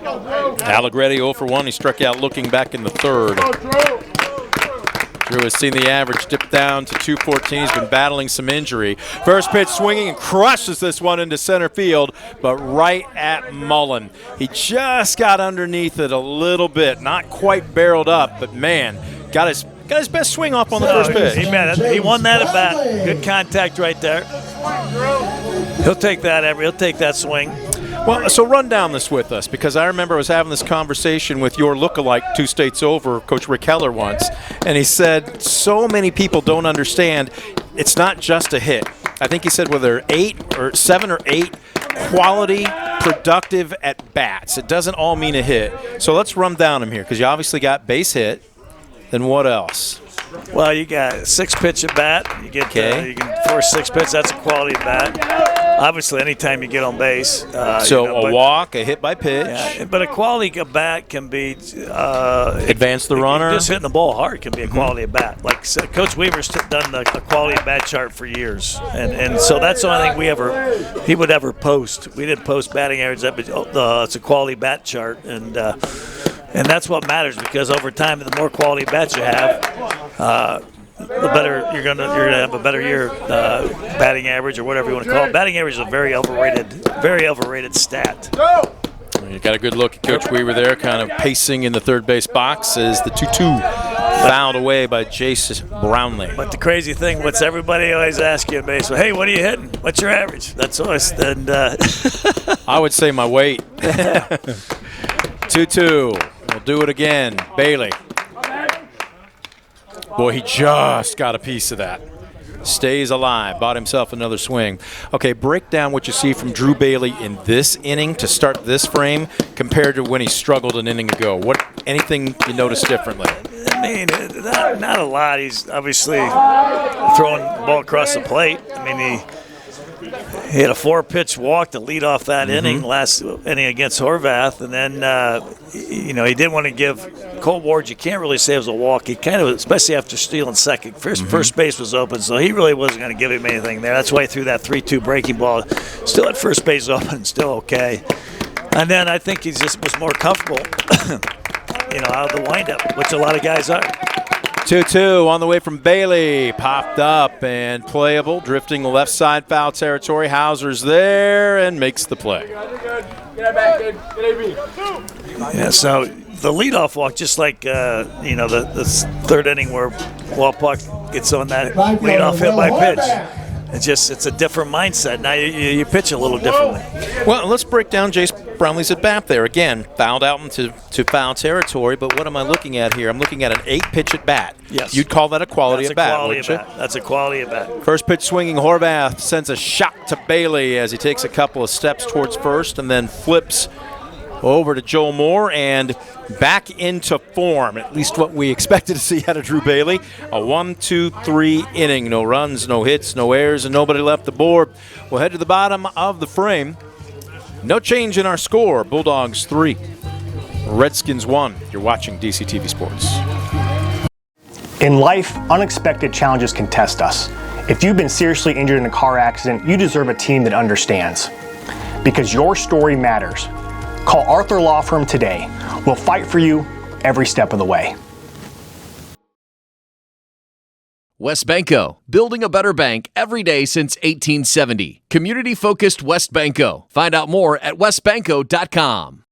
Allegretti 0 for 1. He struck out looking back in the third. Drew has seen the average dip down to 214. He's been battling some injury. First pitch swinging and crushes this one into center field, but right at Mullen. He just got underneath it a little bit. Not quite barreled up, but man, got his best swing off on the first pitch. He won that at bat. Good contact right there. He'll take that, He'll take that swing. Well, so run down this with us, because I remember I was having this conversation with your lookalike 2 states over, Coach Rick Heller, once, and he said so many people don't understand it's not just a hit. I think he said whether 7 or 8 quality, productive at-bats. It doesn't all mean a hit. So let's run down them here, because you obviously got base hit. Then what else? Well, you got 6-pitch at bat. You get you can force 6 pitch. That's a quality at bat. Obviously, anytime you get on base. A walk, a hit by pitch. Yeah, but a quality at bat can be advance the runner. Just hitting the ball hard can be a quality at bat. Like Coach Weaver's done a quality at bat chart for years, and so that's the only thing he would ever post. We didn't post batting average, but it's a quality bat chart, and that's what matters, because over time, the more quality bats you have, the better you're gonna have a better year. Batting average, or whatever you want to call it. Batting average is a very overrated stat. You got a good look at Coach Weaver there, kind of pacing in the third base box as the 2-2 fouled away by Jace Brownlee. But the crazy thing, what's everybody always ask you in baseball? Hey, what are you hitting? What's your average? That's always. And I would say my weight. 2-2. We'll do it again. Bailey. Boy, he just got a piece of that. stays alive, bought himself another swing. Okay, break down what you see from Drew Bailey in this inning to start this frame compared to when he struggled an inning ago. Anything you notice differently? I mean, not a lot. He's obviously throwing the ball across the plate. I mean, he had a 4-pitch walk to lead off that inning, last inning against Horvath, and then he didn't want to give Cole Ward. You can't really say it was a walk. He kind of, especially after stealing second, first base was open, so he really wasn't going to give him anything there. That's why he threw that 3-2 breaking ball. Still at first base open, still okay. And then I think he just was more comfortable, out of the windup, which a lot of guys are. 2-2 on the way from Bailey. Popped up and playable. Drifting left side foul territory. Hauser's there and makes the play. Yeah, so the leadoff walk, just like, the third inning where Wapak gets on that leadoff hit by pitch. It's a different mindset. Now you pitch a little differently. Well, let's break down Jace Brownlee's at bat there. Again, fouled out into foul territory, but what am I looking at here? I'm looking at an 8-pitch at bat. Yes. You'd call that a quality at bat, wouldn't you? That's a quality at bat. First pitch swinging, Horvath sends a shot to Bailey as he takes a couple of steps towards first and then flips over to Joel Moore and back into form, at least what we expected to see out of Drew Bailey. A 1-2-3 inning. No runs, no hits, no errors, and nobody left the board. We'll head to the bottom of the frame. No change in our score. Bulldogs 3, Redskins 1. You're watching DCTV Sports. In life, unexpected challenges can test us. If you've been seriously injured in a car accident, you deserve a team that understands. Because your story matters. Call Arthur Law Firm today. We'll fight for you every step of the way. WesBanco, building a better bank every day since 1870. Community-focused WesBanco. Find out more at wesbanco.com.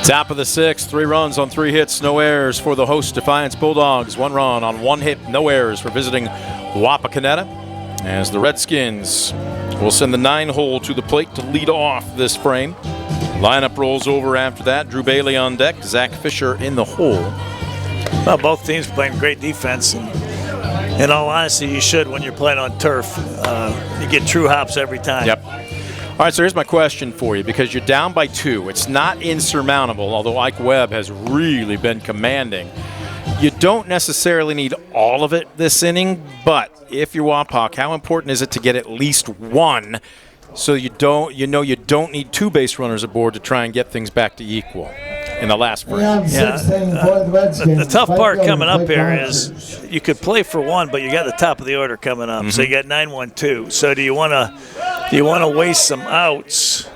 Top of the sixth, 3 runs on 3 hits, no errors for the host Defiance Bulldogs. 1 run on 1 hit, no errors for visiting Wapakoneta. As the Redskins will send the 9-hole to the plate to lead off this frame. Lineup rolls over after that. Drew Bailey on deck, Zach Fisher in the hole. Well, both teams playing great defense, and in all honesty, you should when you're playing on turf. You get true hops every time. Yep. All right, so here's my question for you, because you're down by 2. It's not insurmountable, although Ike Webb has really been commanding. You don't necessarily need all of it this inning, but if you're Wapak, how important is it to get at least 1 so you don't need 2 base runners aboard to try and get things back to equal in the last frame? The tough part coming up here is you could play for 1, but you got the top of the order coming up. So you got 9-1-2. So do you want to waste some outs?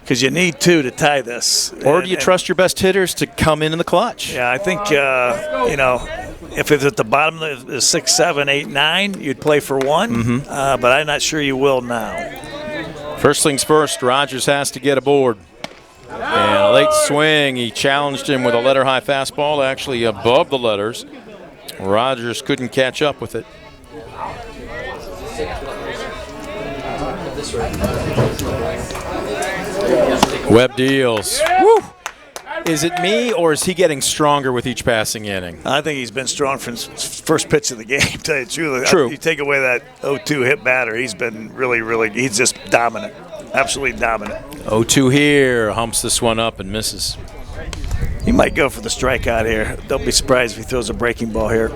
Because you need 2 to tie this. Or do you trust your best hitters to come in the clutch? Yeah, I think, if it's at the bottom of the 6, 7, 8, 9, you'd play for 1. But I'm not sure you will now. First things first, Rogers has to get aboard. And a late swing. He challenged him with a letter-high fastball, actually above the letters. Rogers couldn't catch up with it. Webb deals. Woo! Is it me, or is he getting stronger with each passing inning? I think he's been strong from first pitch of the game, to tell you the truth. True. You take away that 0-2 hit batter, he's been really, he's just dominant. Absolutely dominant. 0-2 here. Humps this one up and misses. He might go for the strikeout here. Don't be surprised if he throws a breaking ball here.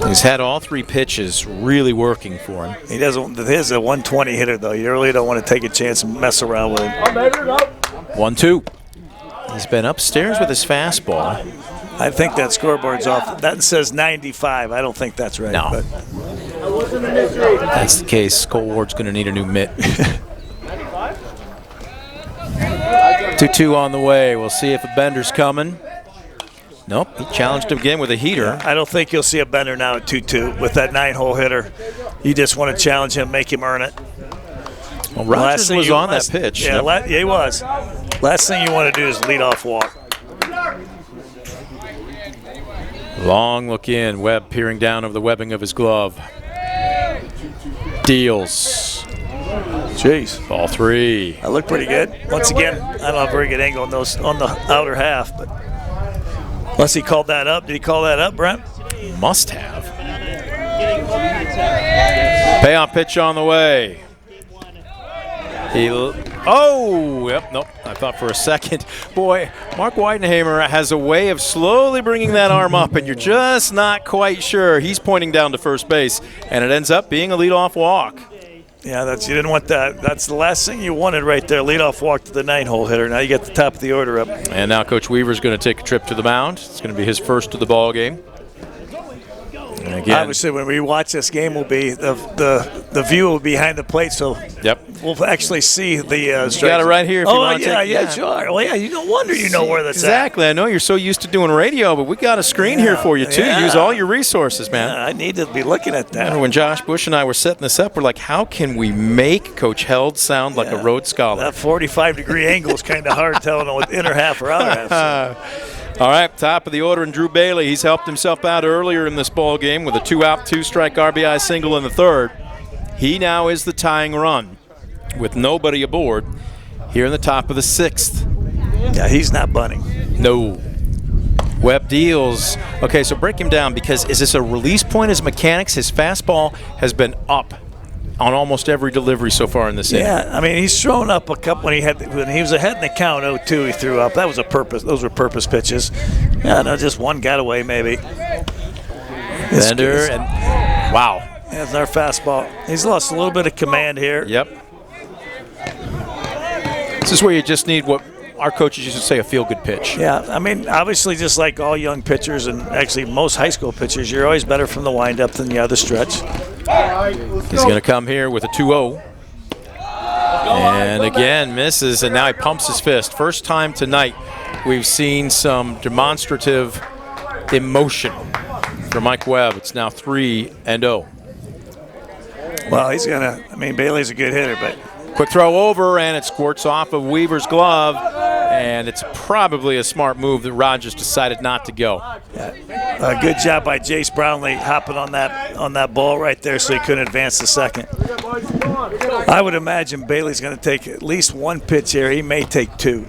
He's had all 3 pitches really working for him. He doesn't. He's a 120 hitter, though. You really don't want to take a chance and mess around with him. 1-2. He's been upstairs with his fastball. I think that scoreboard's off. That says 95. I don't think that's right. No. But that's the case. Cole Ward's going to need a new mitt. 2-2 on the way. We'll see if a bender's coming. Nope, he challenged him again with a heater. Yeah, I don't think you'll see a bender now at 2-2 with that 9-hole hitter. You just want to challenge him, make him earn it. Well, Rogers was on that pitch. Yeah, yeah, he was. Last thing you want to do is lead off walk. Long look in. Webb peering down over the webbing of his glove. Deals. Jeez. Ball 3. I look pretty good. Once again, I don't have a very good angle on the outer half, but Unless he called that up. Did he call that up, Brent? Must have. Payoff pitch on the way. Nope. I thought for a second. Boy, Mark Weidenhamer has a way of slowly bringing that arm up, and you're just not quite sure. He's pointing down to first base, and it ends up being a leadoff walk. Yeah, you didn't want that. That's the last thing you wanted right there. Leadoff walk to the 9-hole hitter. Now you get the top of the order up. And now Coach Weaver's going to take a trip to the mound. It's going to be his first of the ball game. And again, obviously, when we watch this game, will be the view will be behind the plate, so we'll actually see the strikes. You got it right here. If you want to take, sure. Well, you no wonder you know where that's exactly. I know you're so used to doing radio, but we got a screen here for you too. Use all your resources, man. I need to be looking at that. When Josh Bush and I were setting this up, we're like, how can we make Coach Held sound like a Rhodes Scholar? That 45-degree angle is kind of hard telling with inner half or outer half. So. All right, top of the order, and Drew Bailey. He's helped himself out earlier in this ball game with a 2-out, 2-strike RBI single in the third. He now is the tying run with nobody aboard here in the top of the sixth. Yeah, he's not bunting. No. Webb deals. Okay, so break him down, because is this a release point? His mechanics, his fastball has been up on almost every delivery so far in this inning. Yeah, I mean, he's thrown up a couple when he was ahead in the count 0-2, he threw up. That was those were purpose pitches. Yeah, no, just one got away maybe. Bender and wow. That's our fastball. He's lost a little bit of command here. Yep. This is where you just need what our coaches used to say, a feel-good pitch. Yeah, I mean, obviously, just like all young pitchers and actually most high school pitchers, you're always better from the windup than the other stretch. He's going to come here with a 2-0. And again, misses, and now he pumps his fist. First time tonight we've seen some demonstrative emotion for Mike Webb. It's now 3-0. Well, he's going to, I mean, Bailey's a good hitter, but. Quick throw over, and it squirts off of Weaver's glove, and it's probably a smart move that Rogers decided not to go. Yeah. Good job by Jace Brownlee hopping on that ball right there so he couldn't advance the second. I would imagine Bailey's going to take at least one pitch here. He may take two.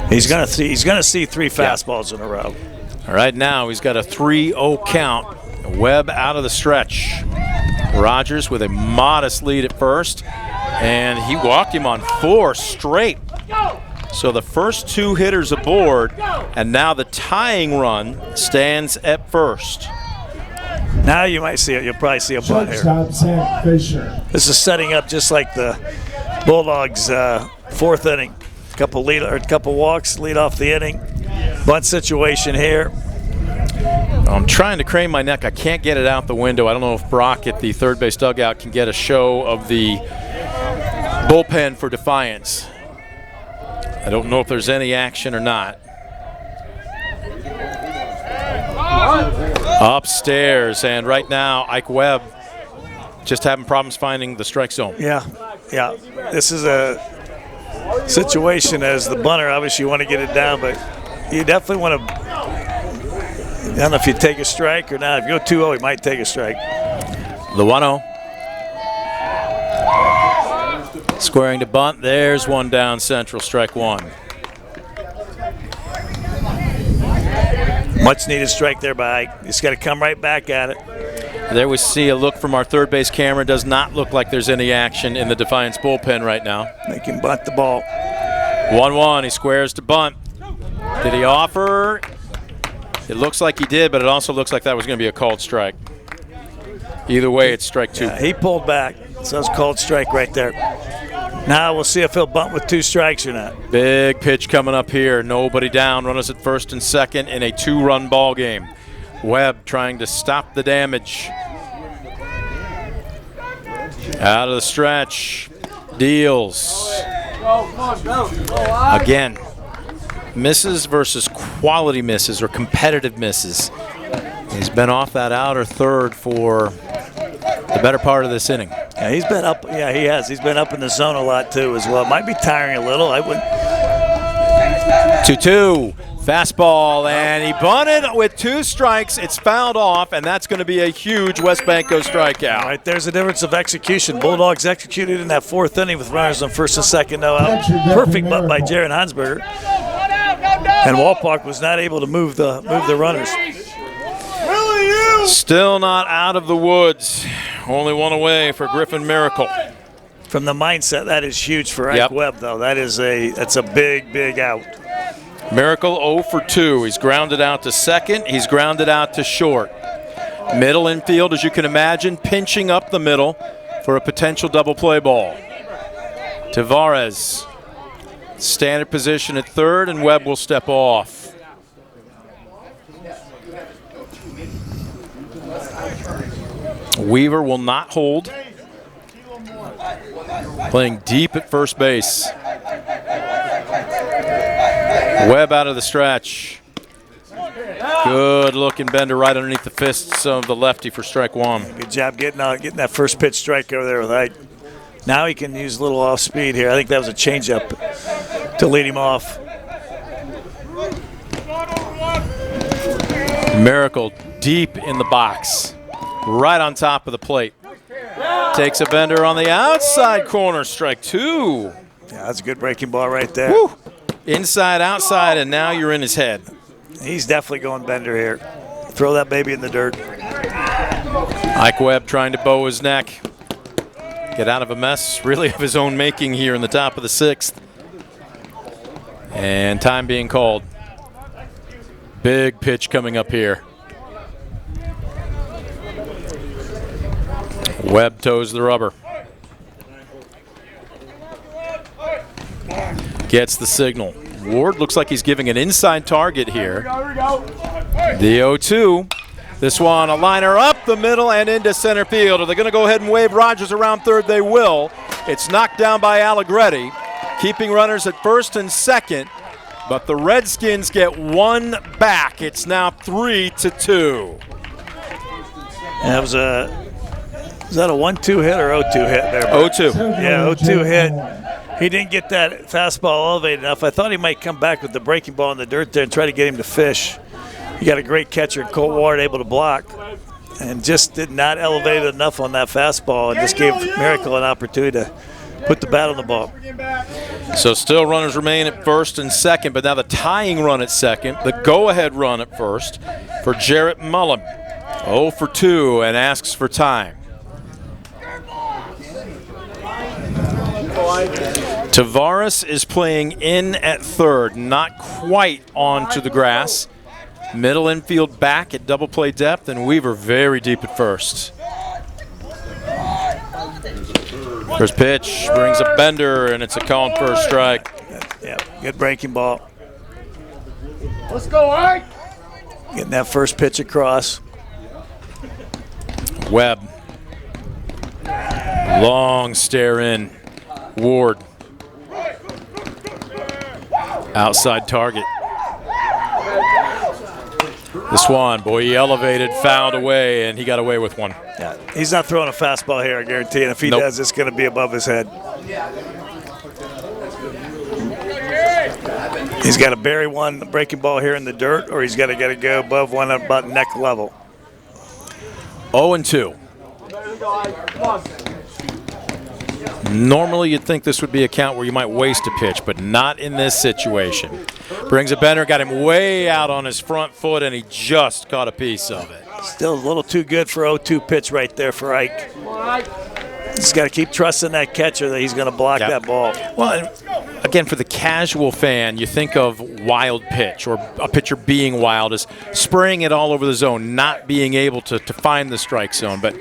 He's going to see three fastballs in a row. All right, now he's got a 3-0 count. Webb out of the stretch. Rogers with a modest lead at first, and he walked him on 4 straight. So the first 2 hitters aboard, and now the tying run stands at first. Now you might see it. You'll probably see a bunt here. This is setting up just like the Bulldogs' 4th inning. Couple walks, lead off the inning. Bunt situation here. I'm trying to crane my neck. I can't get it out the window. I don't know if Brock at the third base dugout can get a show of the bullpen for Defiance. I don't know if there's any action or not. Upstairs, and right now Ike Webb just having problems finding the strike zone. Yeah. This is a situation as the bunter. Obviously, you want to get it down, but you definitely want to. I don't know if you take a strike or not. If you go 2-0, you might take a strike. The 1-0. Squaring to bunt. There's one down central, strike one. Much needed strike there by Ike. He's got to come right back at it. There we see a look from our third base camera. Does not look like there's any action in the Defiance bullpen right now. They can bunt the ball. 1-1. He squares to bunt. Did he offer? It looks like he did, but it also looks like that was going to be a called strike. Either way, it's strike 2. Yeah, he pulled back, so it's a called strike right there. Now we'll see if he'll bunt with 2 strikes or not. Big pitch coming up here. Nobody down. Runners at first and second in a 2-run ball game. Webb trying to stop the damage. Out of the stretch. Deals. Again. Misses versus quality misses or competitive misses. He's been off that outer third for the better part of this inning. Yeah, he's been up. Yeah, he has. He's been up in the zone a lot too as well. Might be tiring a little. I would. 2-2. Fastball, and he bunted with 2 strikes. It's fouled off, and that's going to be a huge West Banco strikeout. All right, there's a difference of execution. Bulldogs executed in that 4th inning with runners on first and second. No out. Perfect bunt by Jaron Hansberger. And Wapak was not able to move the runners. Still not out of the woods. Only one away for Griffin Miracle. From the mindset, that is huge for Ike Webb, though. That's a big out. Miracle 0 for 2. He's grounded out to second. He's grounded out to short. Middle infield, as you can imagine, pinching up the middle for a potential double play ball. Tavares, standard position at third, and Webb will step off. Weaver will not hold. Playing deep at first base. Webb out of the stretch. Good looking bender right underneath the fists of the lefty for strike one. Good job getting that first pitch strike over there with Ike. Now he can use a little off speed here. I think that was a changeup to lead him off. Miracle deep in the box, right on top of the plate. Takes a bender on the outside corner, strike two. Yeah, that's a good breaking ball right there. Woo. Inside, outside, and now you're in his head. He's definitely going bender here. Throw that baby in the dirt. Ike Webb trying to bow his neck. Get out of a mess, really, of his own making here in the top of the sixth. And time being called. Big pitch coming up here. Webb toes the rubber. Gets the signal. Ward looks like he's giving an inside target here. The 0-2. This one, a liner up the middle and into center field. Are they going to go ahead and wave Rogers around third? They will. It's knocked down by Allegretti, keeping runners at first and second. But the Redskins get one back. It's now 3-2. That is that a 1-2 hit or 0-2 hit there? 0-2. Yeah, 0-2 hit. He didn't get that fastball elevated enough. I thought he might come back with the breaking ball in the dirt there and try to get him to fish. You got a great catcher, Colt Ward, able to block, and just did not elevate it enough on that fastball and just gave Miracle an opportunity to put the bat on the ball. So still runners remain at first and second, but now the tying run at second, the go-ahead run at first for Jarrett Mullen. 0 for 2 and asks for time. Tavares is playing in at third, not quite onto the grass. Middle infield back at double play depth, and Weaver very deep at first. First pitch brings a bender, and it's a called first strike. Yeah, good breaking ball. Let's go, Ike! Getting that first pitch across. Webb. Long stare in. Ward. Outside target. This one, boy, he elevated, fouled away, and he got away with one. Yeah, he's not throwing a fastball here, I guarantee. And if he does, it's going to be above his head. He's got to bury one breaking ball here in the dirt, or he's got to go above one about neck level. 0-2. Normally, you'd think this would be a count where you might waste a pitch, but not in this situation. Brings a bender, got him way out on his front foot, and he just caught a piece of it. Still a little too good for 0-2 pitch right there for Ike. He's got to keep trusting that catcher that he's going to block that ball. Well, again, for the casual fan, you think of wild pitch or a pitcher being wild as spraying it all over the zone, not being able to find the strike zone. But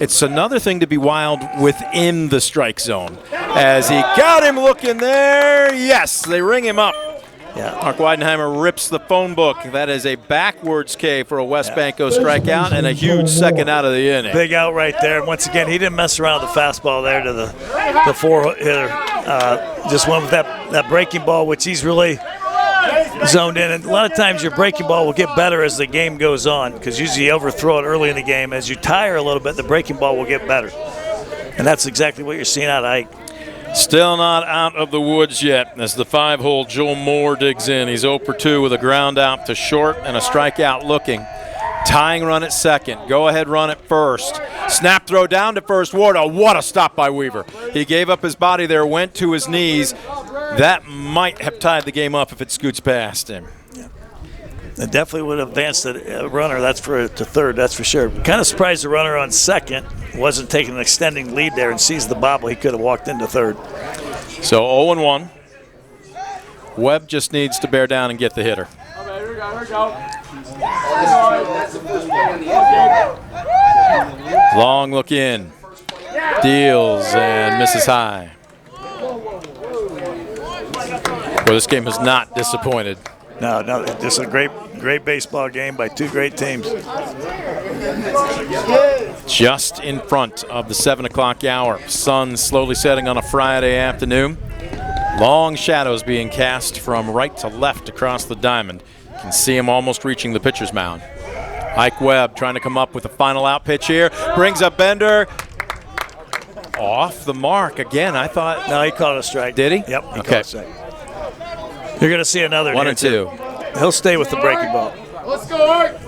it's another thing to be wild within the strike zone. As he got him looking there, yes, they ring him up. Yeah. Mark Weidenheimer rips the phone book. That is a backwards K for a West Banco strikeout and a huge second out of the inning. Big out right there. And once again, he didn't mess around with the fastball there to the four-hitter. Just went with that breaking ball, which he's really zoned in. And a lot of times your breaking ball will get better as the game goes on because usually you overthrow it early in the game. As you tire a little bit, the breaking ball will get better. And that's exactly what you're seeing out of Ike. Still not out of the woods yet as the 5-hole Joel Moore digs in. He's 0 for 2 with a ground out to short and a strikeout looking. Tying run at second. Go-ahead run at first. Snap throw down to first. Ward, oh, what a stop by Weaver. He gave up his body there, went to his knees. That might have tied the game up if it scoots past him. It definitely would have advanced the runner. To third. That's for sure. Kind of surprised the runner on second wasn't taking an extending lead there and sees the bobble. He could have walked into third. So 0-1. Webb just needs to bear down and get the hitter. Okay, here we go. Long look in. Deals and misses high. Well, this game has not disappointed. No, just a great baseball game by two great teams. Just in front of the 7 o'clock hour. Sun slowly setting on a Friday afternoon. Long shadows being cast from right to left across the diamond. You can see him almost reaching the pitcher's mound. Ike Webb trying to come up with a final out pitch here. Brings a bender. Off the mark again. I thought. No, he called a strike. Did he? Yep. He called a strike. You're going to see another. 1-2. He'll stay with the breaking ball. Let's go, Art.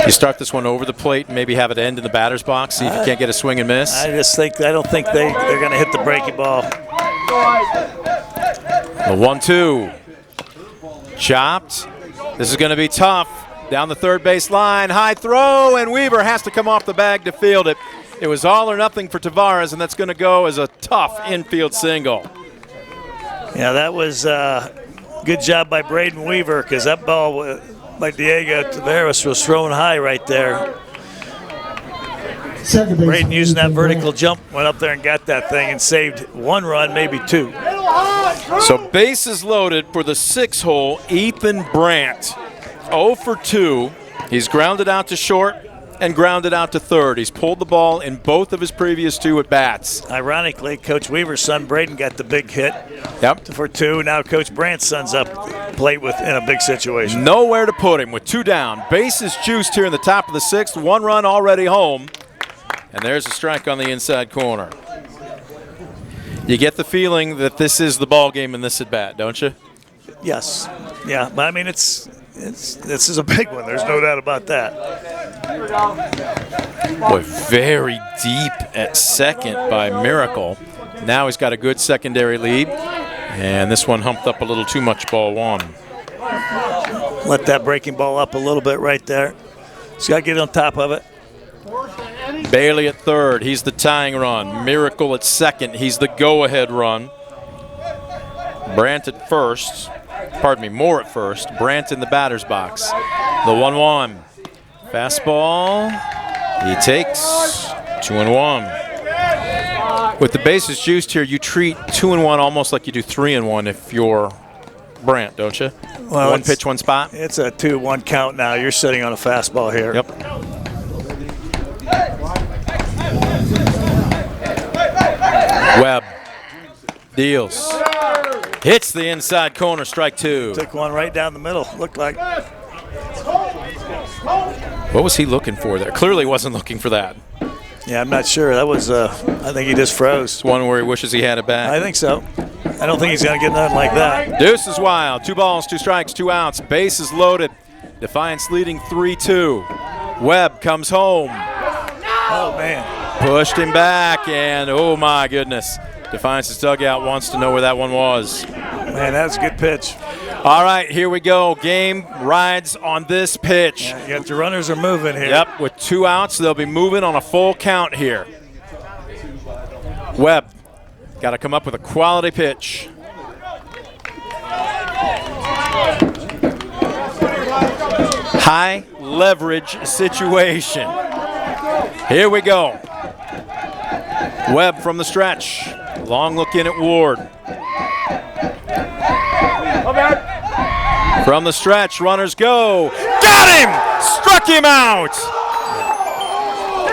You start this one over the plate and maybe have it end in the batter's box. See if you can't get a swing and miss. I don't think they're going to hit the breaking ball. The 1-2. Chopped. This is going to be tough. Down the third base line. High throw, and Weaver has to come off the bag to field it. It was all or nothing for Tavares, and that's going to go as a tough infield single. Yeah, that was good job by Braden Weaver because that ball by Diego Tavares was thrown high right there. Braden using that vertical jump, went up there and got that thing and saved one run, maybe two. So bases loaded for the 6-hole, Ethan Brandt. 0 for 2. He's grounded out to short and grounded out to third. He's pulled the ball in both of his previous 2 at-bats. Ironically, Coach Weaver's son, Braden, got the big hit for 2. Now Coach Brandt's son's up plate in a big situation. Nowhere to put him with 2 down. Bases juiced here in the top of the 6th. 1 run already home. And there's a strike on the inside corner. You get the feeling that this is the ball game in this at-bat, don't you? Yes. Yeah, but I mean, this is a big one. There's no doubt about that. Boy, very deep at second by Miracle. Now he's got a good secondary lead. And this one humped up a little too much, ball 1. Let that breaking ball up a little bit right there. He's got to get on top of it. Bailey at third. He's the tying run. Miracle at second. He's the go-ahead run. Brandt at first. Moore at first. Brandt in the batter's box. The 1-1. Fastball. He takes 2-1. With the bases juiced here, you treat 2-1 almost like you do 3-1 if you're Brandt, don't you? Well, 1 pitch, 1 spot. It's a 2-1 count now. You're sitting on a fastball here. Yep. Webb deals. Hits the inside corner, strike 2. Took one right down the middle, looked like. What was he looking for there? Clearly wasn't looking for that. Yeah, I'm not sure. That was, I think he just froze. It's one where he wishes he had it back. I think so. I don't think he's going to get nothing like that. Deuce is wild. 2 balls, 2 strikes, 2 outs. Bases loaded. Defiance leading 3-2. Webb comes home. Oh, man. Pushed him back, and oh, my goodness. Defiance's dugout wants to know where that one was. Man, that was a good pitch. All right, here we go. Game rides on this pitch. Yeah, the runners are moving here. Yep, with 2 outs, they'll be moving on a full count here. Webb got to come up with a quality pitch. High leverage situation. Here we go. Webb from the stretch. Long look in at Ward. From the stretch, runners go. Got him! Struck him out!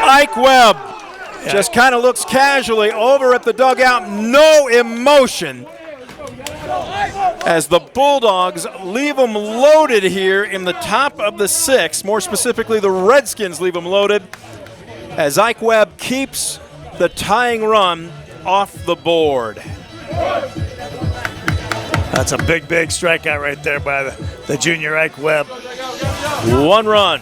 Ike Webb just kind of looks casually over at the dugout. No emotion. As the Bulldogs leave them loaded here in the top of the 6th. More specifically, the Redskins leave them loaded. As Ike Webb keeps the tying run off the board. That's a big strikeout right there by the junior Ike Webb. 1 run,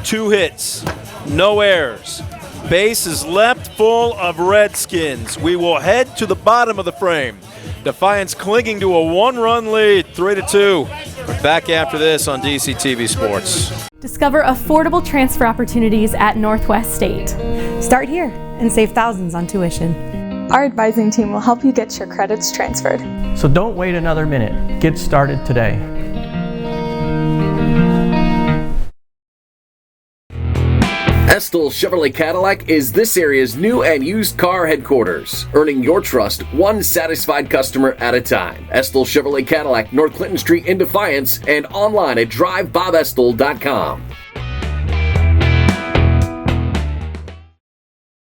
2 hits, no errors. Base is left full of Redskins. We will head to the bottom of the frame. Defiance clinging to a 1-run lead, 3-2. Back after this on DCTV Sports. Discover affordable transfer opportunities at Northwest State. Start here and save thousands on tuition. Our advising team will help you get your credits transferred. So don't wait another minute. Get started today. Estill Chevrolet Cadillac is this area's new and used car headquarters, earning your trust one satisfied customer at a time. Estill Chevrolet Cadillac, North Clinton Street in Defiance, and online at drivebobestill.com.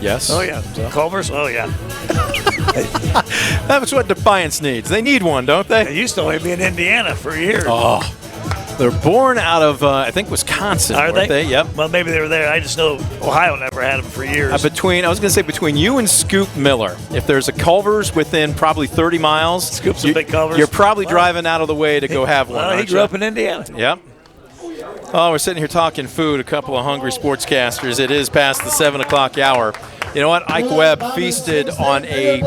Yes. Oh, yeah. Culvers? Oh, yeah. That's what Defiance needs. They need one, don't they? They used to only be in Indiana for years. Oh. They're born out of, I think, Wisconsin. Are weren't they? Yep. Well, maybe they were there. I just know Ohio never had them for years. I was going to say between you and Scoop Miller, if there's a Culver's within probably 30 miles, Scoop's a big Culver's. You're probably driving out of the way to go have one. Well, he grew up in Indiana. Yep. Oh, we're sitting here talking food, a couple of hungry sportscasters. It is past the 7 o'clock hour. You know what? Ike Webb feasted on a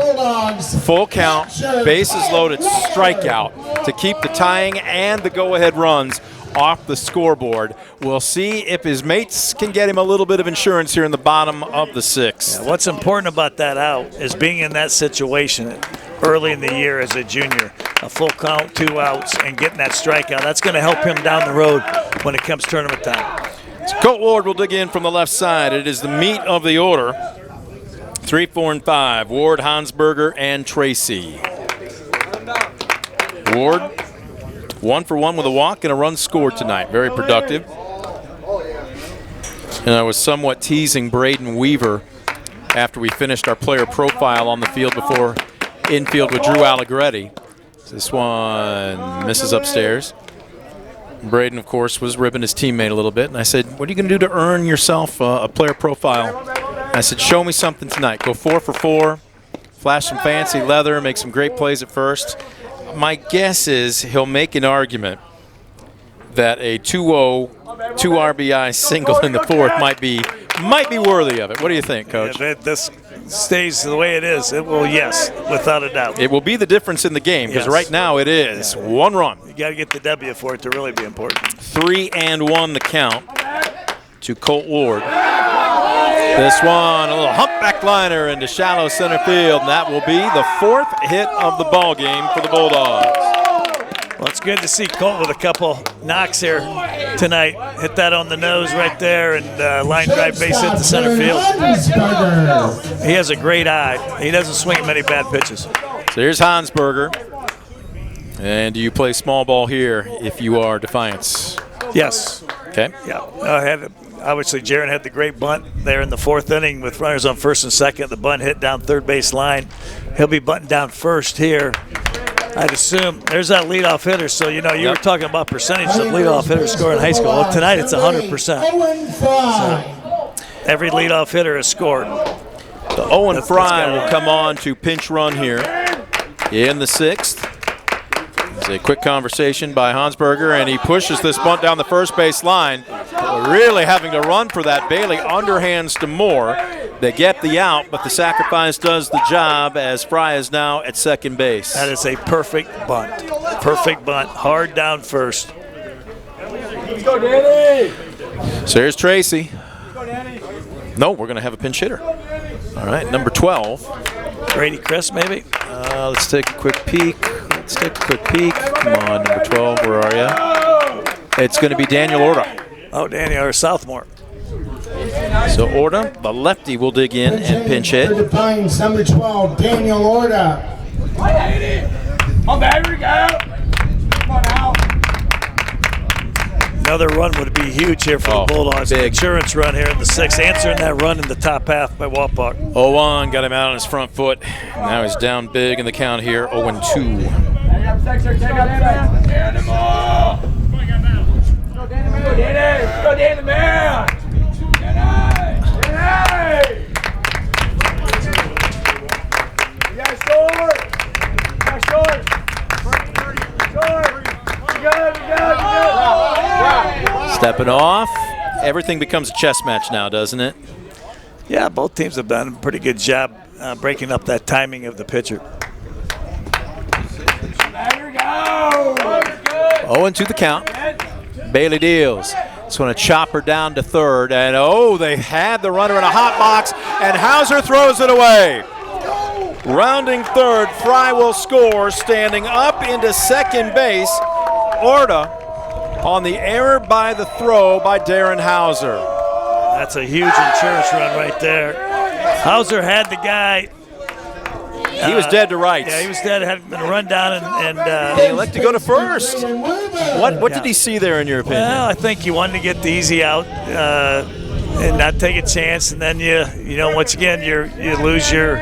full count, bases loaded strikeout to keep the tying and the go-ahead runs off the scoreboard. We'll see if his mates can get him a little bit of insurance here in the bottom of the 6th. Yeah, what's important about that out is being in that situation early in the year as a junior, a full count, 2 outs, and getting that strikeout. That's going to help him down the road when it comes tournament time. So Colt Ward will dig in from the left side. It is the meat of the order. 3, 4, and 5. Ward, Hansberger, and Tracy. Ward, 1 for 1 with a walk and a run scored tonight. Very productive. And I was somewhat teasing Braden Weaver after we finished our player profile on the field before infield with Drew Allegretti. This one misses upstairs. Braden, of course, was ribbing his teammate a little bit. And I said, what are you going to do to earn yourself a player profile? I said, show me something tonight. Go 4 for 4, flash some fancy leather, make some great plays at first. My guess is he'll make an argument that a 2-0, 2 RBI single in the 4th might be worthy of it. What do you think, Coach? If this stays the way it is, it will, yes, without a doubt. It will be the difference in the game because right now it is 1 run. You got to get the W for it to really be important. 3-1 the count to Colt Ward. This one, a little humpback liner into shallow center field, and that will be the 4th hit of the ball game for the Bulldogs. Well, it's good to see Colt with a couple knocks here tonight. Hit that on the nose right there and line drive base hit to center field. He has a great eye. He doesn't swing many bad pitches. So here's Hansberger. And do you play small ball here if you are Defiance? Yes. Okay. Yeah. Obviously, Jaron had the great bunt there in the 4th inning with runners on 1st and 2nd. The bunt hit down third base line. He'll be bunting down first here. I'd assume there's that leadoff hitter. So, you know, you were talking about percentages of leadoff hitters scoring in high school. Well, tonight it's 100%. So every leadoff hitter has scored. The Owen Fry will come on to pinch run here in the 6th. It's a quick conversation by Hansberger, and he pushes this bunt down the first base line. Really having to run for that. Bailey underhands to Moore. They get the out, but the sacrifice does the job as Fry is now at second base. That is a perfect bunt. Perfect bunt. Hard down first. Let's go, Danny! So here's Tracy. No, we're going to have a pinch hitter. All right, number 12. Grady Chris, maybe? Let's take a quick peek. Come on, number 12, where are you? It's going to be Daniel Orta. Oh, Daniel, or Southmore. So Orta, the lefty, will dig in and pinch hit. Defiance, number 12, Daniel Orta. On back, here we go. Come on now. Another run would be huge here for the Bulldogs. Big insurance run here in the 6th, answering that run in the top half by Wapak. 0-1 got him out on his front foot. Now he's down big in the count here, 0-2. Go, Danny, man! Danny! You got short! Stepping off. Everything becomes a chess match now, doesn't it? Yeah, both teams have done a pretty good job breaking up that timing of the pitcher. 0-2 the count. Bailey deals. Just want to chop her down to third. And, they had the runner in a hot box, and Hauser throws it away. Rounding third, Fry will score, standing up into second base. Orta on the error by the throw by Darren Hauser. That's a huge insurance run right there. Hauser had the guy. He was dead to rights. Yeah, he was dead. Had been run down, and he elected to go to first. What did he see there, in your opinion? Well, I think he wanted to get the easy out and not take a chance, and then once again you lose your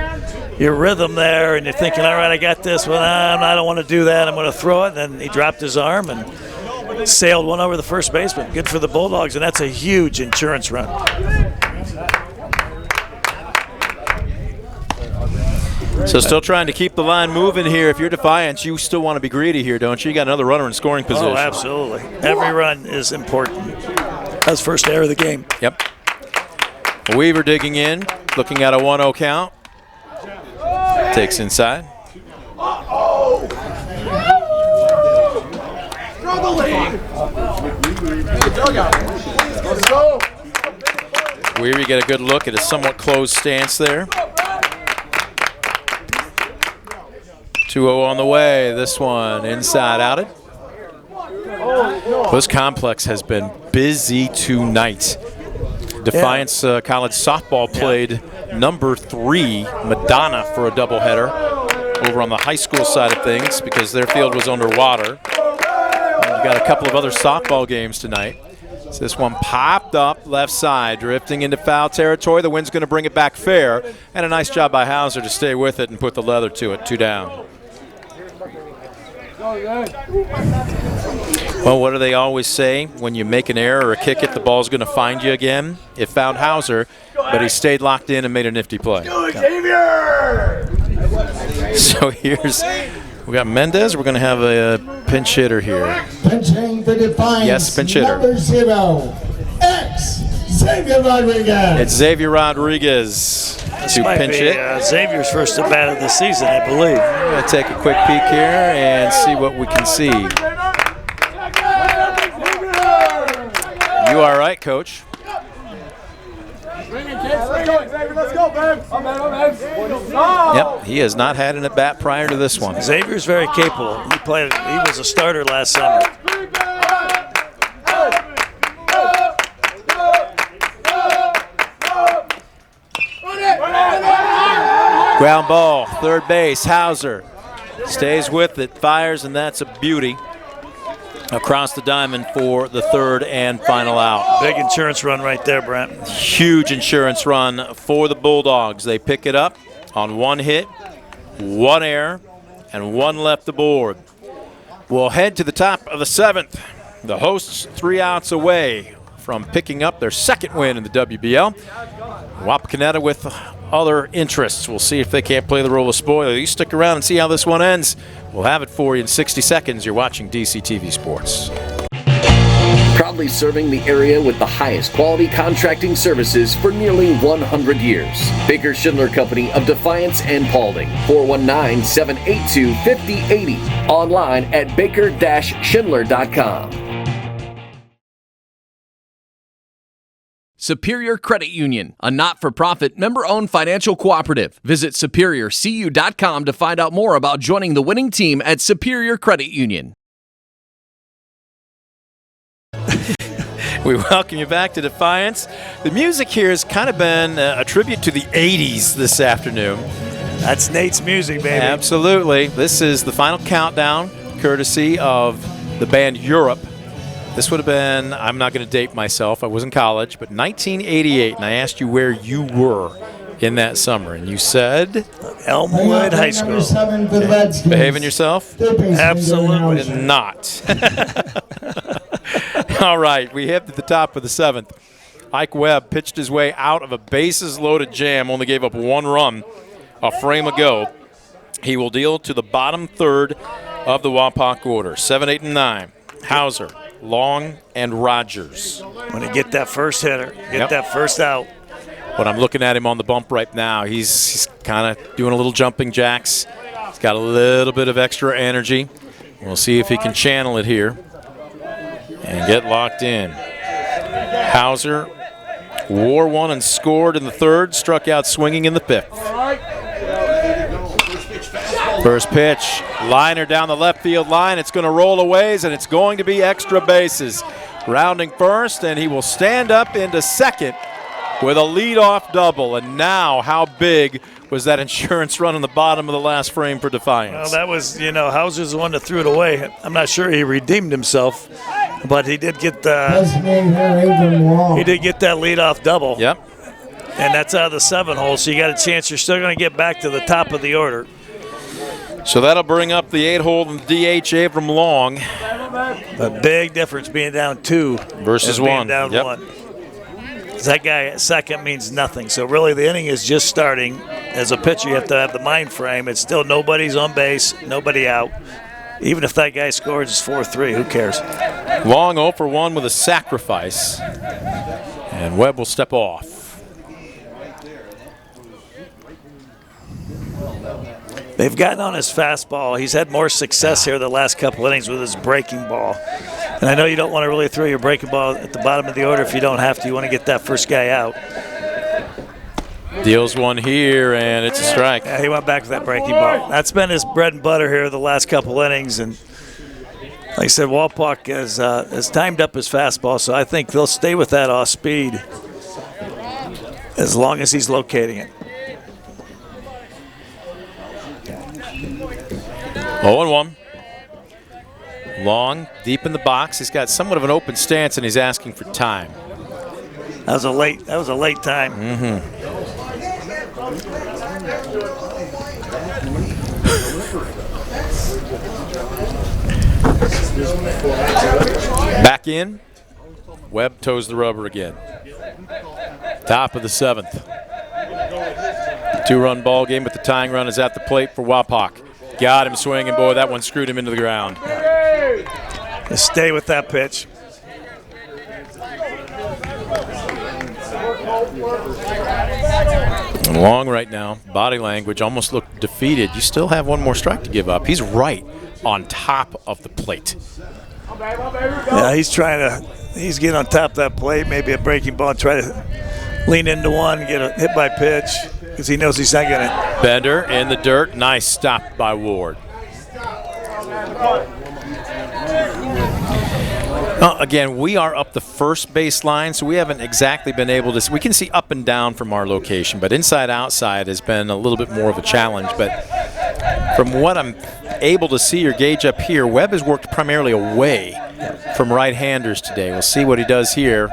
rhythm there, and you're thinking, all right, I got this. Well, I don't want to do that. I'm going to throw it. And then he dropped his arm and sailed one over the first baseman. Good for the Bulldogs, and that's a huge insurance run. So still trying to keep the line moving here. If you're Defiance, you still want to be greedy here, don't you? You got another runner in scoring position. Oh, absolutely. Every run is important. That's first error of the game. Yep. Weaver digging in, looking at a 1-0 count. Takes inside. Weaver, you get a good look at a somewhat closed stance there. 2-0 on the way. This one inside outed. This complex has been busy tonight. Defiance College softball played number 3 Madonna for a doubleheader over on the high school side of things because their field was underwater. And you got a couple of other softball games tonight. So this one popped up left side, drifting into foul territory. The wind's going to bring it back fair, and a nice job by Hauser to stay with it and put the leather to it. 2 down. Well, what do they always say? When you make an error or kick it, the ball's going to find you again. It found Hauser, but he stayed locked in and made a nifty play. So we got Mendez. We're going to have a pinch hitter here. Pinching for Defiance. Yes, pinch hitter. Number 0, Xavier Rodriguez. It's Xavier Rodriguez to pinch it. Xavier's first at bat of the season, I believe. I'm going to take a quick peek here and see what we can see. You are right, Coach. Let's go, babe. Yep, he has not had an at-bat prior to this one. Xavier's very capable. He was a starter last summer. Ground ball, third base, Hauser stays with it, fires, and that's a beauty. Across the diamond for the third and final out. Big insurance run right there, Brent. Huge insurance run for the Bulldogs. They pick it up on 1 hit, 1 error, and 1 left aboard. We'll head to the top of the 7th. The hosts 3 outs away from picking up their 2nd win in the WBL. Wapakoneta with other interests. We'll see if they can't play the role of spoiler. You stick around and see how this one ends. We'll have it for you in 60 seconds. You're watching DCTV Sports. Proudly serving the area with the highest quality contracting services for nearly 100 years. Baker Schindler Company of Defiance and Paulding. 419-782-5080. Online at baker-schindler.com. Superior Credit Union, a not-for-profit, member-owned financial cooperative. Visit superiorcu.com to find out more about joining the winning team at Superior Credit Union. We welcome you back to Defiance. The music here has kind of been a tribute to the 80s this afternoon. That's Nate's music, baby. Absolutely. This is the final countdown, courtesy of the band Europe. This would have been, I'm not going to date myself, I was in college, but 1988, and I asked you where you were in that summer, and you said? Elmwood High School. Behaving yourself? Absolutely not. All right, we hit at the top of the 7th. Ike Webb pitched his way out of a bases-loaded jam, only gave up 1 run a frame ago. He will deal to the bottom third of the Wapak order, 7, 8, and 9. Hauser, Long, and Rogers. When you get that first hitter, that first out. When I'm looking at him on the bump right now, he's kind of doing a little jumping jacks. He's got a little bit of extra energy. We'll see if he can channel it here and get locked in. Hauser wore one and scored in the third, struck out swinging in the fifth. First pitch, liner down the left field line. It's going to roll a ways, and it's going to be extra bases. Rounding first, and he will stand up into second with a leadoff double. And now, how big was that insurance run on the bottom of the last frame for Defiance? Well, that was, Hauser's the one that threw it away. I'm not sure he redeemed himself, but he did get that leadoff double. Yep. And that's out of the 7 hole, so you got a chance you're still going to get back to the top of the order. So that'll bring up the 8 hole and DH Abram Long. A big difference being down 2 versus 1. Down 1. That guy at second means nothing. So really the inning is just starting. As a pitcher, you have to have the mind frame. It's still nobody's on base, nobody out. Even if that guy scores, it's 4-3. Who cares? Long 0 for 1 with a sacrifice. And Webb will step off. They've gotten on his fastball. He's had more success here the last couple innings with his breaking ball. And I know you don't want to really throw your breaking ball at the bottom of the order if you don't have to. You want to get that first guy out. Deals one here, and it's a strike. Yeah, he went back to that breaking ball. That's been his bread and butter here the last couple innings. And like I said, Wapak has timed up his fastball, so I think they'll stay with that off speed as long as he's locating it. 0-1. Long, deep in the box. He's got somewhat of an open stance, and he's asking for time. That was a late time. Back in. Webb toes the rubber again. Top of the 7th. 2-run ball game, but the tying run is at the plate for Wapak. Got him swinging, boy, that one screwed him into the ground. Just stay with that pitch. Long right now, body language almost looked defeated. You still have one more strike to give up. He's right on top of the plate. Yeah, he's getting on top of that plate, maybe a breaking ball, and try to lean into one, get a hit by pitch, because he knows he's not going to. Bender in the dirt, nice stop by Ward. Again, we are up the first baseline, so we haven't exactly been able to. We can see up and down from our location, but inside-outside has been a little bit more of a challenge. But from what I'm able to see or gauge up here, Webb has worked primarily away from right-handers today. We'll see what he does here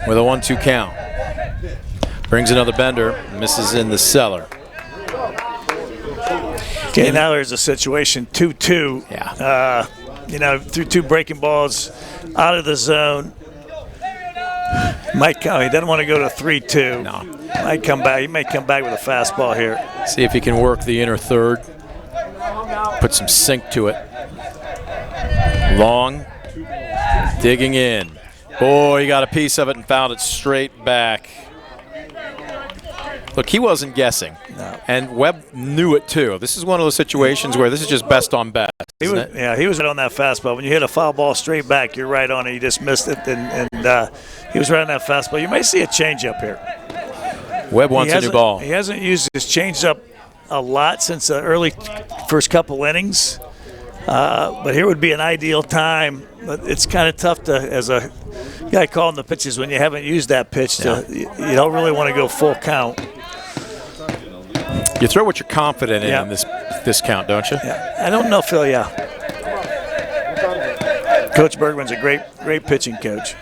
with a 1-2 count. Brings another bender, misses in the cellar. Okay, now there's a situation 2-2. Yeah. Through 2 breaking balls out of the zone. Might come. He doesn't want to go to 3-2. No. Might come back. He may come back with a fastball here. See if he can work the inner third. Put some sink to it. Long. Digging in. Boy, he got a piece of it and fouled it straight back. Look, he wasn't guessing. No. And Webb knew it too. This is one of those situations where this is just best on best. He was right on that fastball. When you hit a foul ball straight back, you're right on it. You just missed it, and he was right on that fastball. You may see a changeup here. Webb wants a new ball. He hasn't used his changeup a lot since the early first couple innings, but here would be an ideal time. But it's kind of tough to, as a guy calling the pitches, when you haven't used that pitch, you don't really want to go full count. You throw what you're confident in this count, don't you? Yeah. I don't know, Phil. Yeah. Coach Bergman's a great pitching coach.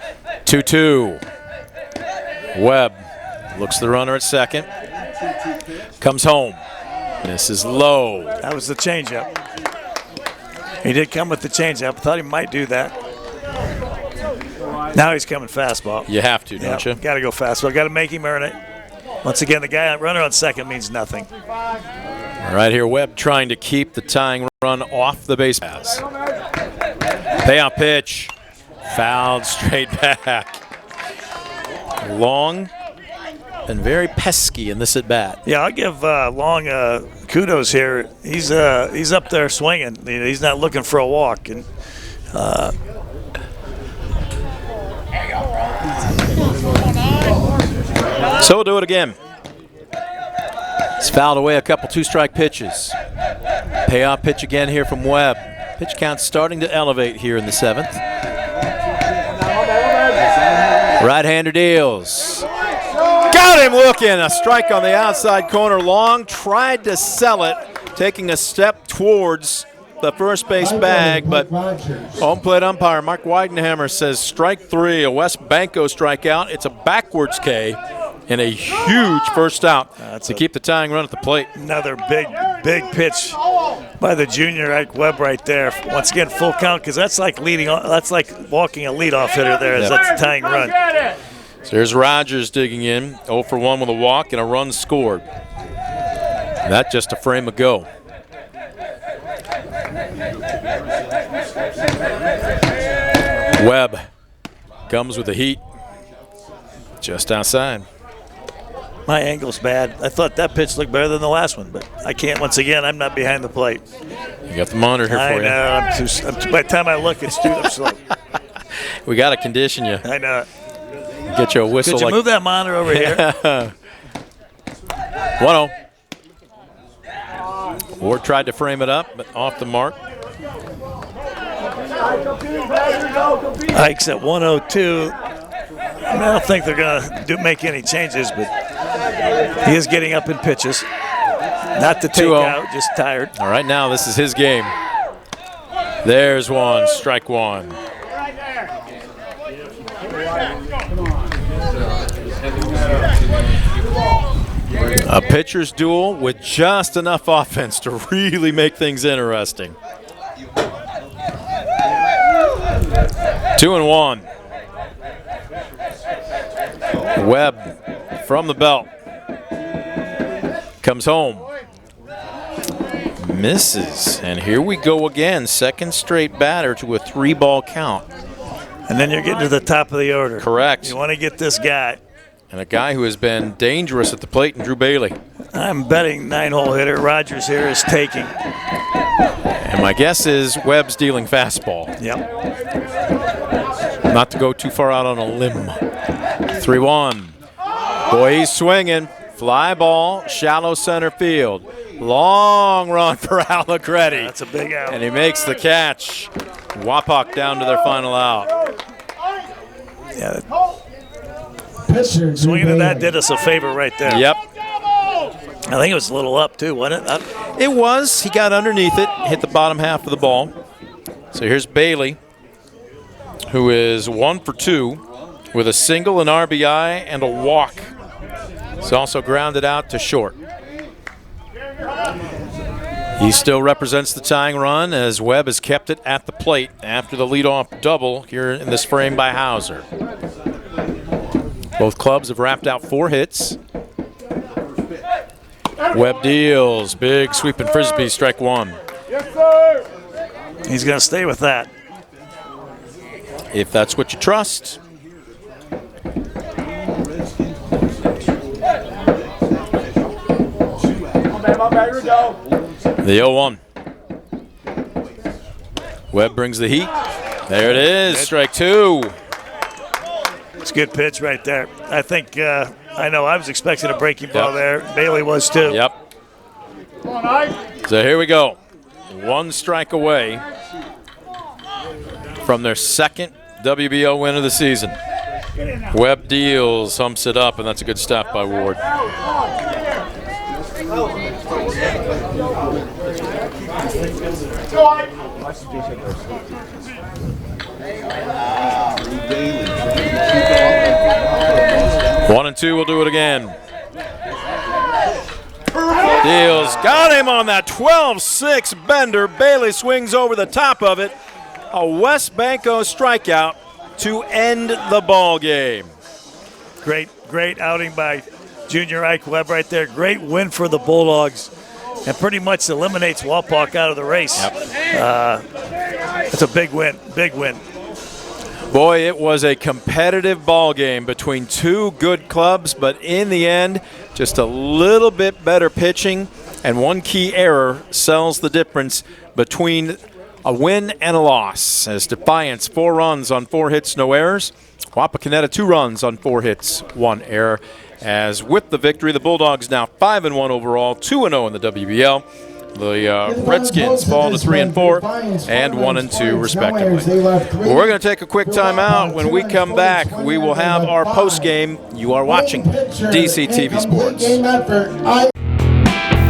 2-2. Webb looks the runner at second. Comes home. Misses low. That was the changeup. He did come with the changeup. I thought he might do that. Now he's coming fastball. You have to, don't you? Got to go fastball. Got to make him earn it. Once again, the runner on second means nothing. Right here, Webb trying to keep the tying run off the base paths. Payoff pitch. Fouled straight back. Long and very pesky in this at-bat. Yeah, I'll give Long kudos here. He's up there swinging. He's not looking for a walk. And so we'll do it again. He's fouled away a couple two-strike pitches. Payoff pitch again here from Webb. Pitch count starting to elevate here in the 7th. Right-hander deals. Got him looking. A strike on the outside corner. Long tried to sell it, taking a step towards the first base bag, but home plate umpire Mark Weidenhammer says strike 3, a Wes Banco strikeout. It's a backwards K and a huge first out to keep the tying run at the plate. Another big pitch by the junior Ike Webb right there. Once again, full count, because that's like walking a leadoff hitter there. Yep. That's a tying run. So here's Rogers digging in, 0 for 1 with a walk and a run scored. That just a frame ago. Webb comes with the heat just outside. My angle's bad. I thought that pitch looked better than the last one, but I can't. Once again, I'm not behind the plate. You got the monitor here for you. I know. By the time I look, it's too slow. We got to condition you. I know. Get you a whistle. Could you move that monitor over here? 1-0. Ward tried to frame it up, but off the mark. Ike's at 102. I don't think they're going to make any changes, but he is getting up in pitches. Not to take out, just tired. All right, now this is his game. There's one, strike 1. A pitcher's duel with just enough offense to really make things interesting. 2-1. Webb from the belt. Comes home. Misses. And here we go again. Second straight batter to a 3-ball count. And then you're getting to the top of the order. Correct. You want to get this guy. And a guy who has been dangerous at the plate in Drew Bailey. I'm betting 9-hole hitter. Rogers here is taking. And my guess is Webb's dealing fastball. Yep. Not to go too far out on a limb. 3-1. Boy, he's swinging. Fly ball, shallow center field. Long run for Allegretti. That's a big out. And he makes the catch. Wapak down to their final out. Yeah. Swinging at that did us a favor right there. Yep. I think it was a little up too, wasn't it? It was. He got underneath it, hit the bottom half of the ball. So here's Bailey, who is 1 for 2 with a single, an RBI, and a walk. He's also grounded out to short. He still represents the tying run as Webb has kept it at the plate after the leadoff double here in this frame by Hauser. Both clubs have wrapped out 4 hits. Webb deals. Big sweeping frisbee, strike 1. Yes, sir. He's going to stay with that. If that's what you trust. The 0-1. Webb brings the heat. There it is, strike 2. It's a good pitch right there. I think, I know I was expecting a breaking ball there. Bailey was too. Yep. So here we go. 1 strike away from their second WBO win of the season. Webb deals, humps it up, and that's a good stop by Ward. One and 2, we'll do it again. Deals, got him on that 12-6 bender. Bailey swings over the top of it. A Wes Banco strikeout to end the ball game. Great outing by Junior Ike Webb right there. Great win for the Bulldogs, and pretty much eliminates Wapak out of the race. Yep. It's a big win, big win. Boy, it was a competitive ball game between 2 good clubs, but in the end, just a little bit better pitching And one key error sells the difference between a win and a loss. As Defiance, 4 runs on 4 hits, no errors. Wapakoneta, 2 runs on 4 hits, 1 error. As with the victory, the Bulldogs now 5-1 overall, 2-0 in the WBL. The Redskins fall to 3-4 and 1-2 respectively. Well, we're going to take a quick timeout. When we come back, we will have our post game. You are watching DCTV Sports.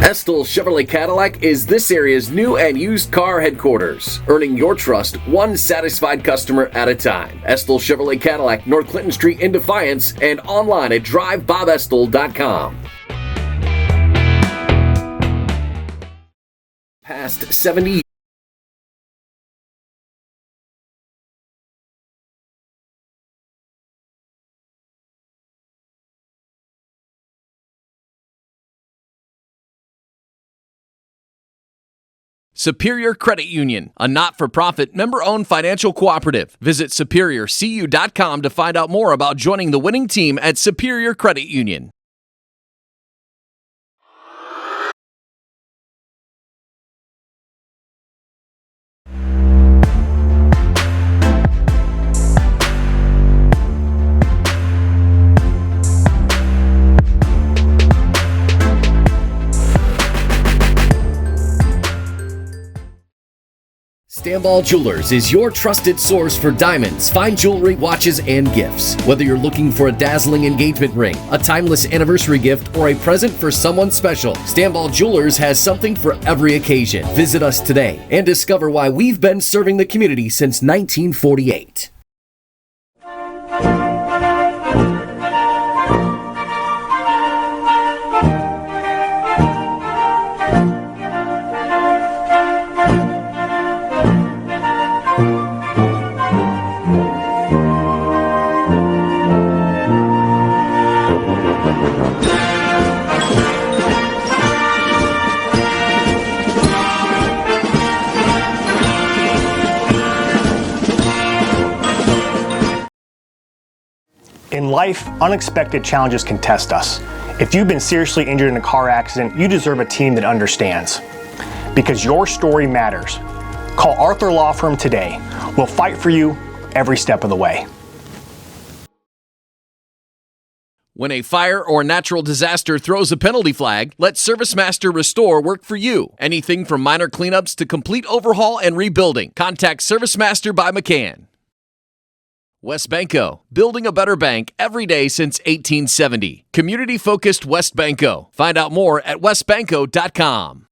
Estill Chevrolet Cadillac is this area's new and used car headquarters, earning your trust one satisfied customer at a time. Estill Chevrolet Cadillac, North Clinton Street in Defiance, and online at drivebobestill.com. Past 70 Superior Credit Union, a not-for-profit, member-owned financial cooperative. Visit superiorcu.com to find out more about joining the winning team at Superior Credit Union. Stanball Jewelers is your trusted source for diamonds, fine jewelry, watches, and gifts. Whether you're looking for a dazzling engagement ring, a timeless anniversary gift, or a present for someone special, Stanball Jewelers has something for every occasion. Visit us today and discover why we've been serving the community since 1948. In life, unexpected challenges can test us. If you've been seriously injured in a car accident, you deserve a team that understands. Because your story matters. Call Arthur Law Firm today. We'll fight for you every step of the way. When a fire or natural disaster throws a penalty flag, let ServiceMaster Restore work for you. Anything from minor cleanups to complete overhaul and rebuilding. Contact ServiceMaster by McCann. West Banco, building a better bank every day since 1870. Community-focused West Banco. Find out more at westbanco.com.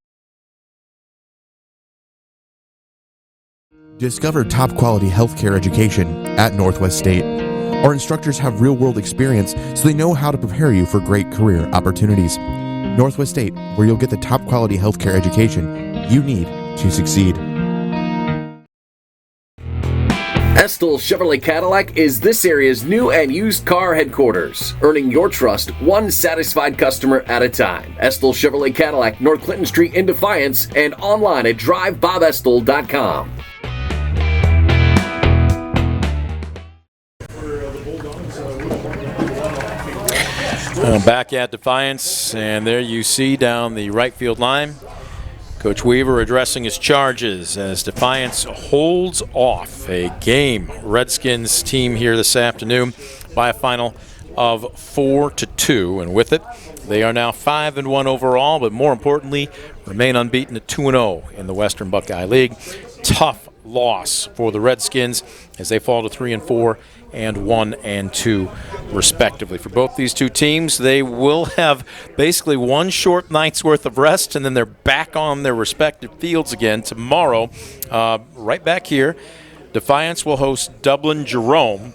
Discover top-quality healthcare education at Northwest State. Our instructors have real-world experience, so they know how to prepare you for great career opportunities. Northwest State, where you'll get the top-quality healthcare education you need to succeed. Estill Chevrolet Cadillac is this area's new and used car headquarters, earning your trust one satisfied customer at a time. Estill Chevrolet Cadillac, North Clinton Street in Defiance, and online at drivebobestill.com. Back at Defiance, and there you see down the right field line, Coach Weaver addressing his charges as Defiance holds off a game Redskins team here this afternoon by a final of 4-2, and with it, they are now 5-1 overall, but more importantly, remain unbeaten at 2-0 in the Western Buckeye League. Tough loss for the Redskins as they fall to 3-4 and 1-2 respectively. For both these two teams, they will have basically one short night's worth of rest, and then they're back on their respective fields again tomorrow. Right back here, Defiance will host Dublin Jerome,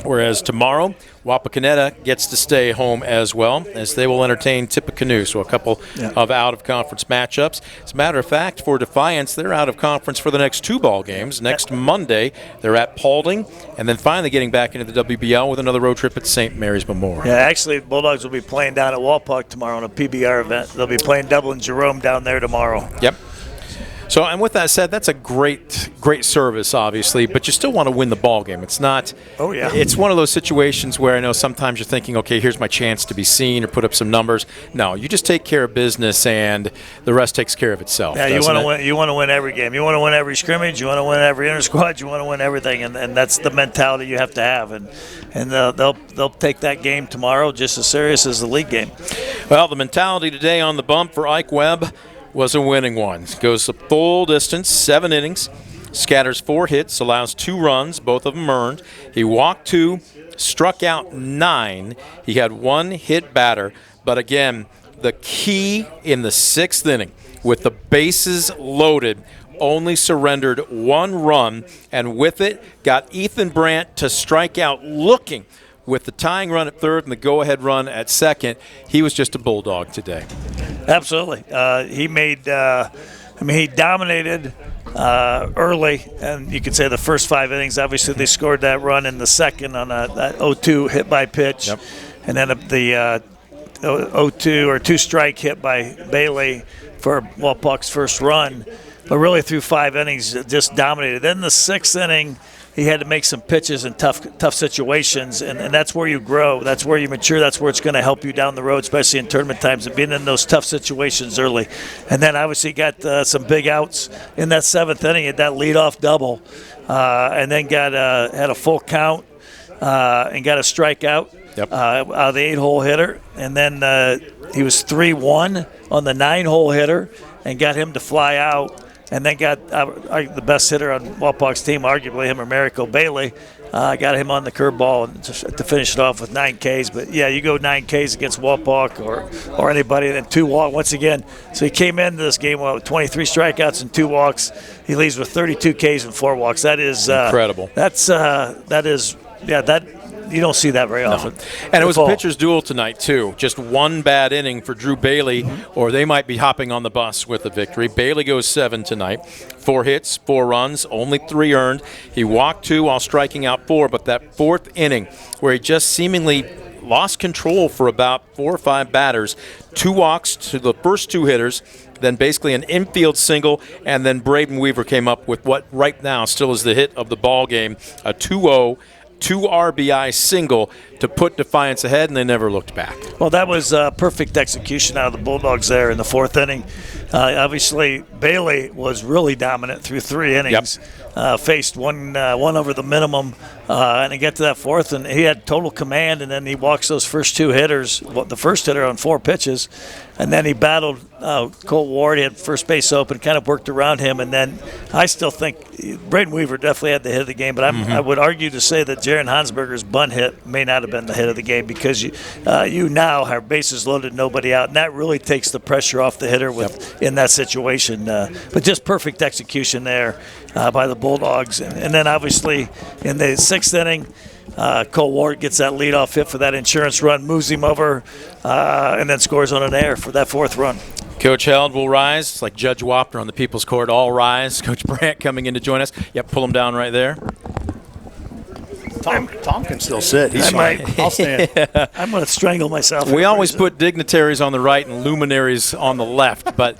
whereas tomorrow Wapakoneta gets to stay home as well, as they will entertain Tippecanoe, so a couple of out-of-conference matchups. As a matter of fact, for Defiance, they're out of conference for the next 2 ball games. Next Monday, they're at Paulding, and then finally getting back into the WBL with another road trip at St. Mary's Memorial. Yeah, actually, Bulldogs will be playing down at Wapak tomorrow on a PBR event. They'll be playing Dublin Jerome down there tomorrow. Yep. So, and with that said, that's a great service, obviously, but you still want to win the ball game. It's not. Oh, yeah. It's one of those situations where I know sometimes you're thinking, okay, here's my chance to be seen or put up some numbers. No, you just take care of business, and the rest takes care of itself. Yeah, you want to win. You want to win every game. You want to win every scrimmage. You want to win every inter squad. You want to win everything, and that's the mentality you have to have. And they'll take that game tomorrow just as serious as the league game. Well, the mentality today on the bump for Ike Webb was a winning one. Goes the full distance, 7 innings, scatters 4 hits, allows 2 runs, both of them earned. He walked 2, struck out 9. He had 1 hit batter, but again, the key in the 6th inning, with the bases loaded, only surrendered 1 run, and with it got Ethan Brandt to strike out looking. With the tying run at third and the go-ahead run at second, he was just a bulldog today. Absolutely. He made he dominated early, and you could say the first 5 innings. Obviously, they scored that run in the second on that 0-2 hit by pitch. Yep. And then the 0-2 or 2-strike hit by Bailey for Wapak's first run. But really through 5 innings, just dominated. Then the 6th inning, he had to make some pitches in tough situations, and that's where you grow. That's where you mature. That's where it's going to help you down the road, especially in tournament times, and being in those tough situations early. And then obviously got some big outs in that 7th inning at that leadoff double, and then had a full count and got a strikeout. Yep. Out of the 8-hole hitter, and then he was 3-1 on the 9-hole hitter and got him to fly out. And then got the best hitter on Wapak's team, arguably him or Marico Bailey, got him on the curveball to finish it off with 9 Ks. But, yeah, you go 9 Ks against Wapak or anybody, and then 2 walks once again. So he came into this game with 23 strikeouts and 2 walks. He leaves with 32 Ks and 4 walks. That is incredible. You don't see that very often. And it was a pitcher's duel tonight, too. Just 1 bad inning for Drew Bailey, or they might be hopping on the bus with a victory. Bailey goes 7 tonight. 4 hits, 4 runs, only 3 earned. He walked 2 while striking out 4, but that 4th inning where he just seemingly lost control for about 4 or 5 batters, 2 walks to the first 2 hitters, then basically an infield single, and then Braden Weaver came up with what right now still is the hit of the ball game, a 2-0 2 RBI single to put Defiance ahead, and they never looked back. Well, that was perfect execution out of the Bulldogs there in the 4th inning. Obviously, Bailey was really dominant through 3 innings. Yep. Faced one over the minimum, and he got to that 4th, and he had total command, and then he walks those first 2 hitters, the first hitter on 4 pitches, and then he battled Colt Ward. He had first base open, kind of worked around him, and then I still think Braden Weaver definitely had the hit of the game, but I would argue to say that Jaron Hansberger's bunt hit may not have been the hit of the game, because you now have bases loaded, nobody out, and that really takes the pressure off the hitter in that situation. But just perfect execution there by the Bulldogs. And then obviously in the 6th inning, Cole Ward gets that leadoff hit for that insurance run, moves him over, and then scores on an error for that 4th run. Coach Held will rise. It's like Judge Wapner on the People's Court. All rise. Coach Brandt coming in to join us. Yep, pull him down right there. Tom can still sit. He's fine. I'll stand. I'm going to strangle myself. We always put dignitaries on the right and luminaries on the left, but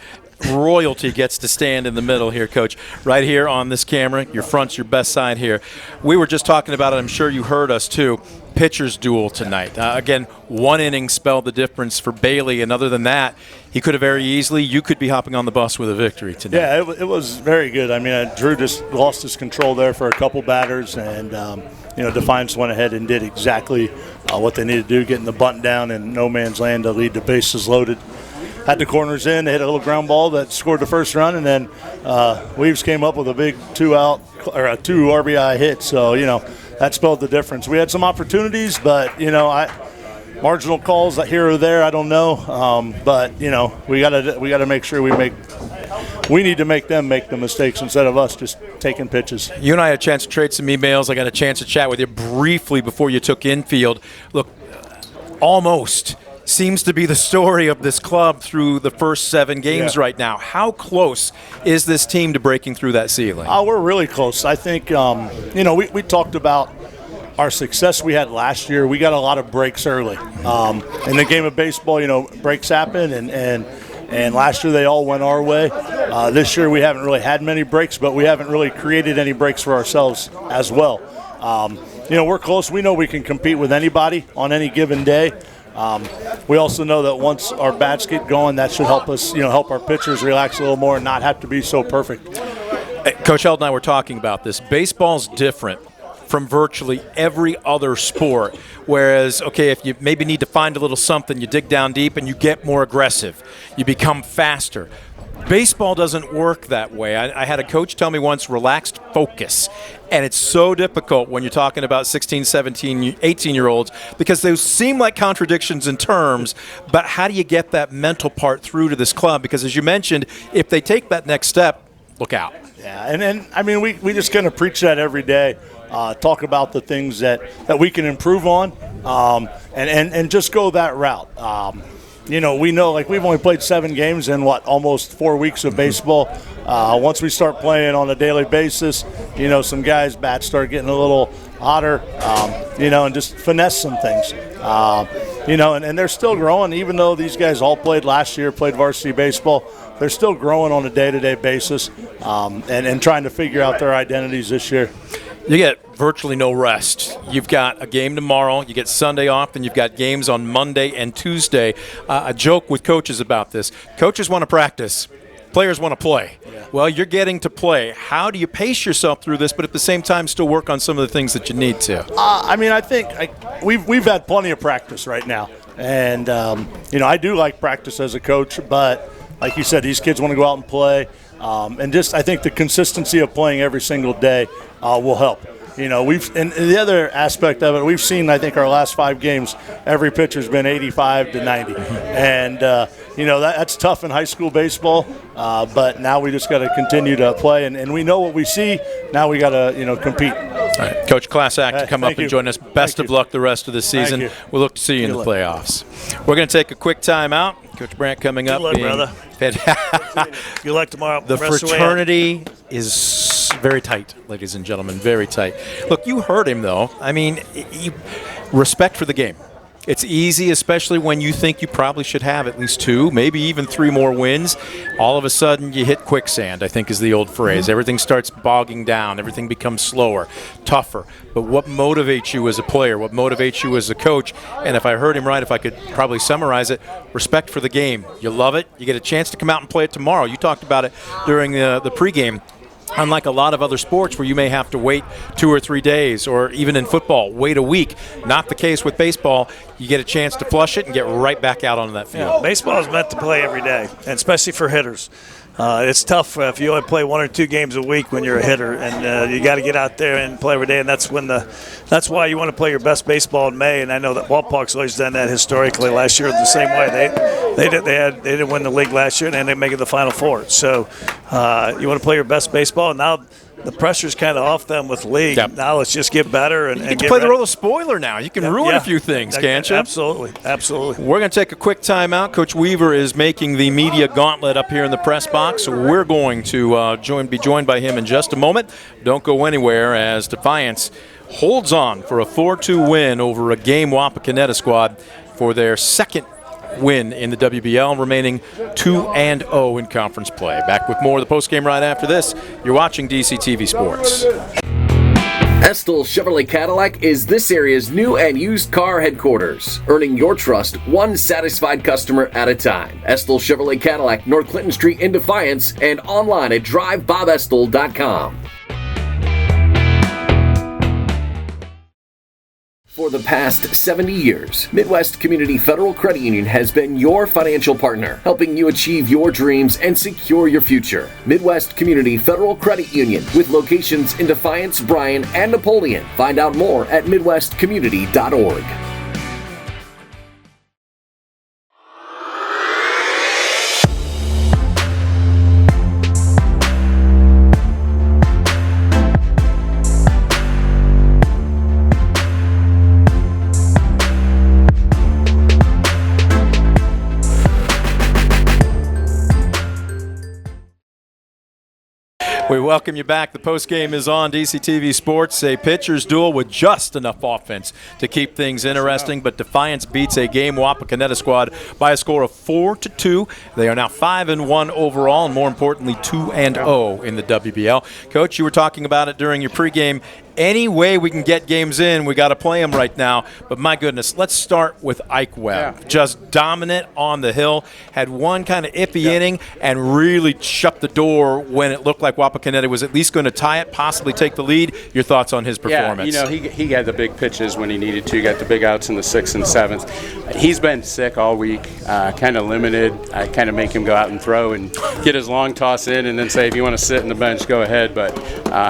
royalty gets to stand in the middle here, Coach. Right here on this camera, your front's your best side here. We were just talking about it. I'm sure you heard us, too. Pitcher's duel tonight. Again, 1 inning spelled the difference for Bailey, and other than that, he could have very easily, you could be hopping on the bus with a victory tonight. Yeah, it was very good. I mean, Drew just lost his control there for a couple batters, and Defiance went ahead and did exactly what they needed to do, getting the bunt down in no man's land to lead the bases loaded. Had the corners in, they hit a little ground ball that scored the first run, and then Weaves came up with a big 2 RBI hit. So, that spelled the difference. We had some opportunities, but, marginal calls here or there, I don't know. But, we gotta make sure we need to make them make the mistakes instead of us just taking pitches. You and I had a chance to trade some emails. I got a chance to chat with you briefly before you took infield. Look, almost seems to be the story of this club through the first 7 games right now. How close is this team to breaking through that ceiling? We're really close. I think, we talked about our success we had last year. We got a lot of breaks early. In the game of baseball, breaks happen, and and last year they all went our way. This year we haven't really had many breaks, but we haven't really created any breaks for ourselves as well. We're close. We know we can compete with anybody on any given day. We also know that once our bats get going, that should help us, help our pitchers relax a little more and not have to be so perfect. Coach Held and I were talking about this. Baseball's different from virtually every other sport, whereas, okay, if you maybe need to find a little something, you dig down deep and you get more aggressive. You become faster. Baseball doesn't work that way. I had a coach tell me once, relaxed focus. And it's so difficult when you're talking about 16, 17, 18-year-olds because those seem like contradictions in terms, but how do you get that mental part through to this club? Because as you mentioned, if they take that next step, look out. Yeah, and I mean, we just kind of preach that every day, talk about the things that we can improve on, and just go that route. We know, like, we've only played 7 games in, almost 4 weeks of baseball. Once we start playing on a daily basis, some guys' bats start getting a little hotter, and just finesse some things. And they're still growing, even though these guys all played last year, played varsity baseball. They're still growing on a day-to-day basis and trying to figure out their identities this year. You get virtually no rest. You've got a game tomorrow, you get Sunday off, and you've got games on Monday and Tuesday. A joke with coaches about this. Coaches want to practice. Players want to play. Yeah. Well, you're getting to play. How do you pace yourself through this, but at the same time still work on some of the things that you need to? I think we've had plenty of practice right now. And, I do like practice as a coach, but like you said, these kids want to go out and play. And just I think the consistency of playing every single day will help. And the other aspect of it, we've seen, I think, our last 5 games, every pitcher's been 85 to 90. And, that's tough in high school baseball. But now we just got to continue to play. And we know what we see. Now we got to, compete. All right. Coach Class Act to come up and join us. Best of luck the rest of the season. We'll look to see you in the playoffs. We're going to take a quick time out. Coach Brandt coming up. Good luck, brother. Good luck tomorrow. The fraternity is very tight, ladies and gentlemen, very tight. Look, you heard him, though. I mean, respect for the game. It's easy, especially when you think you probably should have at least 2, maybe even 3 more wins. All of a sudden, you hit quicksand, I think is the old phrase. Everything starts bogging down. Everything becomes slower, tougher. But what motivates you as a player? What motivates you as a coach? And if I heard him right, if I could probably summarize it, respect for the game. You love it. You get a chance to come out and play it tomorrow. You talked about it during the pregame. Unlike a lot of other sports where you may have to wait 2 or 3 days, or even in football, wait a week. Not the case with baseball. You get a chance to flush it and get right back out onto that field. Yeah, baseball is meant to play every day, and especially for hitters. It's tough if you only play 1 or 2 games a week when you're a hitter, and you got to get out there and play every day. And that's why you want to play your best baseball in May. And I know that Walpok's always done that historically. Last year the same way. They didn't win the league last year, and they didn't make it the Final Four. So you want to play your best baseball. Now the pressure's kind of off them with league. Yep. Now let's just get better and get play ready. The role of spoiler now. You can ruin a few things, can't you? Absolutely. We're going to take a quick timeout. Coach Weaver is making the media gauntlet up here in the press box, so we're going to be joined by him in just a moment. Don't go anywhere as Defiance holds on for a 4-2 win over a game Wapakoneta squad for their second win in the WBL, remaining 2-0 in conference play. Back with more of the postgame right after this. You're watching DCTV Sports. Estill Chevrolet Cadillac is this area's new and used car headquarters, earning your trust one satisfied customer at a time. Estill Chevrolet Cadillac, North Clinton Street in Defiance, and online at drivebobestill.com. For the past 70 years, Midwest Community Federal Credit Union has been your financial partner, helping you achieve your dreams and secure your future. Midwest Community Federal Credit Union, with locations in Defiance, Bryan, and Napoleon. Find out more at midwestcommunity.org. welcome you back. The postgame is on DCTV Sports, a pitcher's duel with just enough offense to keep things interesting, but Defiance beats a game Wapakoneta squad by a score of 4-2. They are now 5-1 overall, and more importantly, 2-0 in the WBL. Coach, you were talking about it during your pregame. Any way we can get games in, we got to play them right now. But my goodness, let's start with Ike Webb. Yeah. Just dominant on the hill. Had one kind of iffy inning and really shut the door when it looked like Wapakoneta was at least going to tie it, possibly take the lead. Your thoughts on his performance? Yeah, he had the big pitches when he needed to. He got the big outs in the 6th and 7th. He's been sick all week, kind of limited. I kind of make him go out and throw and get his long toss in and then say, if you want to sit on the bench, go ahead. But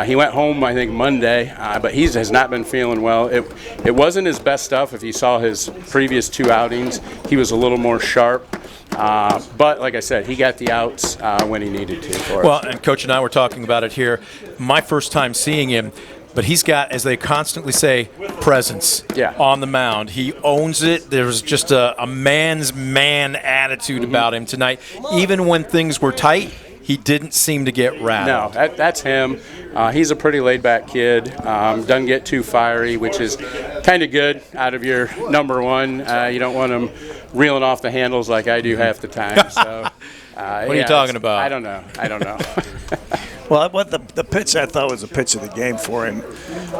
he went home, I think, Monday. But he has not been feeling well. It wasn't his best stuff. If you saw his previous 2 outings, he was a little more sharp. But like I said, he got the outs when he needed to. For us. And Coach and I were talking about it here. My first time seeing him, but he's got, as they constantly say, presence on the mound. He owns it. There's just a man's man attitude about him tonight. Even when things were tight, he didn't seem to get rattled. No, that's him. He's a pretty laid-back kid. Doesn't get too fiery, which is kind of good out of your number one. You don't want him reeling off the handles like I do half the time. So, what are you talking about? I don't know. Well, what the pitch I thought was the pitch of the game for him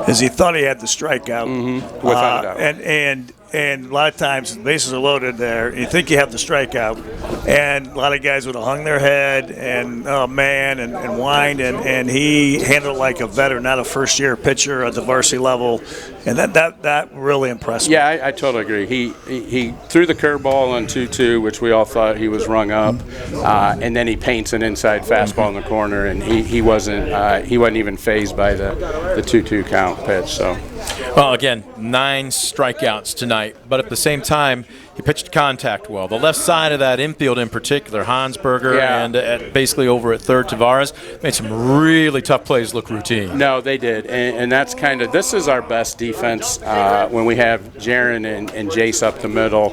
is he thought he had the strikeout. Without a doubt. And a lot of times the bases are loaded there. You think you have the strikeout, and a lot of guys would have hung their head and and whined, and he handled it like a veteran, not a first-year pitcher at the varsity level, and that really impressed me. Yeah, I totally agree. He threw the curveball on 2-2, which we all thought he was rung up, and then he paints an inside fastball in the corner, and he wasn't even fazed by the 2-2 count pitch. So. Well, again, 9 strikeouts tonight, but at the same time, he pitched contact well. The left side of that infield in particular, Hansberger and basically over at third, Tavares, made some really tough plays look routine. No, they did, and that's kind of, this is our best defense when we have Jaron and Jace up the middle.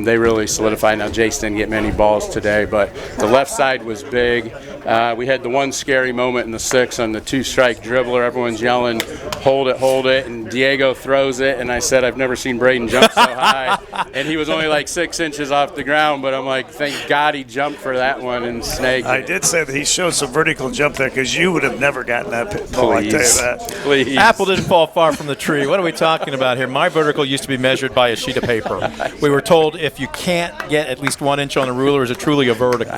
They really solidified. Now, Jace didn't get many balls today, but the left side was big. We had the one scary moment in the 6th on the 2-strike dribbler. Everyone's yelling, hold it, and Diego throws it, and I said, I've never seen Braden jump so high, and he was only like 6 inches off the ground, but I'm like, thank God he jumped for that one and snaked it. I did say that he showed some vertical jump there because you would have never gotten that ball, I tell you that. Please. Apple didn't fall far from the tree. What are we talking about here? My vertical used to be measured by a sheet of paper. We were told if you can't get at least 1 inch on the ruler, is it truly a vertical?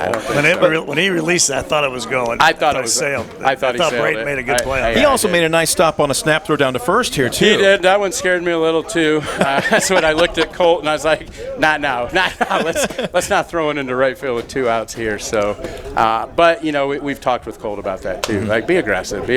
When he released it, I thought it was going. I thought it sailed. I thought Braden made a good play. He also made a nice stop on a snap throw down to first here, too. He did. That one scared me a little, too. That's when I looked at Colt, and I was like, not now. Let's not throw it into right field with 2 outs here. So, but, we've talked with Colt about that, too. Like, be aggressive,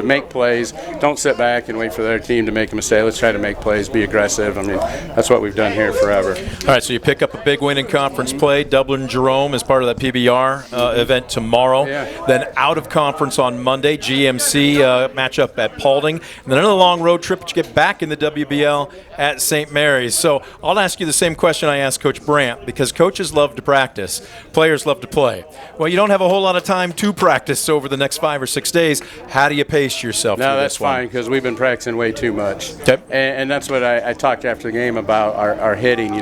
make plays. Don't sit back and wait for their team to make a mistake. Let's try to make plays, be aggressive. I mean, that's what we've done here forever. All right, so you pick up a big win in conference play. Dublin-Jerome is part of that PBR event tomorrow. Then out of conference on Monday, GMC matchup at Paulding. And then another long road trip to get back in the WBL at St. Mary's. So I'll ask you the same question I asked Coach Brandt, because coaches love to practice, players love to play. Well, you don't have a whole lot of time to practice over the next 5 or 6 days. How do you pace yourself? No, that's fine, because we've been practicing way too much. Okay. And that's what I talked after the game about our hitting.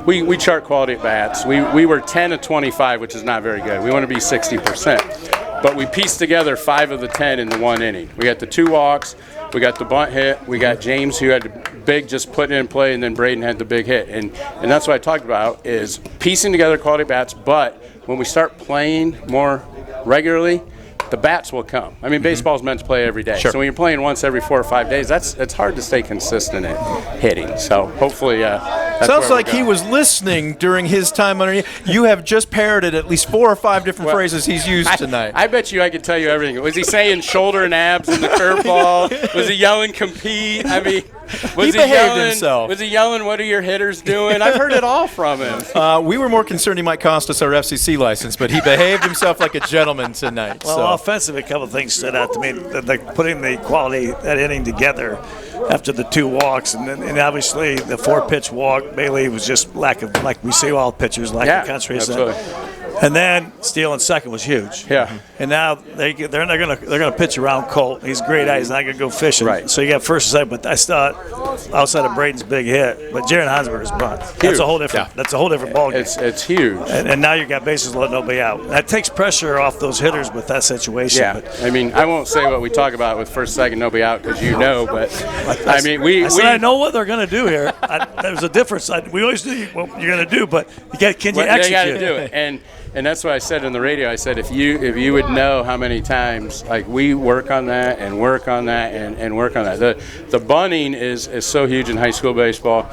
We chart quality at bats. We were 10 of 25, which is not very good. We want to be 60%. But we pieced together 5 of the 10 in the 1 inning. We got the 2 walks, we got the bunt hit, we got James who had the big just put it in play, and then Braden had the big hit. And that's what I talked about, is piecing together quality bats, but when we start playing more regularly, the bats will come. I mean, baseball's meant to play every day. Sure. So when you're playing once every 4 or 5 days, it's hard to stay consistent at hitting. So hopefully, that's sounds where like he was listening during his time underneath. You have just parroted at least 4 or 5 different phrases he's used tonight. I bet you I could tell you everything. Was he saying shoulder and abs in the curveball? Was he yelling compete? I mean, he behaved himself. Was he yelling, what are your hitters doing? I've heard it all from him. We were more concerned he might cost us our FCC license, but he behaved himself like a gentleman tonight. Well, offensively, a couple of things stood out to me. Like putting the quality, that inning together after the 2 walks, and obviously the 4-pitch walk, Bailey was just lack of we see all pitchers, lack of concentration. Absolutely. And then stealing second was huge. Yeah. and now they're gonna pitch around Colt. He's great. He's not gonna go fishing. Right. So you got first and second, but I thought outside of Braden's big hit, but Jaron Hansberger's bunt. That's a whole different. Yeah. That's a whole different ballgame. It's huge. And now you got bases loaded, nobody out. That takes pressure off those hitters with that situation. Yeah. But I mean, I won't say what we talk about with first, second, nobody out because but I mean, I know what they're going to do here. There's a difference. We always do what you're going to do, but can you execute? They got to do it. And that's what I said on the radio. I said, if you would know how many times, like, we work on that and work on that and work on that. The bunting is so huge in high school baseball.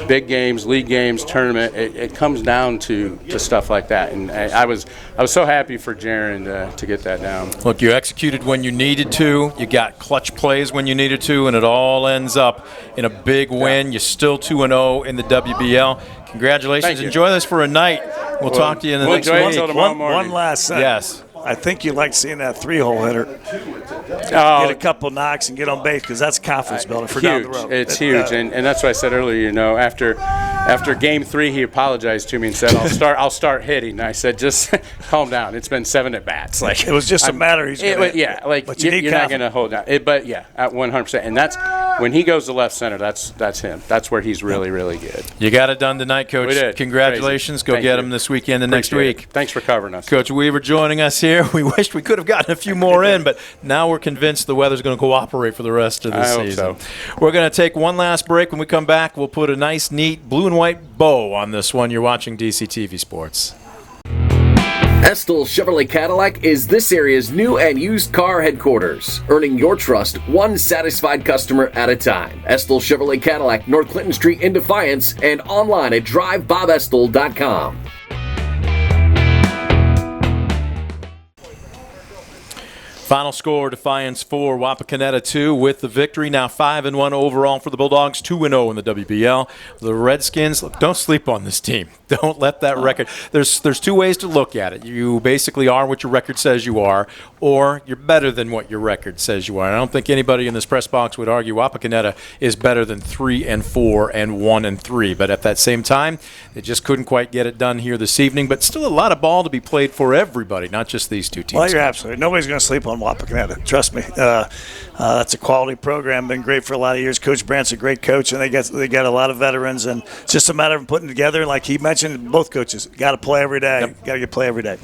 Big games, league games, tournament. It comes down to stuff like that. And I was so happy for Jaron to get that down. Look, you executed when you needed to. You got clutch plays when you needed to, and it all ends up in a big win. Yeah. You're still 2-0 in the WBL. Congratulations. Enjoy this for a night. We'll talk to you in the next week. One last sentence. Yes. I think you like seeing that 3-hole hitter get a couple knocks and get on base because that's confidence building for down the road. It's huge, and that's what I said earlier. After Game 3, he apologized to me and said, "I'll start hitting." And I said, "Just calm down. It's been 7 at bats. Like it was just a matter. You're not going to hold down. But yeah, at 100%. And that's when he goes to left center. That's him. That's where he's really, really good. You got it done tonight, Coach. We did. Congratulations. Crazy. Go get him this weekend and next week. Thanks for covering us, Coach Weaver, joining us here. We wished we could have gotten a few more in, but now we're convinced the weather's going to cooperate for the rest of the season. Hope so. We're going to take one last break. When we come back, we'll put a nice, neat blue and white bow on this one. You're watching DCTV Sports. Estill Chevrolet Cadillac is this area's new and used car headquarters, earning your trust one satisfied customer at a time. Estill Chevrolet Cadillac, North Clinton Street in Defiance, and online at drivebobestill.com. Final score, Defiance 4, Wapakoneta 2 with the victory. Now 5-1 overall for the Bulldogs, 2-0 in the WBL. The Redskins, look, don't sleep on this team. Don't let that record. There's two ways to look at it. You basically are what your record says you are, or you're better than what your record says you are. And I don't think anybody in this press box would argue Wapakoneta is better than 3-4 and 1-3. But at that same time, they just couldn't quite get it done here this evening. But still a lot of ball to be played for everybody, not just these two teams. Well, you're absolutely. Nobody's going to sleep on Wapakoneta. Trust me. That's a quality program. Been great for a lot of years. Coach Brandt's a great coach, and they got a lot of veterans. And it's just a matter of putting together. Like he mentioned, both coaches got to play every day. Got to get play every day.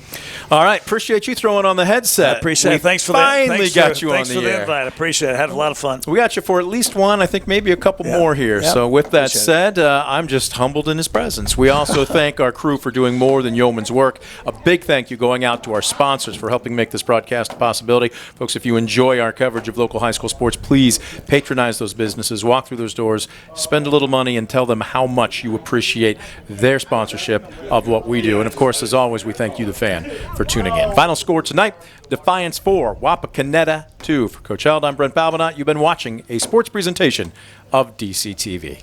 All right. Appreciate you throwing on the headset. I appreciate it. Thanks for finally got you on the air. Thanks for the invite. I appreciate it. Had a lot of fun. We got you for at least one. I think maybe a couple more here. Yep. So with that said, I'm just humbled in his presence. We also thank our crew for doing more than yeoman's work. A big thank you going out to our sponsors for helping make this broadcast a possibility. Folks, if you enjoy our coverage of local high school sports, please patronize those businesses, walk through those doors, spend a little money, and tell them how much you appreciate their sponsorship of what we do. And, of course, as always, we thank you, the fan, for tuning in. Final score tonight, Defiance 4, Wapakoneta 2. For Coach Held, I'm Brent Balbinot. You've been watching a sports presentation of DCTV.